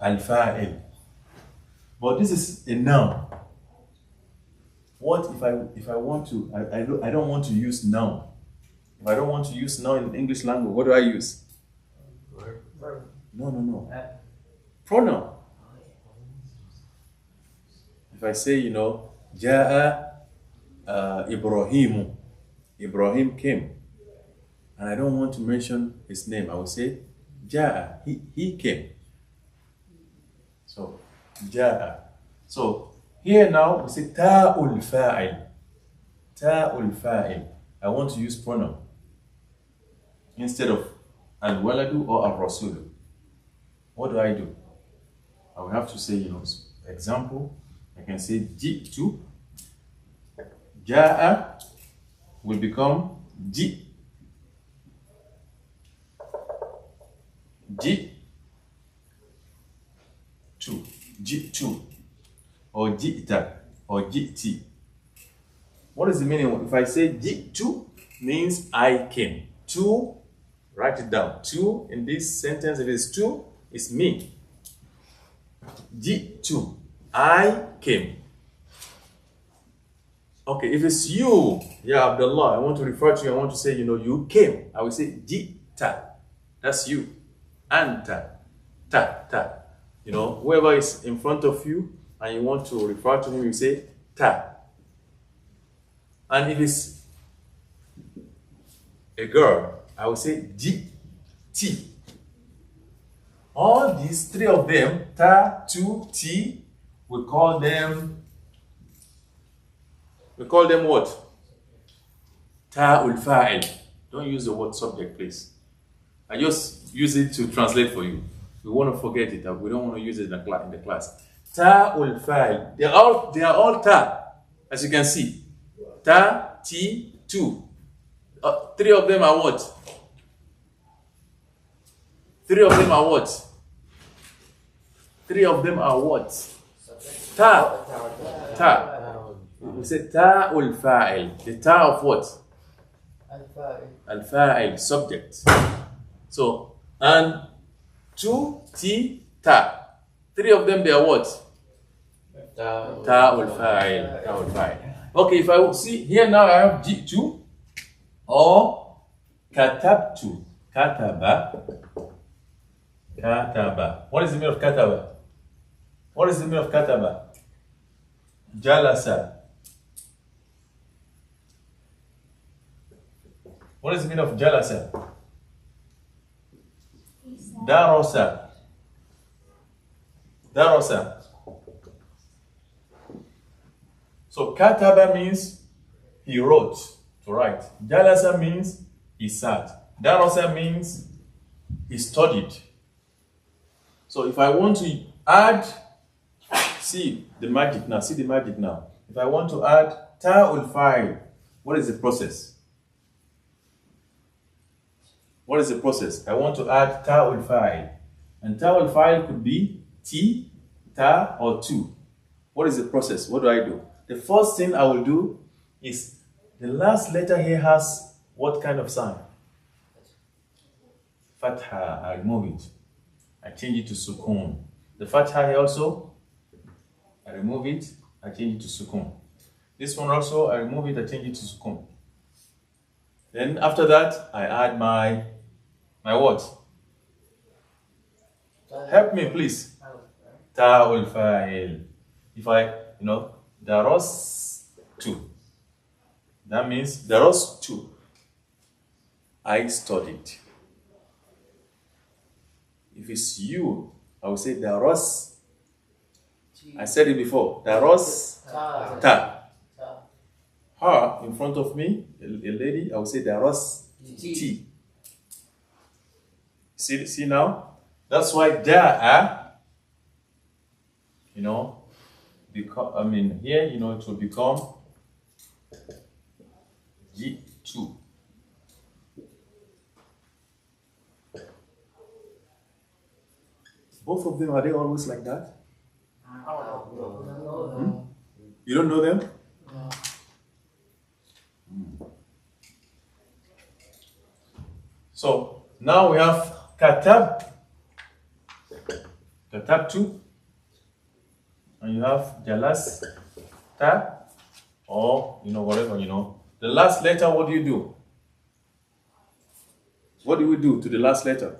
Al-Fa'il. But this is a noun. What if I want to, I don't want to use noun. If I don't want to use noun in English language, what do I use? No. Pronoun. If I say, Ja'a Ibrahimu. Ibrahim came. And I don't want to mention his name. I will say, Ja'a. He came. So, Ja'a. So, here now we say Ta'ul Fa'il. Ta'ul Fa'il. I want to use pronoun instead of Al-Waladu or Al-Rasulu. What do? I will have to say, example, I can say Ji'tu. Ja'a will become Ji. Ji'tu. Or Ji'ta. Or Ji'ti. What is the meaning? If I say Ji'tu, means I came. To, write it down. To, in this sentence, if it's to, it's me. Ji'tu, I came. Okay, if it's you, Abdullah, I want to refer to you, I want to say, you came. I will say Ji'ta. That's you. Anta. Ta. Whoever is in front of you and you want to refer to him, you say ta. And if it's a girl, I will say T. All these three of them, ta, tu, ti, we call them what? Ta'ul fa'il. Don't use the word subject, please. I just use it to translate for you. We want to forget it. We don't want to use it in the class. Ta'ul fa'il. They are all ta, as you can see. Ta, ti, tu. Three of them are what? Three of them are what? Ta. We say ta'ul fa'il. The ta of what? Al-fa'il, subject. So, and tu, ti, ta. Three of them, they are what? Ta'ul fa'il. Okay, if I see here now, I have ji'tu or katabtu. Kataba. What is the meaning of kataba? Jalasa. What is the meaning of jalasa? Darasa. So kataba means he wrote, to write. Jalasa means he sat. Darasa means he studied. So if I want to add, see the magic now. If I want to add ta'ul fa'il, what is the process? I want to add ta'ul fa'il. And ta'ul fa'il could be ti, ta, or tu. What is the process? What do? The first thing I will do is the last letter here has what kind of sign? Fatha. I remove it. I change it to sukun. The fatha here also, I remove it. I change it to sukun. This one also, I remove it. I change it to sukun. Then after that, I add my what? Help me, please. Ta'ul fa'il. If I, darastu. That means darastu. I studied. If it's you, I will say daras. I said it before. Daras ta. Her in front of me, a lady, I will say daras ti. See now? That's why da'a, here, it will become G2. Both of them, are they always like that? You don't know them? So, now we have katabtu, and you have jalas, ta, or whatever. The last letter, what do you do? What do we do to the last letter?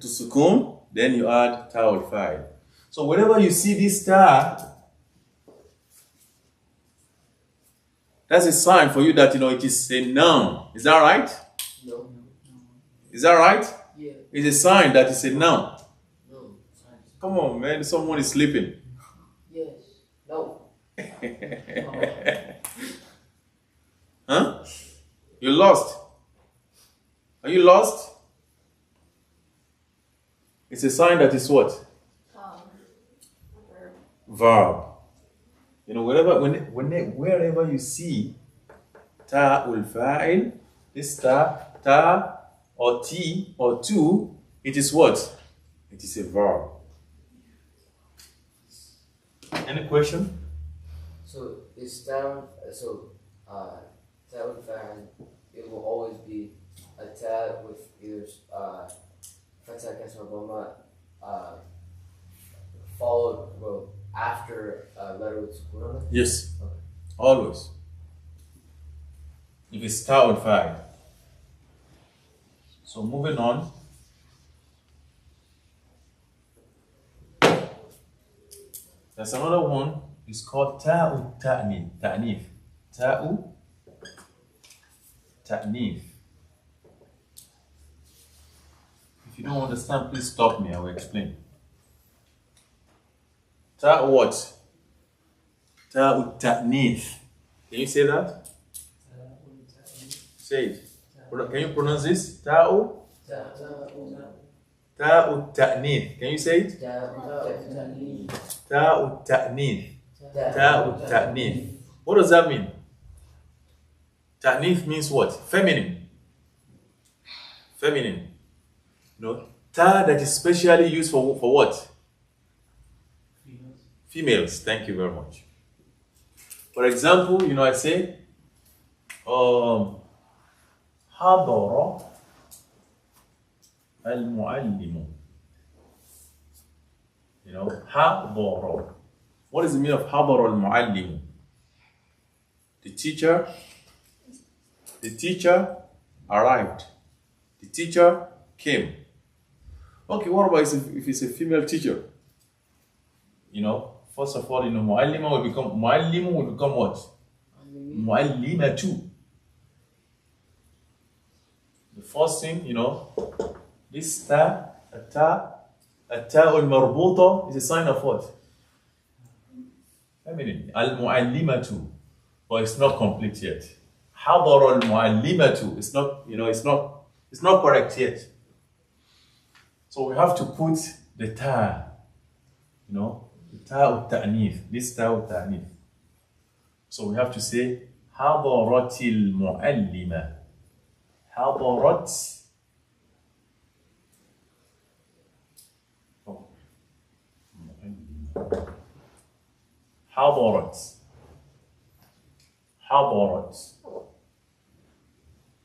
To sukun, then you add ta al-fa'il. So whenever you see this ta, that's a sign for you that it is a noun. Is that right? No. Is that right? Yeah. It's a sign that it's a noun. No. Come on, man. Someone is sleeping. Yes. No. Huh? You lost? Are you lost? It's a sign that is what? Verb. Wherever you see ta ul fa'il, this ta or t or tu, it is what? It is a verb. Any question? So it's down. So ta fa'il, it will always be a ta with either fatha kasra dhamma followed after a letter with sukun on it? Yes. Okay. Always. If it's ta ul fa'il. So moving on. There's another one. It's called ta'u ta'nif. Ta'u ta'nif. If you don't understand, please stop me. I will explain. Ta'u what? Ta'u ta'nif. Can you say that? Say it. Can you pronounce this? Ta'u ta'nif. Can you say it? Ta'u ta'nif. Ta'u ta'nif. What does that mean? Ta'nif means what? Feminine. Feminine. Ta that is specially used for what? Females. Thank you very much. For example, I say, حضر المعلم. حضر. What is the meaning of حضر المعلم? The teacher arrived. The teacher came. Okay, what about if it's a female teacher? First of all, mu'allima will become what? Mu'allimatu. The first thing, this al-marbuta is a sign of what? Feminine. Al-mu'allimatu. But it's not complete yet. Hadar al-mu'allimatu. It's not correct yet. So we have to put the ta, the ta al-ta'nif, this ta al-ta'nif. So we have to say, hadaratil mu'allima. Hadarat. Hadarat.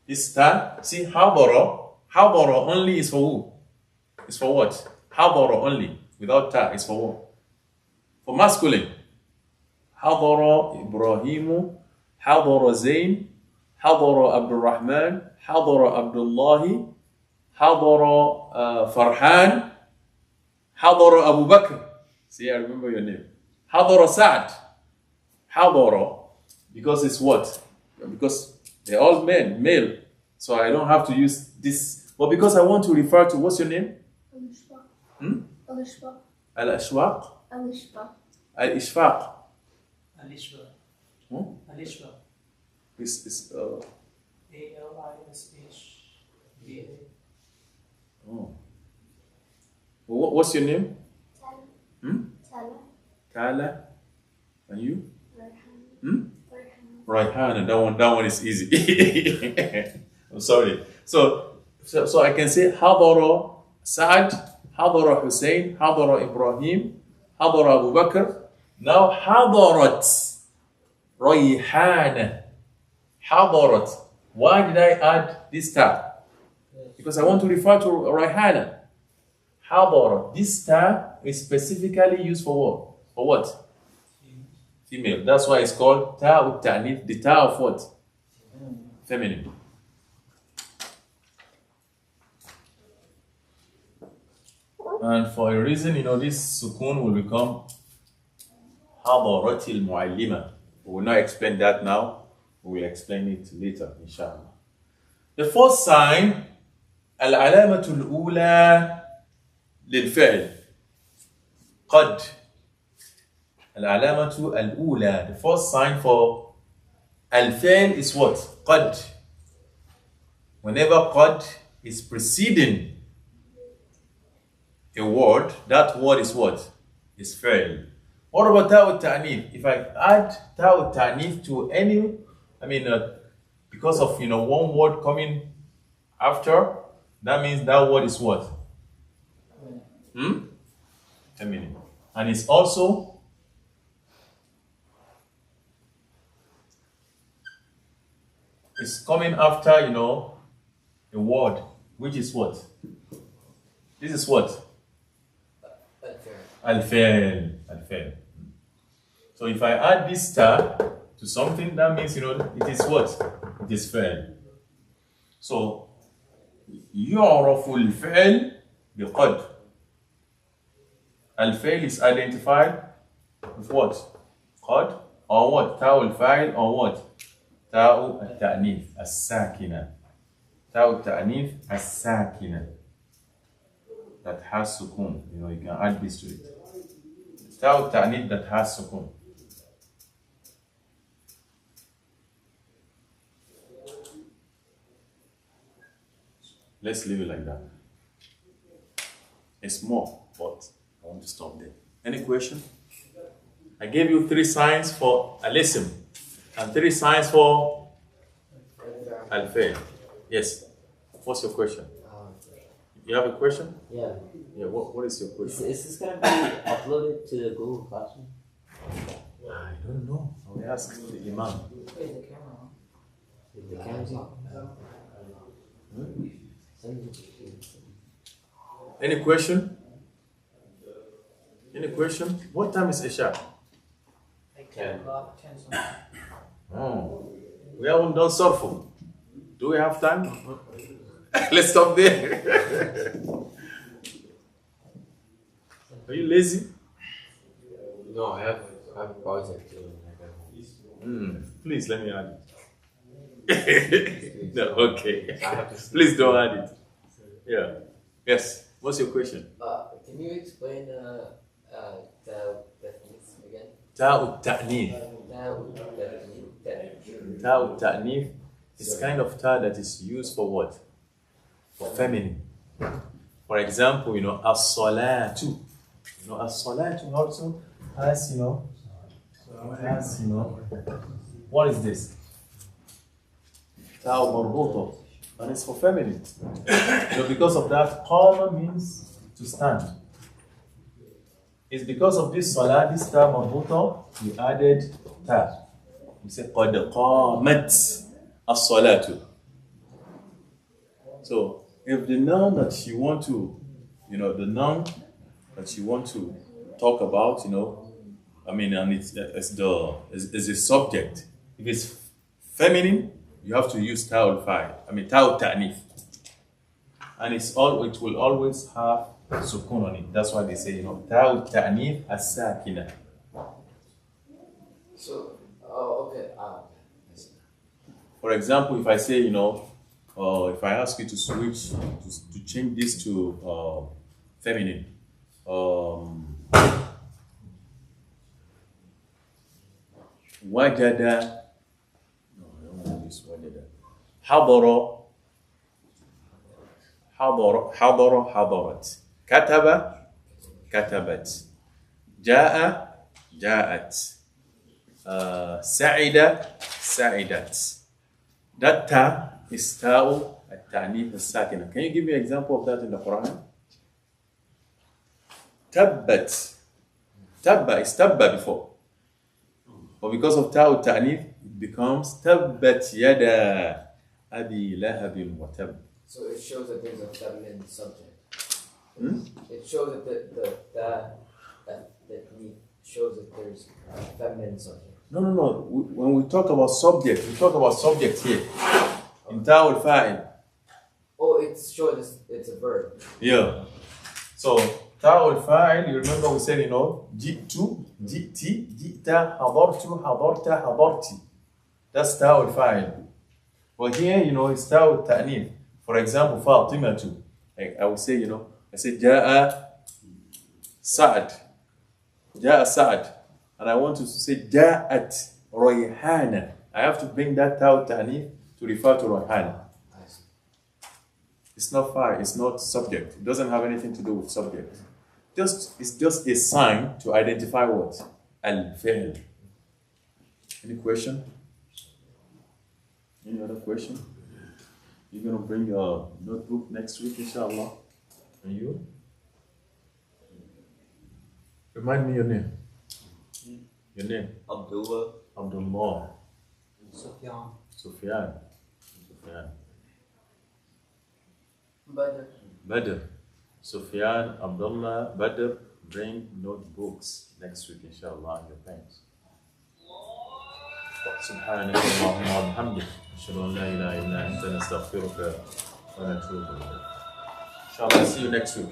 This ta, see, hadara only is for who? It's for what? Hadara only, without ta, is for what? For masculine. Hadara Ibrahimu, Hadara Zain, Hadara Abdul Rahman, Hadara Abdullahi, Hadara Farhan, Hadara Abu Bakr. See, I remember your name. Hadara Sa'd. Hadara, because it's what? Because they're all male. So I don't have to use this. But because I want to refer to, what's your name? Al-Ishfaq. Al-Ashwaq? Al-Ishfaq. Al-Ishfaq. Al-Ishfaq. Al-Ishfaq. It's A-L-I-S-H-B-A. Oh. What's your name? Tala. Tala. And you? Rayhan. Rayhan. That one is easy. I'm sorry. So I can say Hadara Sa'd, Hadara Hussein, Hadara Ibrahim, Hadara Abu Bakr. Now Hadarat Rayhan. Hadarat. Why did I add this ta? Because I want to refer to Rayhana. Hadarat. This ta is specifically used for what? For what? Female. That's why it's called ta'u ta'nif, the ta of what? Feminine. And for a reason, this sukun will become hadaratil muallima. We will not explain that now. We will explain it later, inshallah. The first sign, al-alamatul ula lil-fi'l. Qad. Al-alamatu al-ula. The first sign for al-fi'l is what? Qad. Whenever qad is preceding a word, that word is what? Is fi'l. What about ta'u ta'nif? If I add ta'u ta'nif to any, because of one word coming after, that means that word is what? Feminine. And it's also it's coming after, a word, which is what? This is what? Al-fi'l. Al-fi'l. So if I add this ta to something, that means, it is what? It is fi'l. So, يعرف الفعل بقد. Al-fi'l is identified with what? Qad or what? Ta'u al-fa'il or what? Ta'u al-ta'nif as-sakina. Ta'u al-ta'nif as-sakina. That has sukun. You can add this to it. Ta'u al-ta'nif that has sukun. Let's leave it like that. It's more, but I want to stop there. Any question? I gave you 3 signs for al-ism and 3 signs for al-fi'l. Yes. What's your question? You have a question? Yeah. Yeah. What is your question? Is this gonna be uploaded to the Google Classroom? I don't know. I will ask the imam. Is the camera on? Any question? Any question? What time is Isha? 10 o'clock, 10 something. Oh, we haven't done surfu. Do we have time? Let's stop there. Are you lazy? No, I have a project too. Please let me add it. No, okay. Please don't add it. Yeah. Yes. What's your question? Can you explain the again? Ta'u ta'nif. Ta'u ta'nif is kind of ta that is used for what? For feminine. For example, as-salatu. As-salatu also has, what is this? Ta'u marbuta. And it's for feminine. Because of that, qama means to stand. It's because of this salah, this ta marbuta, we added ta. We say qad qamat as-salatu. So if the noun that you want to, the noun that you want to talk about, and it's a subject. If it's feminine, you have to use ta'ul fa'il. Ta'ul ta'nif. And it will always have sukun on it. That's why they say, ta'ul ta'nif as-sakina. So, okay. For example, if I say, if I ask you to switch, to change this to feminine, wajada, no, I don't want to use wajada. حضرت كتب كتبت جاء جاءت سعد سعدت. That ta is ta'u at-ta'nif as-sakina. Can you give me an example of that in the Quran? Tabbat. Tabba is tabba before. But because of ta'u ta'nif, it becomes tabbat yada abi lahabin wa tab. So it shows that there's a feminine subject. It shows that that shows that there's a feminine subject. No. When we talk about subject, we talk about subject here. In ta'ul fa'il. Oh, it shows it's a verb. Yeah. So Ta'ul fa'il, you remember we said, ji'tu, ji'ti, ji'ta, hadartu, hadarta, hadarti. That's ta'ul fa'il. But here, it's ta'ul ta'nif. For example, Fatimatu. I would say, I say, ja'a Sa'ad. Ja'a Sa'ad. And I want to say, ja'at Rayhana. I have to bring that ta'ul ta'nif to refer to Rayhana. It's not fa'il, it's not subject. It doesn't have anything to do with subject. It's just a sign to identify what? Al-fi'l. Any question? Any other question? You're going to bring your notebook next week, inshallah. And you? Remind me your name. Your name? Abdullah. Abdullah. Sufyan. Sufyan. Badr. Sufyan, Abdullah, Badr, bring notebooks next week, inshallah, and your pens. سبحانك اللهم وبحمدك أشهد أن لا إله إلا أنت نستغفرك ونتوب إليك. Inshallah, see you next week.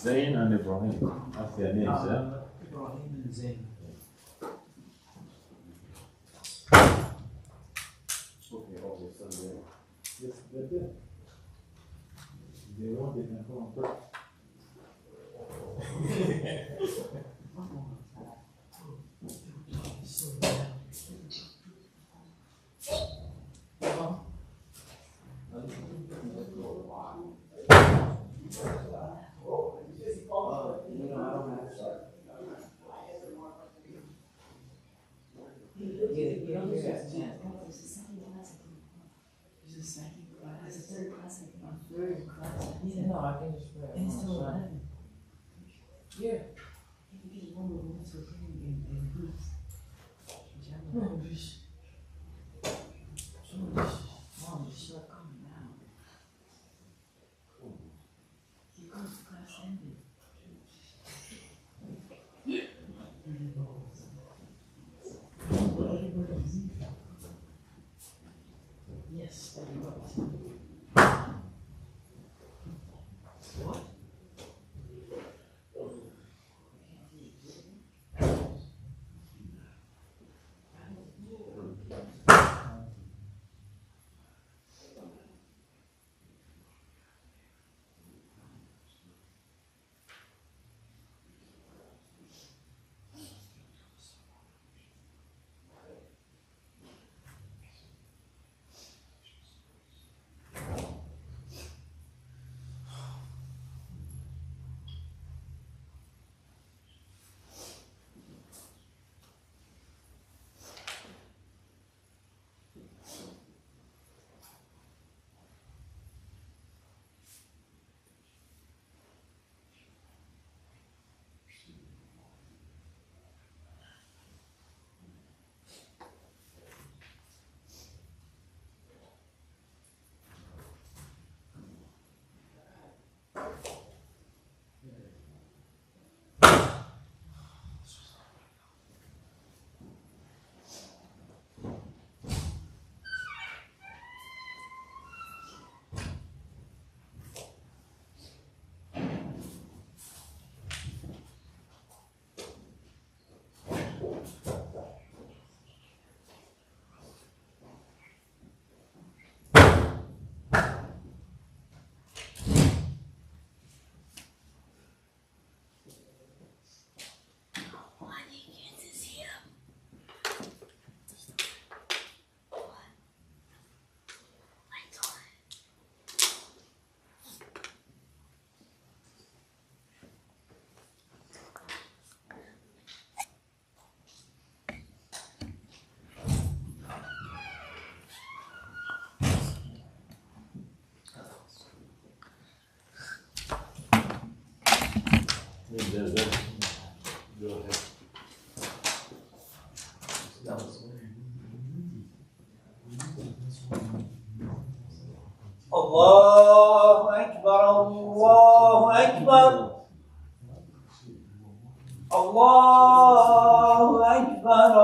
Zain and Ibrahim. That's their names, yeah? Ibrahim and Zayn. Okay, so yes, they're there. They want, they can come on first. No, I can just put it. And it's still 11. Yeah. Maybe one will move to a green in groups. No, just. Mom, just start coming now. Because the class ended. Yes, everybody. What? Go ahead. الله أكبر الله أكبر الله أكبر